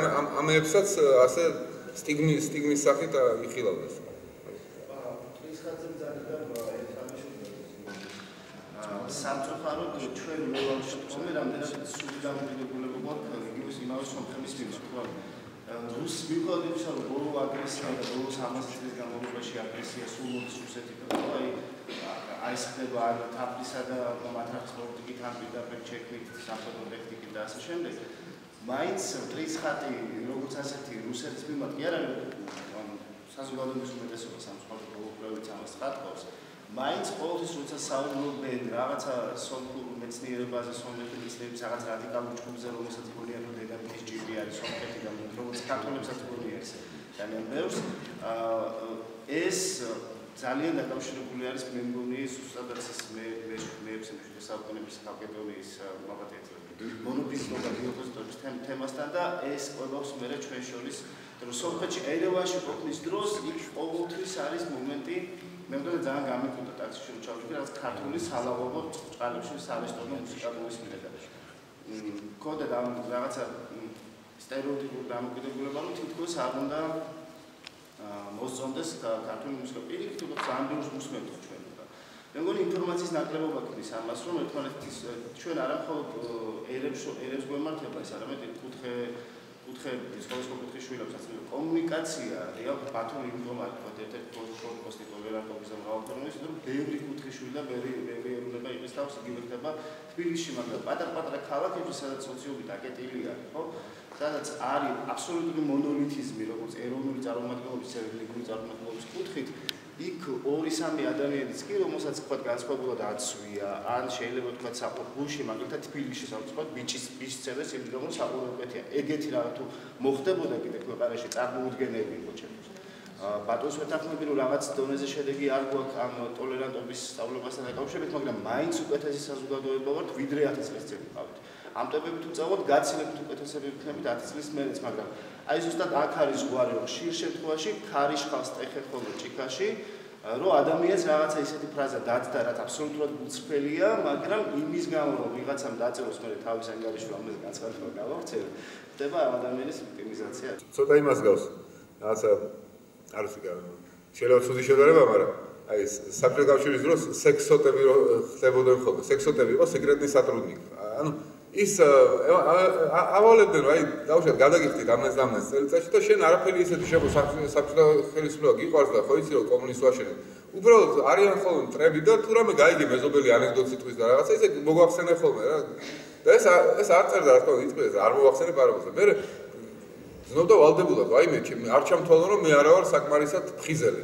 ამებსაც ასე სტიგმის სახით იხილავდეს. სამწუხაროდ ჩვენ მოვაშორებთ რამდენად სული დამოკიდებულება გვაქვს იგივე იმავე სომხების მიმართ. რუსი მიგვაქვს რომ ბოლო აგრესია და ბოლო 300 წლის განმავლობაში აგრესია სულ მოდის რუსეთიდან. აი ეს ხდება არ თაფლისა და მათრახის პოლიტიკით ან პირდაპირ ჩექვით, სამხედრო ტექნიკით და ასე შემდეგ. მაინც მტრის ხატი როგორც ასეთი რუსეთის მიმართ კი არა საზოგადოების უმეტესობა სამწუხაროდ ბოლოკრევიც ამას ხატავს. მაინც ყოველთვის როცა საუბრობენ რაღაცა სომხურ მეცნიერებაზე, სომხეთის მეცნიერების რაღაც რადიკალურ ჯგუფზე, რომელსაც გონია რომ დედამიწის ჯირი არის სომხეთი და როგორც ქართველებსაც გონია ეს ძალიან ბევრს, ეს ძალიან დაკავშირებული არის მე მგონი ზუსტადაც ეს მეებს მეშვიდე საუკუნეების კაპიტოლიის მოგატეცები. მონოფიზმობა გეოპოზიტორის თემასთან და ეს ყველავს მე ჩვენ შორის რომ სომხეთში ერევანში ყოფნის დროს იქ ყოველთვის არის მომენტი მე მგონი ძალიან გამიკვირდა ტაქსში რომ ჩავშევი რაღაც ქართული სალაღობო წყალებში სარესტორნო მუსიკა მოვისმინე. ქონდა და რაღაცა სტერეოტიპური დამოკიდებულება რომ თითქოს არ უნდა მოსწონდეს ქართული მუსიკა პირიქით უფრო ძალიან ბევრს მუსმენთ ჩვენ და მე მგონი ინფორმაციის ნაკლებობა ქნის ამას რომ ერთმანეთის ჩვენ არა მხოლოდ ერებს გვემართება ეს არამედ კუთხეების სხვადასხვა კუთხის შვილებსაც კომუნიკაცია რეალ ბათუმი ინფორმატი თქვა ერთ-ერთი პოსტი ტოლერანტობის და მრავალფეროვნების რომ ბევრი კუთხის შვილი და ბევრი ერუნება იყოს თავს იგივე ხდება თბილისში მაგრამ პატარ-პატარა ქალაქებში სადაც სოციუმი დაკეტილია ხო სადაც არის აბსოლუტური მონოლითიზმი როგორც ეროვნული წარმომადგენლობის რელიგიური წარმომადგენლობის კუთხით იქ 2-3 ადამიანიც კი რომელსაც თქვა განსხვავებულად აცვია ან შეიძლება თქვა საყურბულში მაგალითად თბილისში თქვა ბიჭის ცევეს იმით რომ საყურებელია ეგეთი რაღაც თუ მოხდებოდა კიდე ქვეყანაში წარმოუდგენელი იყო ჩემთვის ბატონს ვეთანხმები რომ რაღაც დონეზე შედეგი არ გვაქვს ამ ტოლერანტობის სწავლებასთან დაკავშირებით მაგრამ მაინც უკეთესი საზოგადოება ვართ ვიდრე 1000 წლის წინ ვიყავით ამ ტემპებით უწავოთ გაცილებით უკეთესები ვიქნებით 10 წლის მერეც მაგრამ აი ზუსტად აქ არის ზღვარი რომ ხშირ შემთხვევაში ქარიშხალს ტეხე ხოლმე ჭიქაში რომ ადამიანს რაღაცა ისეთი ფრაზა დადდა რაც აბსოლუტურად უცფელია მაგრამ იმის გამო რომ ვიღაცამ დაწეროს მე თავის ანგარიში რომ ამაზე განცხადება გავახცე ხდება ადამიანის ვიქტიმიზაცია ცოტა იმას გავს რაღაცა არ ვიცი შეიძლება ცუდი შედარება მაგრამ აი საბჭოთა კავშირის დროს სექსოტები ხდებოდნენ ხოლმე სექსოტები იყო სეკრეტნის სატრუდნიკი ანუ ის ავალებდნენ რომ აი დავუშვათ გადაგიხდით ამას წელიწადში და შენ არაფერი ისეთი შეგო საბჭოთა ხელისუფლება გიყვარს და ხო იცი რომ კომუნისტ ვაშენებ უბრალოდ არიან ხოლმე მტრები და თუ რამე გაიგე მეზობელი ანეკდოტი თქვის და რაღაცა ისე მოგვახსენე ხოლმე რა და ეს არ წერდა რა თქმა უნდა იწყვეტს არ მოვახსენე პარაბოზე მე ზნობდა ვალდებულად აი მე არ ჩამთვალო რომ მე არა ვარ საკმარისად ფხიზელი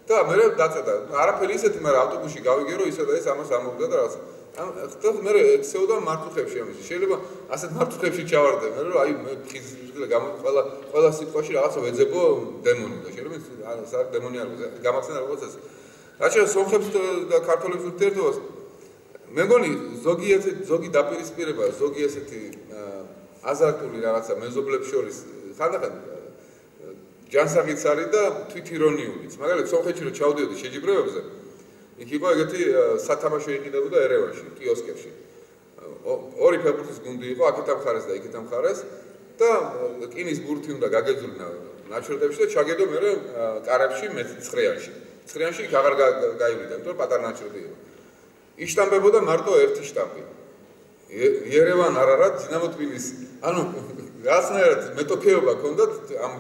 და მე დაწერდა არაფერი ისეთი მაგრამ ავტობუსში გავიგე რომ ისა და ეს ამას ამოვიდა და რაღაცა ხდება მე ექცეოდა მარტუხებში ამის შეიძლება ასეთ მარტუხებში ჩავარდე მე რომ აი მე ფხიზელი ყველა სიტყვაში რაღაცა ვეძებო დემონი და შეიძლება ეს არ დემონი არ გამახსენა როგორც ეს რაც შეიძლება სომხებს და ქართველებს ურთიერთობას მე მგონი ზოგი დაპირისპირება ზოგი ესეთი აზარტული რაღაცა მეზობლებს შორის ხანდახან ჯანსაღიც არის და თვითირონიულიც მაგალითად სომხეთში რომ ჩავდიოდი შეჯიბრებებზე იქ იყო ეგეთი სათამაშო იყიდებოდა ერევანში კიოსკებში ორი ფეხბურთის გუნდი იყო აქეთ ამხარეს და იქეთ ამხარეს და კინის ბურთი უნდა გაგეძვლინა ნაჩვენებებში და ჩაგედო მე კარებში მეცხრეანში ცხრიანში იქ აღარ გაივიდა, იმიტომ რომ პატარა ნაჭრები იყო. იშტამბებოდა მარტო ერთი შტამპი. ერევან არ არა დინამო თბილისი. ანუ რაღაცნაირად მეტოქეობა ჰქონდათ ამ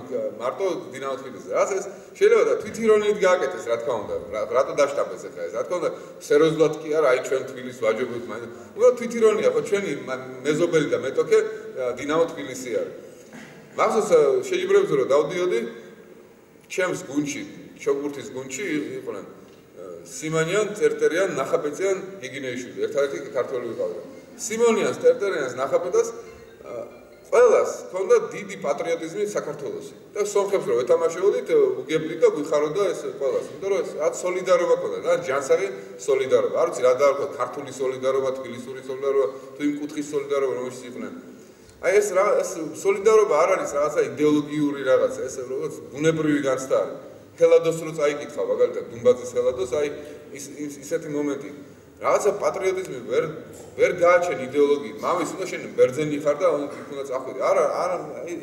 მარტო დინამო თბილისზე. რაც ეს შეიძლება და თვითირონიით გააკეთეს, რა თქმა უნდა. რატო დაშტამპეს ახლა ეს? რა თქმა უნდა, სერიოზულად კი არა, აი ჩვენ თბილისს ვაჯობებთ, მაგრამ უბრალოდ თვითირონია, ხო ჩვენი მეზობელი და მეტოქე დინამო თბილისი არის. მახსოვს შეჯიბრებებზე რომ დავდიოდი ჩემს გუნდში, ჩოგურთის გუნდში იყვნენ სიმონიან, წერტერიან, ნახაპეციან, გიგინეიშვილი, ერთადერთი ქართველი ვიყავდა. სიმონიანს, წერტერიანს, ნახაპეტას ყველას ჰქონდა დიდი პატრიოტიზმი საქართველოსი. და სომხებს რომ ეთამაშებოდით, უგებდით და გვიხაროდა ეს ყველას. იმიტომ რომ რაც სოლიდარობა ჰქონდა და ჯანსაღი სოლიდარობა. არ ვიცი რა დაარქვა, ქართული სოლიდარობა, თბილისური სოლიდარობა, თუ იმ კუთხის სოლიდარობა რომელშიც იყვნენ. აი ეს სოლიდარობა არ არის რაღაცა იდეოლოგიური რაღაცა, ეს როგორც ბუნებრივი განცდა არის. ხელადოს რო წაიკითხა, მაგალითად დუმბაძის ხელადოს, აი ისეთი მომენტი. რაღაცა პატრიოტიზმი ვერ გააჩენ იდეოლოგიით. მამის უნდა შენ ბერძენი ხარ და უნდა წახვიდე. არა,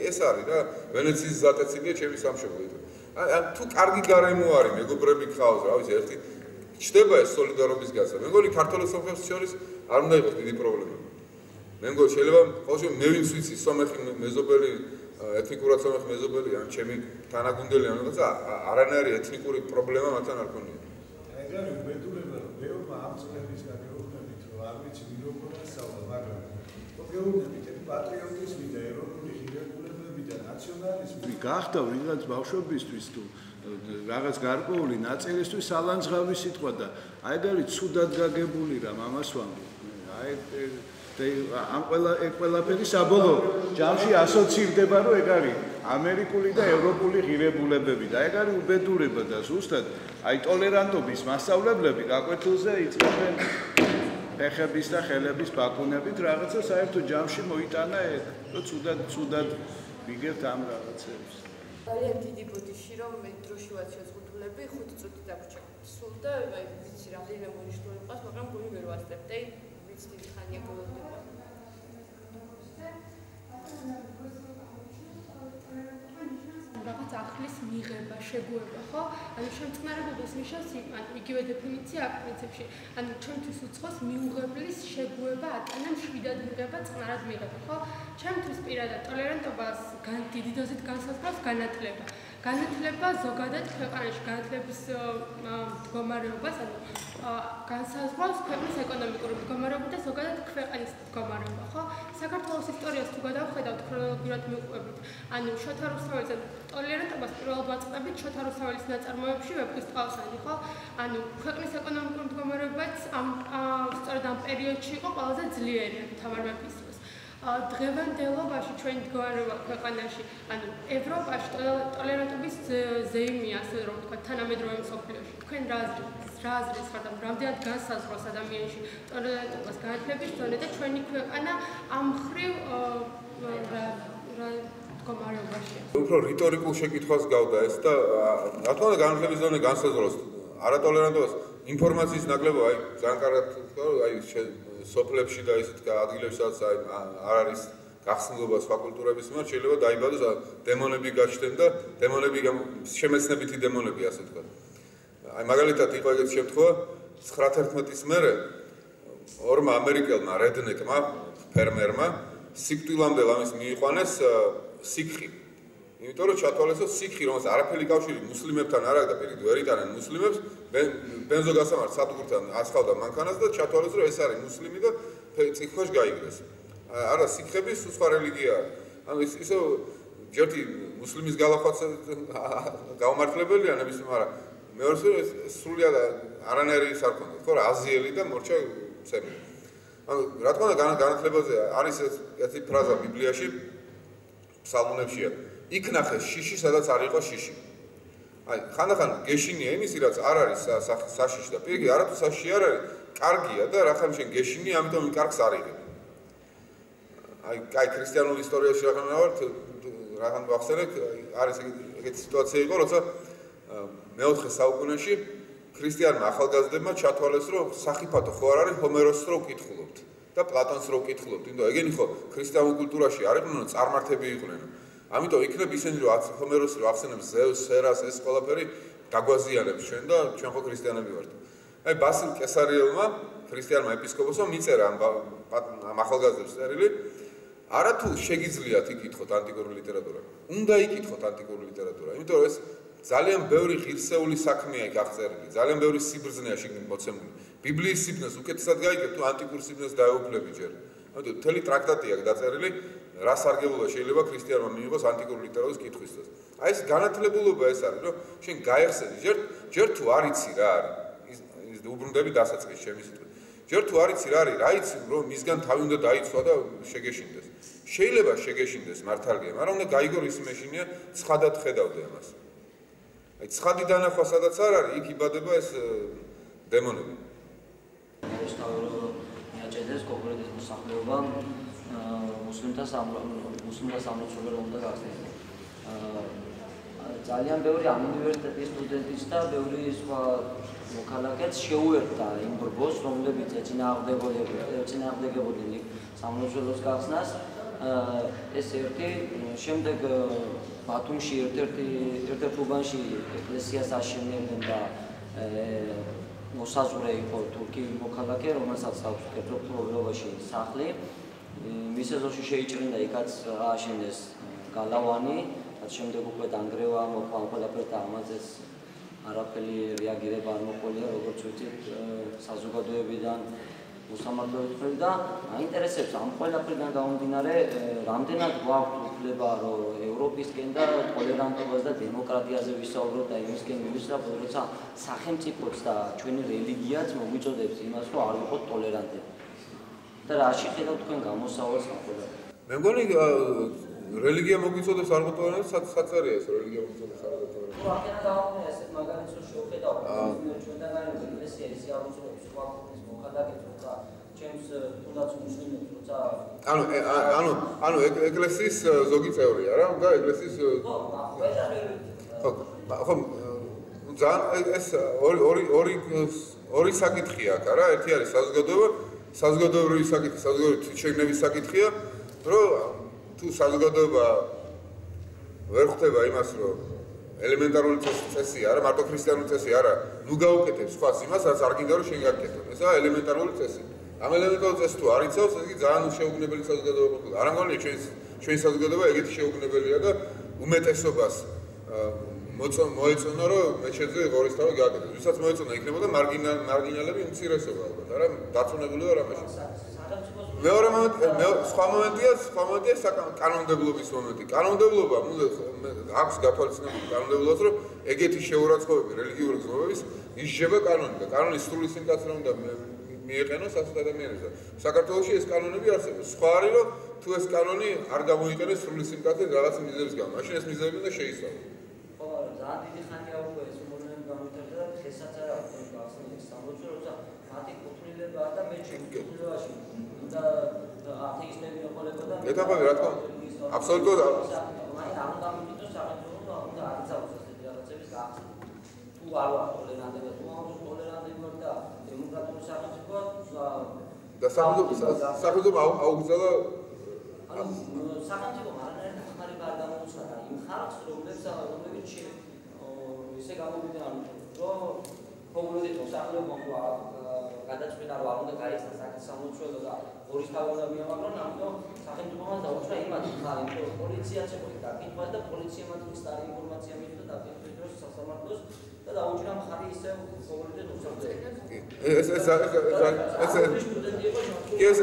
ეს არის რა, ვენეციის ზატეცილია ჩემი სამშობლო. აი თუ კარგი გარემო არის, მეგობრები გყავს, რა ვიცი, ერთი ჩდება ეს სოლიდარობის გასა. მე მგონი ქართულ სომხებს შორის არ უნდა იყოს დიდი პრობლემა. მე მგონი შეიძლება ყოველშემ მე ვინც ვიცი სომეხი მეზობელი ეთნიკურად სომეხი მეზობელი ან ჩემი თანაგუნდელი ან რაღაცა არანაირი ეთნიკური პრობლემა მათთან არ ქონია. ეგ არის უბედურება რომ მეუბნა ამ წლების გაგეუბნებით რომ არ ვიცი ვინ როგორ ასწავლა, მაგრამ გეუბნებით ეს პატრიოტიზმი და ეროვნული ღირებულებები და ნაციონალიზმი გახდა ვიღაც ბავშვობისთვის თუ რაღაც გარკვეული ნაწილისთვის სალანძღავი სიტყვა და აი ეგ არის ცუდად გაგებული რა მამას ვამბობ. აი ამ ყველაფერი საბოლოო ჯამში ასოცირდება რომ ეგ არის ამერიკული და ევროპული ღირებულებები და ეგ არის უბედურება და ზუსტად აი ტოლერანტობის მასწავლებლები გაკვეთილზე იწყებენ ფეხების და ხელების ბაკუნებით რაღაცა საერთო ჯამში მოიტანა ეგ რომ ცუდად ვიგებთ ამ რაღაცებს. ძალიან დიდი ბოდიში რომ მე დროში ვარ შეზღუდულები 5 წუთი დაგვრჩა. სულ და აი ვიცი რამდენიმე მონიშნული ყავს, მაგრამ გული ვერ ვასწრებდი. ვიცი დიდი ხანია გულდება. რაღაც ახლის მიღება, შეგუება, ხო? ანუ შემწყნარებობას ნიშნავს იგივე დეფინიცია აქვს პრინციპში. ანუ ჩემთვის უცხოს მიუღებლის შეგუება, ატანა მშვიდად მიღება, წყნარად მიღება, ხო? ჩემთვის პირადად ტოლერანტობას დიდი დოზით განსაზღვრავს განათლება. განათლება ზოგადად ქვეყანაში განათლების მდგომარეობას, ანუ განსაზღვრავს ქვეყნის ეკონომიკური მდგომარეობა და ზოგადად ქვეყნის მდგომარეობა, ხო? საქართველოს ისტორიას თუ გადავხედავთ ქრონოლოგიურად მივყვებით, ანუ შოთა რუსთაველის ტოლერანტობას პირველად ვაწყდებით შოთა რუსთაველის ნაწარმოებში ვეფხვის ტყავსანი, ხო? ანუ ქვეყნის ეკონომიკური მდგომარეობაც სწორედ ამ პერიოდში იყო ყველაზე ძლიერი თამარ მეფის დროს. დღევანდელობაში ჩვენი მდგომარეობა ქვეყანაში, ანუ ევროპაში ტოლერანტობის ზეიმია, ასე რომ ვთქვათ, თანამედროვე მსოფლიოში. თქვენ რა აზრით ხართ, რამდენად განსაზღვრავს ადამიანში ტოლერანტობას განათლების დონე და ჩვენი ქვეყანა ამ მხრივ რა მდგომარეობაშია? უფრო რიტორიკულ შეკითხვას გავდა ეს და რა თქმა უნდა განათლების დონე განსაზღვრავს არატოლერანტობას ინფორმაციის ნაკლებობა, აი ძალიან კარგად თქვა, აი სოფლებში და ისეთ ადგილებში სადაც არ არის გახსნილობა სხვა კულტურების მიმართ შეიძლება დაიბადოს დემონები გაჩნდნენ და დემონები შემეცნებითი დემონები ასე თქვა. აი მაგალითად იყო ეგეთი შემთხვევა 9/11-ის მერე ორმა ამერიკელმა რედნეკმა ფერმერმა სიკვდილამდე ამის მიიყვანეს სიქხი. იმიტომ რომ ჩათვალეს სიქხი რომელსაც არაფერი კავშირი მუსლიმებთან არ აქვს და პირიქით ვერ იტანენ მუსლიმებს ბენზოგასამართ სადგურთან ასხავდა მანქანას და ჩათვალეს რომ ეს არის მუსლიმი და წიქქვეშ გაიგდეს. არა სიქხები სხვა რელიგია არის. ანუ ისე ჯერთი მუსლიმის გალახვაც გაუმართლებელია ნებისმიერ, მაგრამ მეორე სრულიად არანაირი ის არ ქონდა, ხო რა აზიელი და მორჩა ცემი. ანუ რა თქმა უნდა განათლებაზე არის ესეთი ფრაზა ბიბლიაში ფსალმუნებშია. იქ ნახე შიში, სადაც არ იყო შიში. აი, ხანდახან გეშინია იმისი, რაც არ არის საშიში და პირიქით, არათუ საშიში არ არის, კარგია და რახან შენ გეშინია, ამიტომ იმ კარგს არ იღებ. აი, ქრისტიანულ ისტორიაში რახან ვარ, რახან ვახსენებ, არის ეგეთი სიტუაცია იყო, როცა მეოთხე საუკუნეში ქრისტიანმა ახალგაზრდებმა ჩათვალეს, რომ სახიფათო ხო არ არის ჰომეროსს რო ვკითხულობთ და პლატონს რო ვკითხულობთ, იმიტომ ეგენი ხო ქრისტიანულ კულტურაში არ იყვნენ, წარმართები იყვნენ. ამიტომ იქნებ ისინი რომ ჰომეროსი რო ახსენებს ზევსს, სერას, ეს ყველაფერი გაგვაზიანებს ჩვენ და ჩვენ ხო ქრისტიანები ვართ. აი ბასილ კესარიელმა, ქრისტიანმა ეპისკოპოსმა მიწერა ამ ახალგაზრდებს წერილი, არა თუ შეგიძლიათ იკითხოთ ანტიკური ლიტერატურა, უნდა იკითხოთ ანტიკური ლიტერატურა, იმიტომ რომ ეს ძალიან ბევრი ღირსეული საქმეა იქ აღწერილი, ძალიან ბევრი სიბრძნეა შიგნით მოცემული. ბიბლიის სიბრძნეს უკეთესად გაიგებ თუ ანტიკურ სიბრძნეს დაეუფლები ჯერ. ამიტომ მთელი ტრაქტატი აქვს დაწერილი, რა სარგებლობა შეიძლება ქრისტიანმა მიიღოს ანტიკური ლიტერატურის კითხვისთვის. აი ეს განათლებულობა ეს არის, რომ შენ გაეხსენი ჯერ თუ არ იცი რა არის, ის უბრუნდები დასაწყისში ჩემი სიტყვით. ჯერ თუ არ იცი რა არის, რა იცი რომ მისგან თავი უნდა დაიცვა და შეგეშინდეს. შეიძლება შეგეშინდეს მართალია, მაგრამ უნდა გაიგო ის მეშინია ცხადად ხედავდე ამას. აი ცხადი დანახვა სადაც არ არის, იქ იბადება ეს დემონები. მიაჭედეს კონკრეტულ მოსახლეობამ მუსლიმთა სამლოცველო რომ უნდა გახსნას. ძალიან ბევრი ამ უნივერსიტეტის სტუდენტის და ბევრი სხვა მოქალაქეც შეუერთდა იმ ბრბოს, რომლებიც ეწინააღმდეგებოდნენ სამლოცველოს გახსნას. ეს ერთი შემდეგ ბათუმში ერთ-ერთ უბანში ეკლესიას აშენებდნენ და მოსაზღვრე იყო თურქი მოქალაქე, რომელსაც აქვს კერძო პრობლემაში სახლი. მის ეზოში შეიჭრინდა იქაც ააშენეს გალავანი, რაც შემდეგ უკვე დანგრევა მოყვა ყველაფერს და ამაზეც არაფერი რეაგირება არ მოყოლია, როგორც ვიცით, საზოგადოებიდან უსამართლოებით და აინტერესებს ამ ყველაფრიდან გამომდინარე, რამდენად გვაქვს უფლება, რომ ევროპისკენ და ტოლერანტობას და დემოკრატიაზე ვისაუბროთ და იმისკენ მივისწრაფოთ, როცა სახელმწიფოც და ჩვენი რელიგიაც მოგვიწოდებს იმას, რომ არ ვიყოთ ტოლერანტები. და რაში ხედავთ თქვენ გამოსავალს ამ ყველაფერს? მე მგონი რელიგია მოგვიწოდებს არ ვიყოთ ტოლერანტები, საწარია ეს რელიგია მოგვიწოდებს არ ვიყოთ ტოლერანტები. თუ აქედან დავამოწმე ასეთ მაგალითს რომ შევხედავთ, ჩვენთან გარეთ ეკლესია ისე აღუწევს სხვა ქვეყნის მოქალაქეებს, როცა ჩემს თუნდაც მუსლიმებს, როცა ანუ ეკლესიის ზოგი წევრია რა, და ეკლესიის ხო ძალიან ეს ორი საკითხია აქ რა, ერთი არის საზოგადოებრივი საკითხი, საზოგადოებრივი თვითშეგნების საკითხია, რომ თუ საზოგადოება ვერ ხვდება იმას, რომ ელემენტარული წესია არა, მარტო ქრისტიანული წესი არა, ნუ გაუკეთებს სხვას იმას, რაც არ გინდა რომ შენ გაკეთო. ესაა ელემენტარული წესი. ამ ელემენტარულ წესს თუ არ იცავს, ეს იგი ძალიან შეუგნებელი საზოგადოება ხდება. არ ამგონია ჩვენი საზოგადოება ეგეთი შეუგნებელია და უმეტესობას მოეწონა რომ მე შეძლო ღორისთავი გააკეთოს. ვისაც მოეწონა იქნებოდა მარგინალები უმცირესობა ალბათ, არა დაწუნებული ვარ ამაში. მეორე სხვა მომენტია კანონმდებლობის მომენტი. კანონმდებლობა აქვს გათვალისწინებული კანონმდებლობას, რომ ეგეთი შეურაცხყოფები რელიგიური გზნობების ისჯება კანონით და კანონის სრული სიმკაცრე უნდა მიეყენოს ასეთ ადამიანებს. საქართველოში ეს კანონები არსებობს. სხვა არის რომ თუ ეს კანონი არ გამოიყენეს სრული სიმკაცრე რაღაც მიზეზების გამო, მაშინ ეს მიზეზები უნდა შეისწავლოს. ხო, ძალიან დიდი ხანია უკვე ეს მოვლენა გამიტარდა და დღესაც არა თქვენ გახსნით სამლოცველო, როცა მათი კუთვნილებაა და მე ჩემი კუთვნილებაში და ათეისტები ეყოლებოდა. ეთაყვები რა თქმა უნდა. აბსოლუტურად. მაინც ამ გამიტოს სახელმწიფო უნდა არიცავს ასეთი რაღაცების გახსნა. თუ არ ვარ ტოლერანტები, თუ არ ვარ ტოლერანტები ვარ და დემოკრატიული სახელმწიფოა და სახელმწიფო აუგზავნა სახელმწიფო არანაირ დახმარება არ გამოუცხადა იმ ხალხს, რომლებიც ისე გამოვიდნენ, რომ პრობლემები მოსახლეობა გადაწყვიტა რომ არ უნდა გაიხსნას აქ სამლოცველო და ღორისთავი უნდა მიამაგრონ, ამიტომ სახელმწიფომა დაუწყო იმათ ხარ, იმიტომ რომ პოლიციაც ეყოლით დაკითხვას და პოლიციამ მისდარი ინფორმაცია მისცა დაკითხვის დროს სასამართლოს და დაუჭირა მხარი ისე პრობლემებს უცხოებს.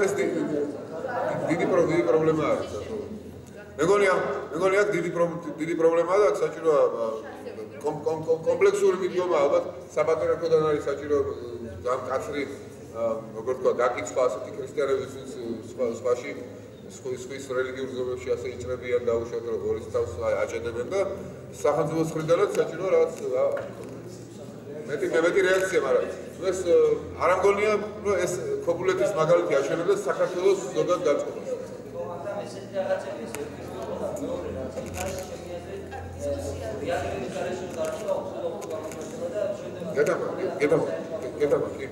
ეს დიდი პრობლემა არის. მე მგონი აქ დიდი პრობლემაა და საჭიროა კომპლექსური მიდგომა ალბათ საპატრიარქოდან არის საჭირო გამკაცრი როგორ თქვა დაკითხვა ასეთი ქრისტიანების სხვაში სხვის რელიგიურ ზომებში ასე იჭრებიან დაუშვათ რომ ღორისთავს აჭედებენ და სახელმწიფოს მხრიდანაც საჭიროა რაღაც მეტი რეაქცია, მაგრამ ეს არ ამგონია რომ ეს ქობულეთის მაგალითი აშენებდა საქართველოს ზოგად გაწყობას. მაგრამ ესეთი რაღაცები ეს მეორე რაც არის შემიაზე რეალიზაციის გარშემო დარჩება უცხო გამოსვლა და შემდეგ გეტამა კი